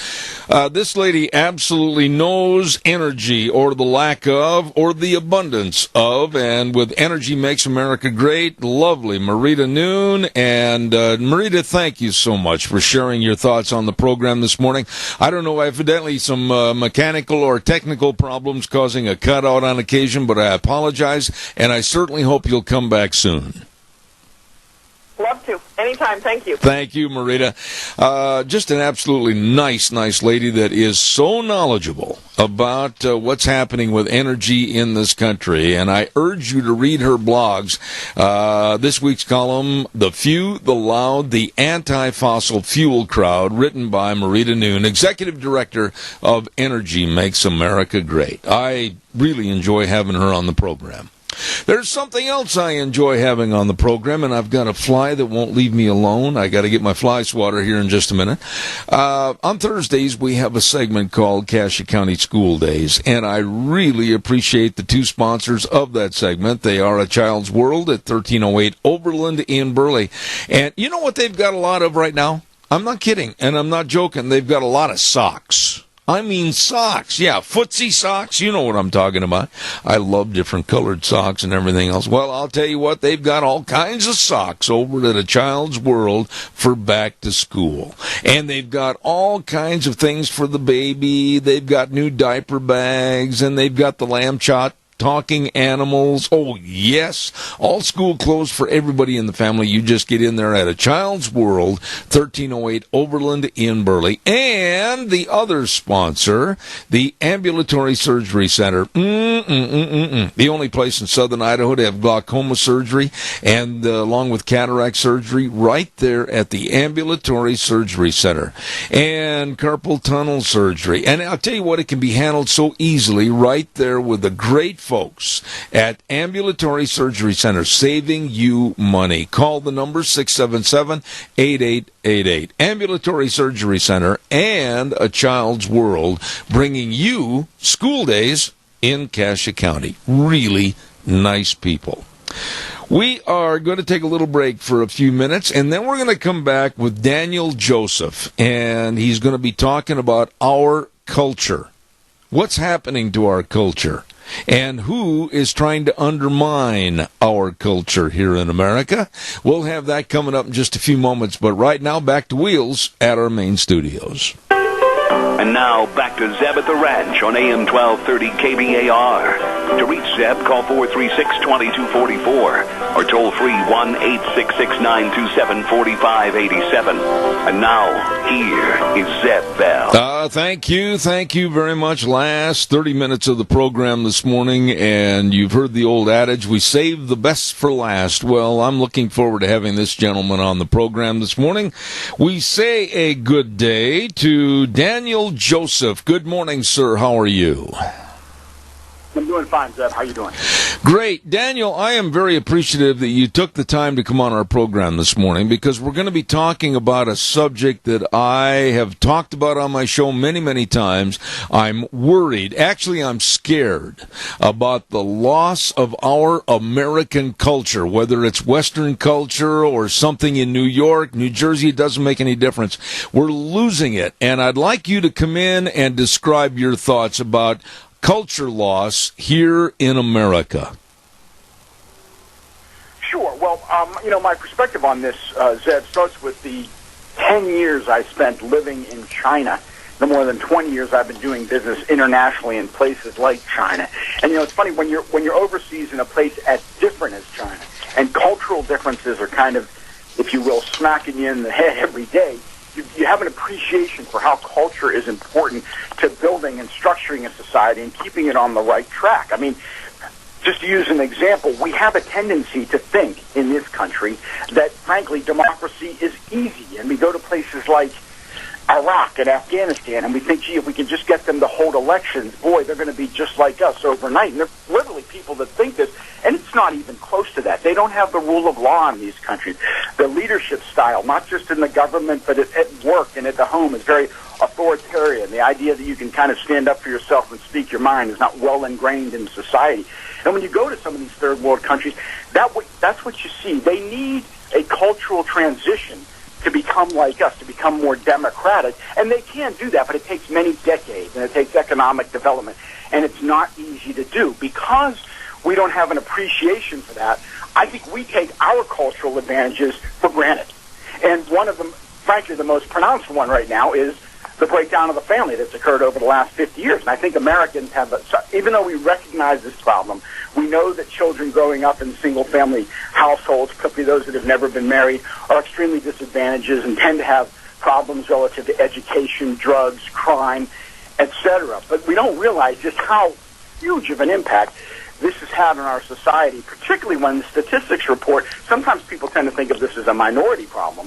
This lady absolutely knows energy, or the lack of, or the abundance of, and with Energy Makes America Great, lovely Marita Noon. And Marita, thank you so much for sharing your thoughts on the program this morning. I don't know, evidently some mechanical or technical problems causing a cutout on occasion, but I apologize, and I certainly hope you'll come back soon. Love to. Anytime. Thank you. Thank you, Marita. Just an absolutely nice lady that is so knowledgeable about what's happening with energy in this country. And I urge you to read her blogs. This week's column, The Few, the Loud, the Anti-Fossil Fuel Crowd, written by Marita Noon, Executive Director of Energy Makes America Great. I really enjoy having her on the program. There's something else I enjoy having on the program, and I've got a fly that won't leave me alone. I got to get my fly swatter here in just a minute. On Thursdays, we have a segment called Cassia County School Days, and I really appreciate the two sponsors of that segment. They are A Child's World at 1308 Overland in Burley. And you know what they've got a lot of right now? I'm not kidding, and I'm not joking. They've got a lot of socks. I mean socks. Yeah, footsie socks. You know what I'm talking about. I love different colored socks and everything else. Well, I'll tell you what, they've got all kinds of socks over at A Child's World for back to school. And they've got all kinds of things for the baby. They've got new diaper bags, and they've got the lamb chop talking animals. Oh, yes. All school clothes for everybody in the family. You just get in there at A Child's World, 1308 Overland in Burley. And the other sponsor, the Ambulatory Surgery Center. The only place in southern Idaho to have glaucoma surgery and along with cataract surgery right there at the Ambulatory Surgery Center. And carpal tunnel surgery. And I'll tell you what, it can be handled so easily right there with the great folks at Ambulatory Surgery Center, saving you money. Call the number 677-8888. Ambulatory Surgery Center and A Child's World, bringing you school days in Cassia County. Really nice people. We are going to take a little break for a few minutes, and then we're going to come back with Daniel Joseph, and he's going to be talking about our culture. What's happening to our culture? And who is trying to undermine our culture here in America? We'll have that coming up in just a few moments. But right now, back to Wheels at our main studios. And now, back to Zeb at the Ranch on AM 1230 KBAR. To reach Zeb, call 436-2244 or toll free 1-866-927-4587. And now, here is Zeb Bell. Thank you very much. Last 30 minutes of the program this morning, and you've heard the old adage, we save the best for last. Well, I'm looking forward to having this gentleman on the program this morning. We say a good day to Daniel Joseph. Good morning, sir. How are you? I'm doing fine, Zeb. How you doing? Great. Daniel, I am very appreciative that you took the time to come on our program this morning, because we're going to be talking about a subject that I have talked about on my show many, many times. I'm worried. Actually, I'm scared about the loss of our American culture, whether it's Western culture or something in New York, New Jersey, it doesn't make any difference. We're losing it. And I'd like you to come in and describe your thoughts about culture loss here in America. Sure. Well, my perspective on this, Zeb, starts with the 10 years I spent living in China. The more than 20 years I've been doing business internationally in places like China. And, it's funny, when you're overseas in a place as different as China, and cultural differences are kind of, if you will, smacking you in the head every day, you have an appreciation for how culture is important to building and structuring a society and keeping it on the right track. I mean, just to use an example, we have a tendency to think in this country that, frankly, democracy is easy. And we go to places like Iraq and Afghanistan, and we think, gee, if we can just get them to hold elections, boy, they're going to be just like us overnight. And there are literally people that think this, and it's not even close to that. They don't have the rule of law in these countries. The leadership style, not just in the government, but at work and at the home, is very authoritarian. The idea that you can kind of stand up for yourself and speak your mind is not well ingrained in society. And when you go to some of these third world countries, that's what you see. They need a cultural transition to become like us, to become more democratic. And they can do that, but it takes many decades, and it takes economic development. And it's not easy to do. Because we don't have an appreciation for that, I think we take our cultural advantages for granted. And one of them, frankly, the most pronounced one right now is the breakdown of the family that's occurred over the last 50 years. And I think Americans have, even though we recognize this problem, we know that children growing up in single-family households, particularly those that have never been married, are extremely disadvantaged and tend to have problems relative to education, drugs, crime, etc. But we don't realize just how huge of an impact this has had on our society, particularly when the statistics report, sometimes people tend to think of this as a minority problem,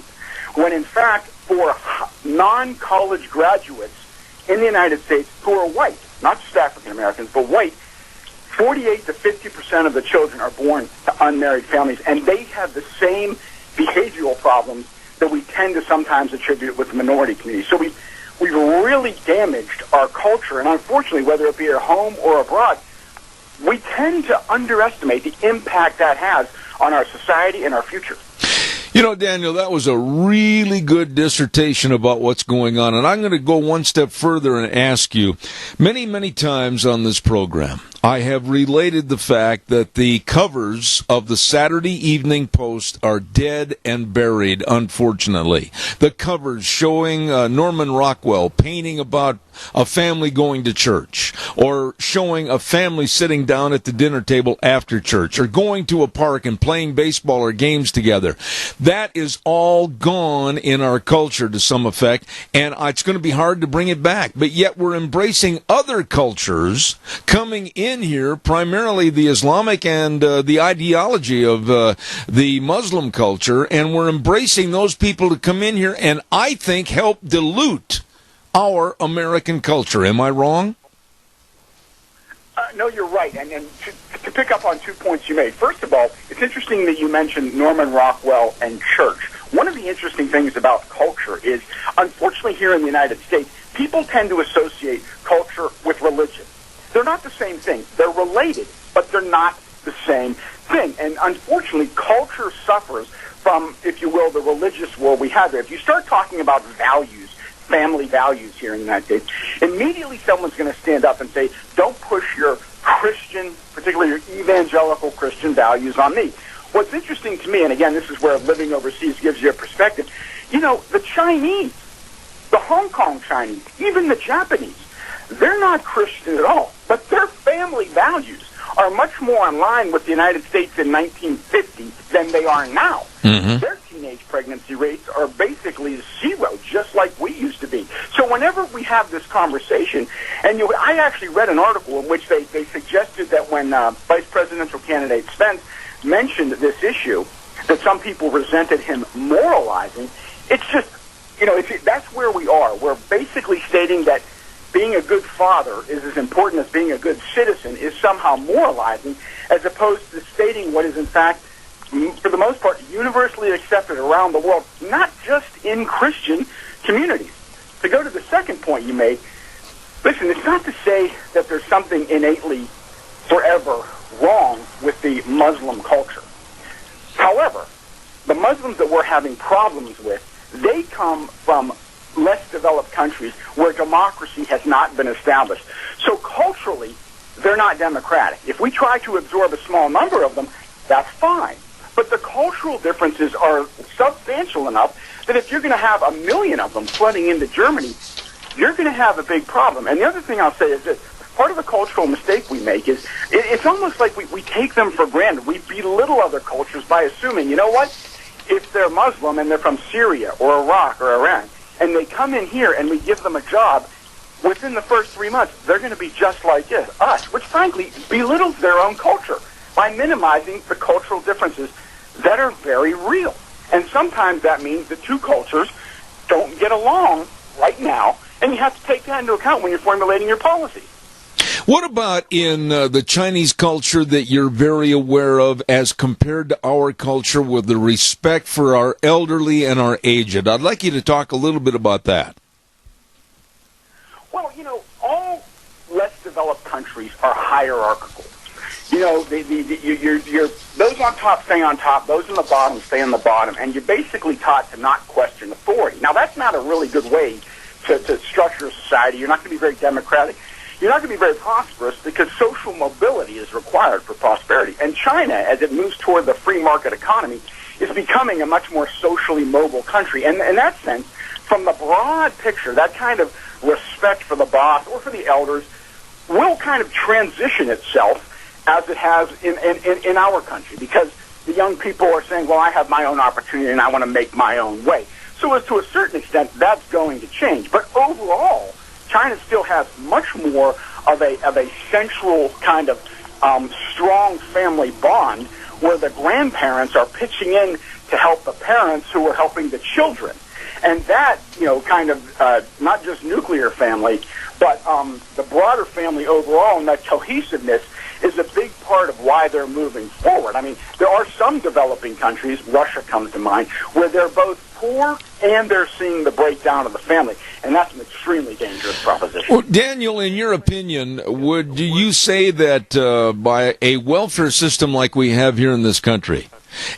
when in fact, for non-college graduates in the United States who are white, not just African Americans, but white, 48 to 50% of the children are born to unmarried families, and they have the same behavioral problems that we tend to sometimes attribute with the minority community. So we've really damaged our culture, and unfortunately, whether it be at home or abroad, we tend to underestimate the impact that has on our society and our future. You know, Daniel, that was a really good dissertation about what's going on. And I'm going to go one step further and ask you, many, many times on this program, I have related the fact that the covers of the Saturday Evening Post are dead and buried, unfortunately. The covers showing Norman Rockwell painting about a family going to church, or showing a family sitting down at the dinner table after church, or going to a park and playing baseball or games together. That is all gone in our culture to some effect, and it's going to be hard to bring it back. But yet we're embracing other cultures coming in here, primarily the Islamic and the ideology of the Muslim culture, and we're embracing those people to come in here and I think help dilute our American culture. Am I wrong? No, you're right. And to pick up on 2 points you made. First of all, it's interesting that you mentioned Norman Rockwell and church. One of the interesting things about culture is, unfortunately here in the United States, people tend to associate culture with religion. They're not the same thing. They're related, but they're not the same thing. And unfortunately, culture suffers from, if you will, the religious world we have there. If you start talking about values, family values here in the United States, immediately someone's going to stand up and say, don't push your Christian, particularly your evangelical Christian values on me. What's interesting to me, and again, this is where living overseas gives you a perspective, you know, the Chinese, the Hong Kong Chinese, even the Japanese, they're not Christian at all, but their family values are much more in line with the United States in 1950 than they are now. Mm-hmm. Their teenage pregnancy rates are basically zero, just like we used to be. So whenever we have this conversation, and I actually read an article in which they suggested that when Vice Presidential candidate Spence mentioned this issue, that some people resented him moralizing. It's just, you know, that's where we are. We're basically stating that being a good father is as important as being a good citizen is somehow moralizing, as opposed to stating what is in fact, for the most part, universally accepted around the world, not just in Christian communities. To go to the second point you made, listen, it's not to say that there's something innately forever wrong with the Muslim culture. However, the Muslims that we're having problems with, they come from less developed countries where democracy has not been established. So culturally, they're not democratic. If we try to absorb a small number of them, that's fine. But the cultural differences are substantial enough that if you're going to have 1 million of them flooding into Germany, you're going to have a big problem. And the other thing I'll say is this. Part of the cultural mistake we make is it's almost like we take them for granted. We belittle other cultures by assuming, you know what, if they're Muslim and they're from Syria or Iraq or Iran, and they come in here and we give them a job, within the first 3 months, they're going to be just like us, which frankly belittles their own culture by minimizing the cultural differences that are very real. And sometimes that means the two cultures don't get along right now, and you have to take that into account when you're formulating your policy. What about in the Chinese culture that you're very aware of as compared to our culture with the respect for our elderly and our aged? I'd like you to talk a little bit about that. Well, you know, all less developed countries are hierarchical. you know, you're those on top stay on top, those in the bottom stay on the bottom, and you're basically taught to not question authority. Now, that's not a really good way to structure a society. You're not going to be very democratic. You're not going to be very prosperous because social mobility is required for prosperity. And China, as it moves toward the free market economy, is becoming a much more socially mobile country. And in that sense, from the broad picture, that kind of respect for the boss or for the elders will kind of transition itself as it has in our country, because the young people are saying, well, I have my own opportunity and I want to make my own way. So as to a certain extent, that's going to change. But overall, China still has much more of a central kind of strong family bond where the grandparents are pitching in to help the parents who are helping the children. And that, you know, kind of not just nuclear family, but the broader family overall, and that cohesiveness is a big part of why they're moving forward. I mean, there are some developing countries, Russia comes to mind, where they're both poor and they're seeing the breakdown of the family, and that's an extremely dangerous proposition. Well, Daniel, in your opinion, would you say that by a welfare system like we have here in this country,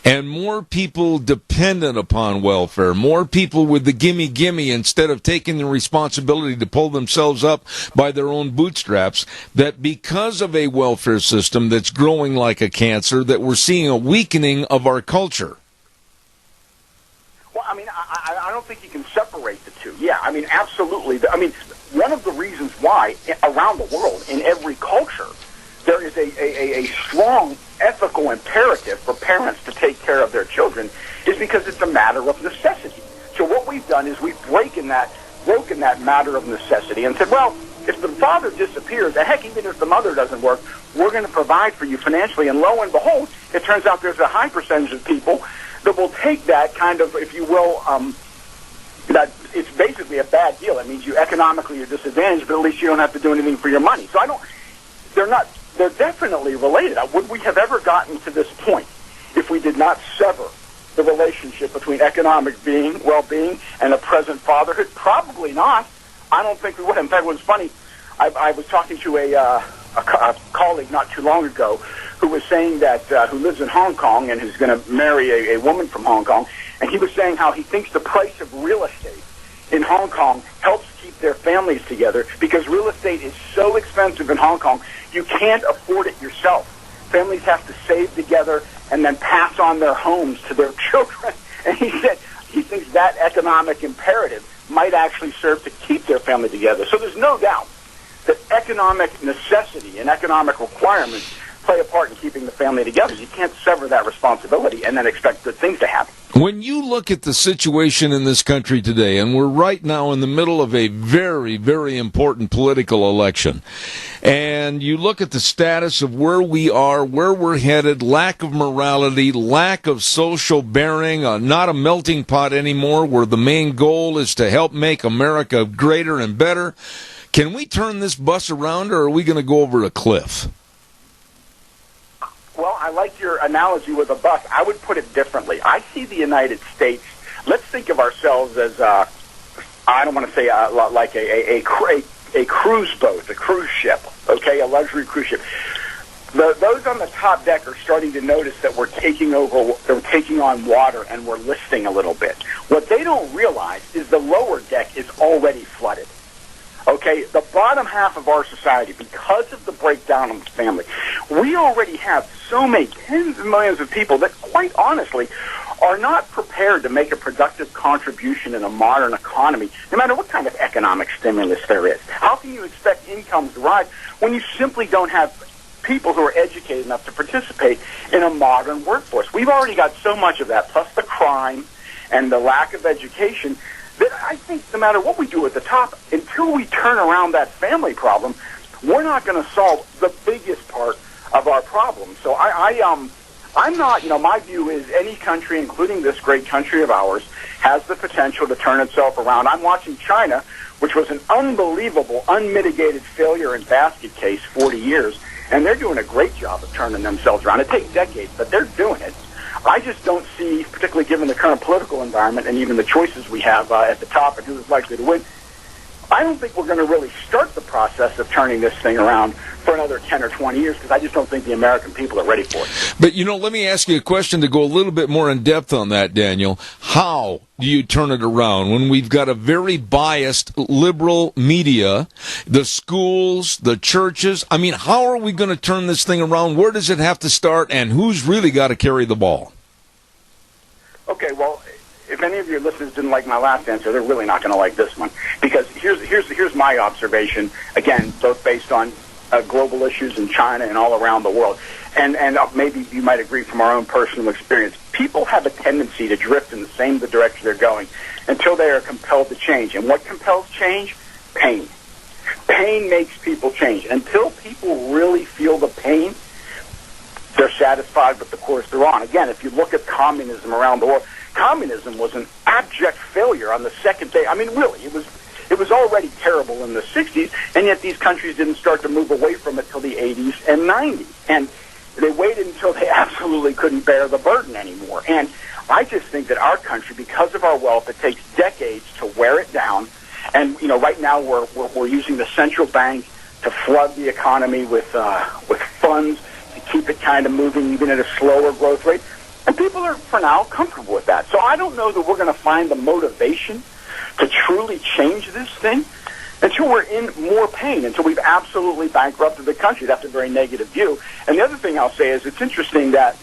and more people dependent upon welfare, more people with the gimme instead of taking the responsibility to pull themselves up by their own bootstraps, that because of a welfare system that's growing like a cancer, that we're seeing a weakening of our culture? Well, I mean, I don't think you can separate the two. Yeah, I mean, absolutely. I mean, one of the reasons why around the world, in every culture, there is a strong ethical imperative for parents to take care of their children is because it's a matter of necessity. So what we've done is we've broken that matter of necessity and said, well, if the father disappears, and heck, even if the mother doesn't work, we're going to provide for you financially. And lo and behold, it turns out there's a high percentage of people that will take that kind of, if you will, that it's basically a bad deal. It means you economically are disadvantaged, but at least you don't have to do anything for your money. So they're definitely related. Would we have ever gotten to this point if we did not sever the relationship between economic well-being, and a present fatherhood? Probably not. I don't think we would. In fact, it was funny. I was talking to a colleague not too long ago who was saying that, who lives in Hong Kong and who's going to marry a woman from Hong Kong, and he was saying how he thinks the price of real estate in Hong Kong helps keep their families together because real estate is so expensive in Hong Kong, you can't afford it yourself. Families have to save together and then pass on their homes to their children. And he said he thinks that economic imperative might actually serve to keep their family together. So there's no doubt that economic necessity and economic requirements play a part in keeping the family together. You can't sever that responsibility and then expect good things to happen. When you look at the situation in this country today, and we're right now in the middle of a very, very important political election, and you look at the status of where we are, where we're headed, lack of morality, lack of social bearing, not a melting pot anymore where the main goal is to help make America greater and better, can we turn this bus around, or are we going to go over a cliff? Well, I like your analogy with a bus. I would put it differently. I see the United States, let's think of ourselves as, I don't want to say like a cruise boat, a cruise ship, okay, a luxury cruise ship. Those on the top deck are starting to notice that we're taking on water and we're listing a little bit. What they don't realize is the lower deck is already flooded. Okay, the bottom half of our society, because of the breakdown of the family, we already have so many tens of millions of people that, quite honestly, are not prepared to make a productive contribution in a modern economy, no matter what kind of economic stimulus there is. How can you expect incomes to rise when you simply don't have people who are educated enough to participate in a modern workforce? We've already got so much of that, plus the crime and the lack of education, that I think no matter what we do at the top, until we turn around that family problem, we're not going to solve the biggest part of our problem. So I'm not, my view is any country, including this great country of ours, has the potential to turn itself around. I'm watching China, which was an unbelievable, unmitigated failure in basket case 40 years, and they're doing a great job of turning themselves around. It takes decades, but they're doing it. I just don't see, particularly given the current political environment and even the choices we have at the top and who is likely to win, I don't think we're going to really start the process of turning this thing around for another 10 or 20 years because I just don't think the American people are ready for it. But, let me ask you a question to go a little bit more in depth on that, Daniel. How do you turn it around when we've got a very biased liberal media, the schools, the churches? I mean, how are we going to turn this thing around? Where does it have to start, and who's really got to carry the ball? Okay, well, if any of your listeners didn't like my last answer, they're really not going to like this one. Because here's my observation, again, both based on global issues in China and all around the world. And maybe you might agree from our own personal experience. People have a tendency to drift in the same direction they're going until they are compelled to change. And what compels change? Pain. Pain makes people change. Until people really feel the pain, they're satisfied with the course they're on. Again, if you look at communism around the world, communism was an abject failure on the second day. I mean, really, it was already terrible in the 60s, and yet these countries didn't start to move away from it till the 80s and 90s. And they waited until they absolutely couldn't bear the burden anymore. And I just think that our country, because of our wealth, it takes decades to wear it down. And, right now we're using the central bank to flood the economy with funds to keep it kind of moving even at a slower growth rate. And people are, for now, comfortable with that. So I don't know that we're going to find the motivation to truly change this thing until we're in more pain, until we've absolutely bankrupted the country. That's a very negative view. And the other thing I'll say is it's interesting that,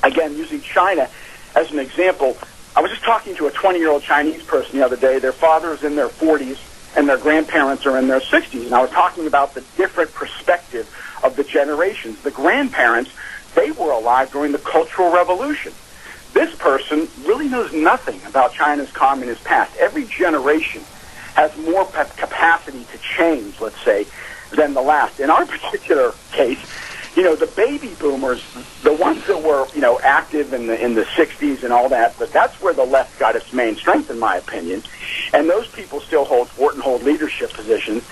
again, using China as an example, I was just talking to a 20-year-old Chinese person the other day. Their father is in their 40s, and their grandparents are in their 60s. And I was talking about the different perspective of the generations. The grandparents, they were alive during the Cultural Revolution. This person really knows nothing about China's communist past. Every generation has more capacity to change, let's say, than the last. In our particular case, the baby boomers, the ones that were, active in the 60s and all that, but that's where the left got its main strength, in my opinion. And those people still hold leadership positions.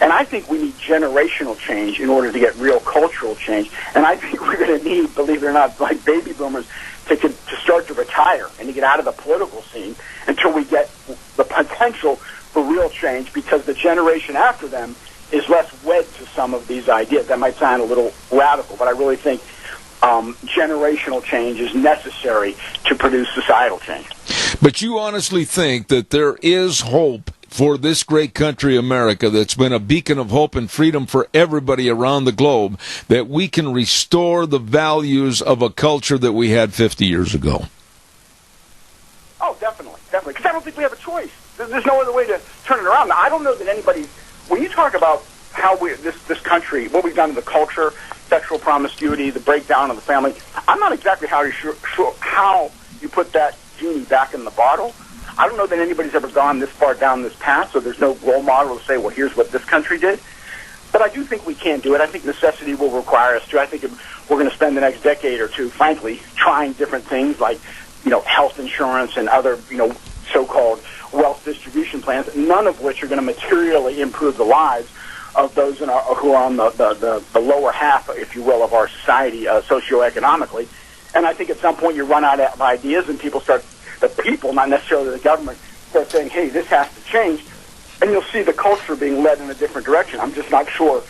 And I think we need generational change in order to get real cultural change. And I think we're going to need, believe it or not, like baby boomers, to start to retire and to get out of the political scene until we get the potential for real change, because the generation after them is less wed to some of these ideas. That might sound a little radical, but I really think generational change is necessary to produce societal change. But you honestly think that there is hope for this great country, America, that's been a beacon of hope and freedom for everybody around the globe, that we can restore the values of a culture that we had 50 years ago? Oh, definitely. Because I don't think we have a choice. There's no other way to turn it around. Now, I don't know that anybody, when you talk about how this country, what we've done to the culture, sexual promiscuity, the breakdown of the family, I'm not exactly sure how you put that genie back in the bottle. I don't know that anybody's ever gone this far down this path, so there's no role model to say, well, here's what this country did. But I do think we can do it. I think necessity will require us to. I think we're going to spend the next decade or two, frankly, trying different things like, health insurance and other, so-called wealth distribution plans, none of which are going to materially improve the lives of those who are on the lower half, if you will, of our society socioeconomically. And I think at some point you run out of ideas and the people, not necessarily the government, start saying, hey, this has to change, and you'll see the culture being led in a different direction. I'm just not sure.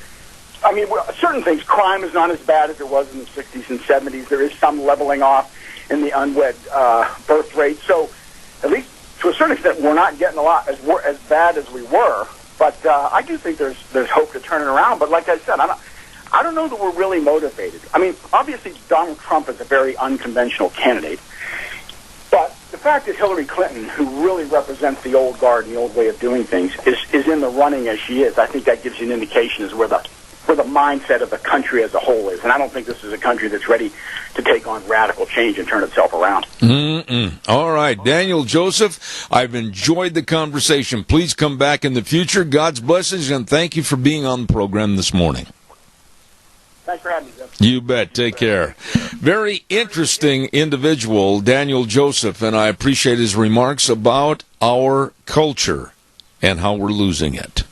I mean, certain things, crime is not as bad as it was in the 60s and 70s. There is some leveling off in the unwed birth rate. So at least to a certain extent, we're not getting a lot as bad as we were. But I do think there's hope to turn it around. But like I said, I don't know that we're really motivated. I mean, obviously Donald Trump is a very unconventional candidate. But the fact that Hillary Clinton, who really represents the old guard and the old way of doing things, is in the running as she is, I think that gives you an indication as where the mindset of the country as a whole is. And I don't think this is a country that's ready to take on radical change and turn itself around. All right, Daniel Joseph, I've enjoyed the conversation. Please come back in the future. God's blessings, and thank you for being on the program this morning. Thanks for having me, Jeff. You bet. Take care. Very interesting individual, Daniel Joseph, and I appreciate his remarks about our culture and how we're losing it.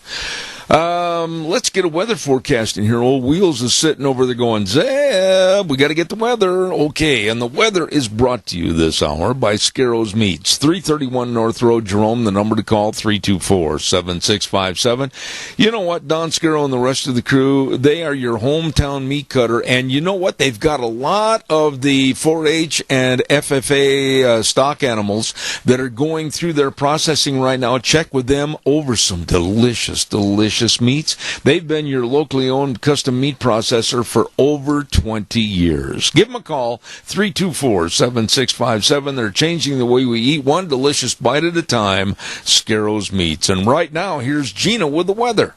let's get a weather forecast in here. Old Wheels is sitting over there going, Zeb, we got to get the weather. Okay, and the weather is brought to you this hour by Scarrows Meats, 331 North Road, Jerome. The number to call, 324-7657. You know what, Don Scarrow and the rest of the crew, they are your hometown meat cutter, and you know what? They've got a lot of the 4-H and FFA stock animals that are going through their processing right now. Check with them over some delicious meats. They've been your locally owned custom meat processor for over 20 years. Give them a call, 324-7657. They're changing the way we eat, one delicious bite at a time. Scarrows Meats. And right now, here's Gina with the weather.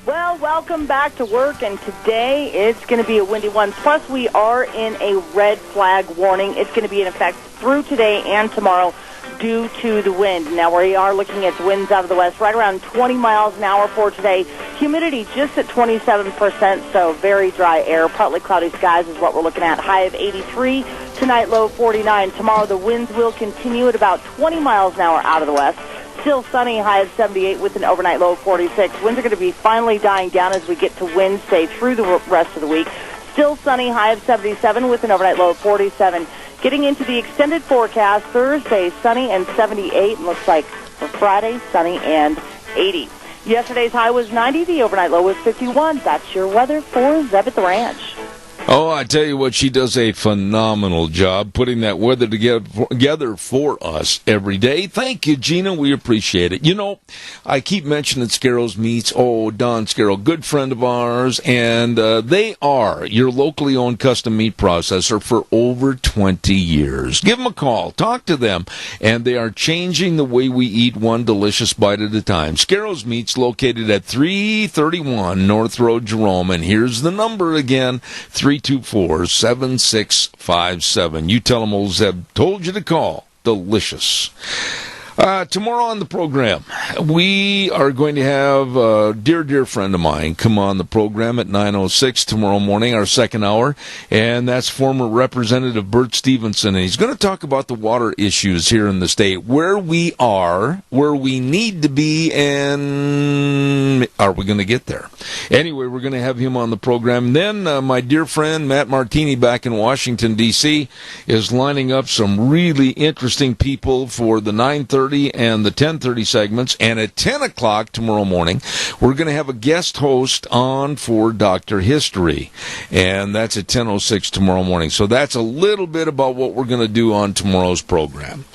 Well, welcome back to work, and today it's going to be a windy one. Plus, we are in a red flag warning. It's going to be in effect through today and tomorrow due to the wind. Now, we are looking at the winds out of the west, right around 20 miles an hour for today. Humidity just at 27%, so very dry air. Partly cloudy skies is what we're looking at. High of 83, tonight low 49. Tomorrow, the winds will continue at about 20 miles an hour out of the west. Still sunny, high of 78 with an overnight low of 46. Winds are going to be finally dying down as we get to Wednesday through the rest of the week. Still sunny, high of 77 with an overnight low of 47. Getting into the extended forecast, Thursday sunny and 78, and looks like for Friday sunny and 80. Yesterday's high was 90, the overnight low was 51. That's your weather for Zeb at the Ranch. Oh, I tell you what, she does a phenomenal job putting that weather together for us every day. Thank you, Gina. We appreciate it. You know, I keep mentioning Scarrows Meats. Oh, Don Scarrow, good friend of ours, and they are your locally owned custom meat processor for over 20 years. Give them a call. Talk to them, and they are changing the way we eat, one delicious bite at a time. Scarrows Meats located at 331 North Road, Jerome, and here's the number again, 324-7657. You tell them old Zeb told you to call. Delicious. Tomorrow on the program, we are going to have a dear friend of mine come on the program at 9:06 tomorrow morning, our second hour, and that's former Representative Bert Stevenson. And he's going to talk about the water issues here in the state, where we are, where we need to be, and are we going to get there? Anyway, we're going to have him on the program. Then my dear friend Matt Martini back in Washington, D.C., is lining up some really interesting people for the 9:30 and the 10:30 segments, and at 10 o'clock tomorrow morning, we're going to have a guest host on for Dr. History, and that's at 10:06 tomorrow morning. So that's a little bit about what we're going to do on tomorrow's program.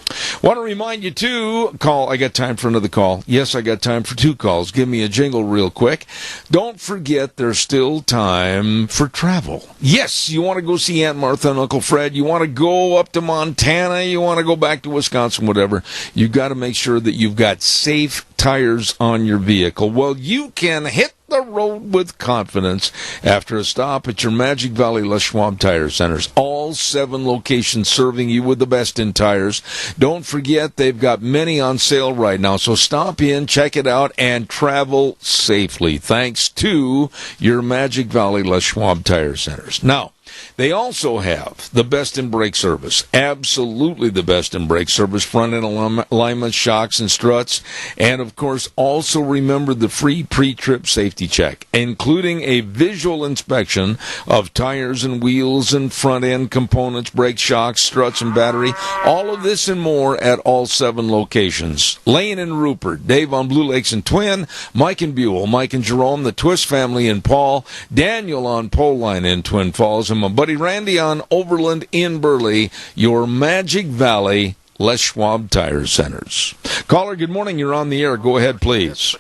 Want to remind you to call. I got time for another call. Yes, I got time for two calls. Give me a jingle real quick. Don't forget, there's still time for travel. Yes, you want to go see Aunt Martha and Uncle Fred. You want to go up to Montana. You want to go back to Wisconsin, whatever. You got to make sure that you've got safe tires on your vehicle. Well, you can hit the road with confidence after a stop at your Magic Valley Les Schwab Tire Centers. All 7 locations serving you with the best in tires. Don't forget, they've got many on sale right now, so stop in, check it out, and travel safely, thanks to your Magic Valley Les Schwab Tire Centers. Now, they also have the best in brake service, absolutely the best in brake service, front end alignment, shocks, and struts. And, of course, also remember the free pre-trip safety check, including a visual inspection of tires and wheels and front end components, brake shocks, struts, and battery. All of this and more at all 7 locations. Lane and Rupert, Dave on Blue Lakes and Twin, Mike and Buell, Mike and Jerome, the Twist family in Paul, Daniel on Pole Line in Twin Falls, and my buddy Randy on Overland in Burley, your Magic Valley Les Schwab Tire Centers. Caller, good morning. You're on the air. Go ahead, please.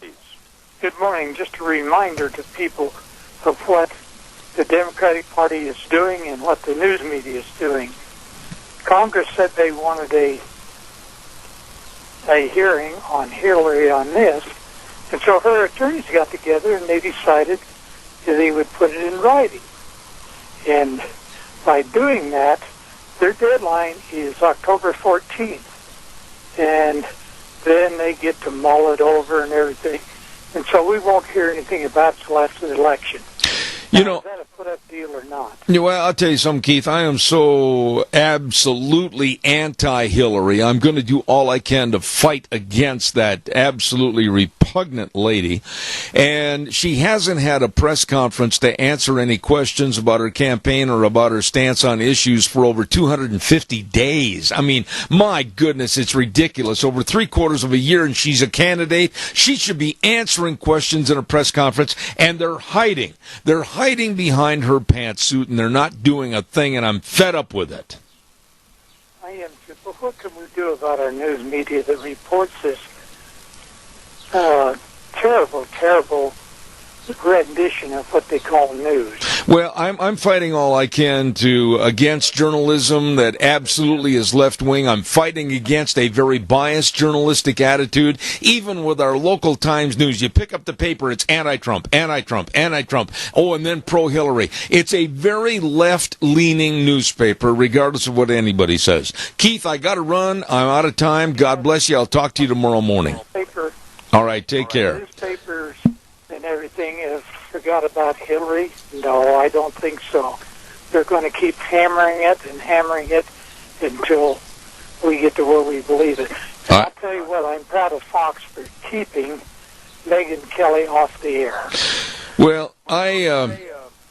Good morning. Just a reminder to people of what the Democratic Party is doing and what the news media is doing. Congress said they wanted a hearing on Hillary on this, and so her attorneys got together and they decided that they would put it in writing. And by doing that, their deadline is October 14th. And then they get to mull it over and everything. And so we won't hear anything about it until after the election. You know, is that a put-up deal or not? Well, I'll tell you something, Keith. I am so absolutely anti-Hillary. I'm going to do all I can to fight against that absolutely repulsive repugnant lady, and she hasn't had a press conference to answer any questions about her campaign or about her stance on issues for over 250 days. I mean, my goodness, it's ridiculous. Over 3/4 of a year, and she's a candidate. She should be answering questions in a press conference, and they're hiding. They're hiding behind her pantsuit, and they're not doing a thing, and I'm fed up with it. I am too. But what can we do about our news media that reports this terrible, terrible rendition of what they call news? Well, I'm fighting all I can against journalism that absolutely is left-wing. I'm fighting against a very biased journalistic attitude. Even with our local Times News, you pick up the paper, it's anti-Trump, anti-Trump, anti-Trump. Oh, and then pro-Hillary. It's a very left-leaning newspaper, regardless of what anybody says. Keith, I got to run. I'm out of time. God bless you. I'll talk to you tomorrow morning. All right, take care. Newspapers and everything have forgot about Hillary? No, I don't think so. They're going to keep hammering it until we get to where we believe it. And I'll tell you what, I'm proud of Fox for keeping Megyn Kelly off the air. Well,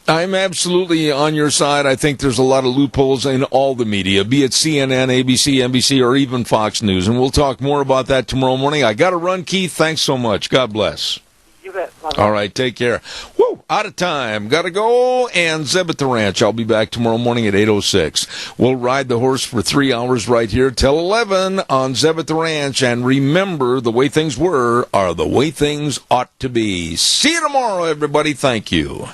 I'm absolutely on your side. I think there's a lot of loopholes in all the media, be it CNN, ABC, NBC, or even Fox News. And we'll talk more about that tomorrow morning. I got to run, Keith. Thanks so much. God bless. You bet. All right, take care. Woo, out of time. Got to go. And Zeb at the Ranch. I'll be back tomorrow morning at 8:06. We'll ride the horse for 3 hours right here till 11 on Zeb at the Ranch. And remember, the way things were are the way things ought to be. See you tomorrow, everybody. Thank you.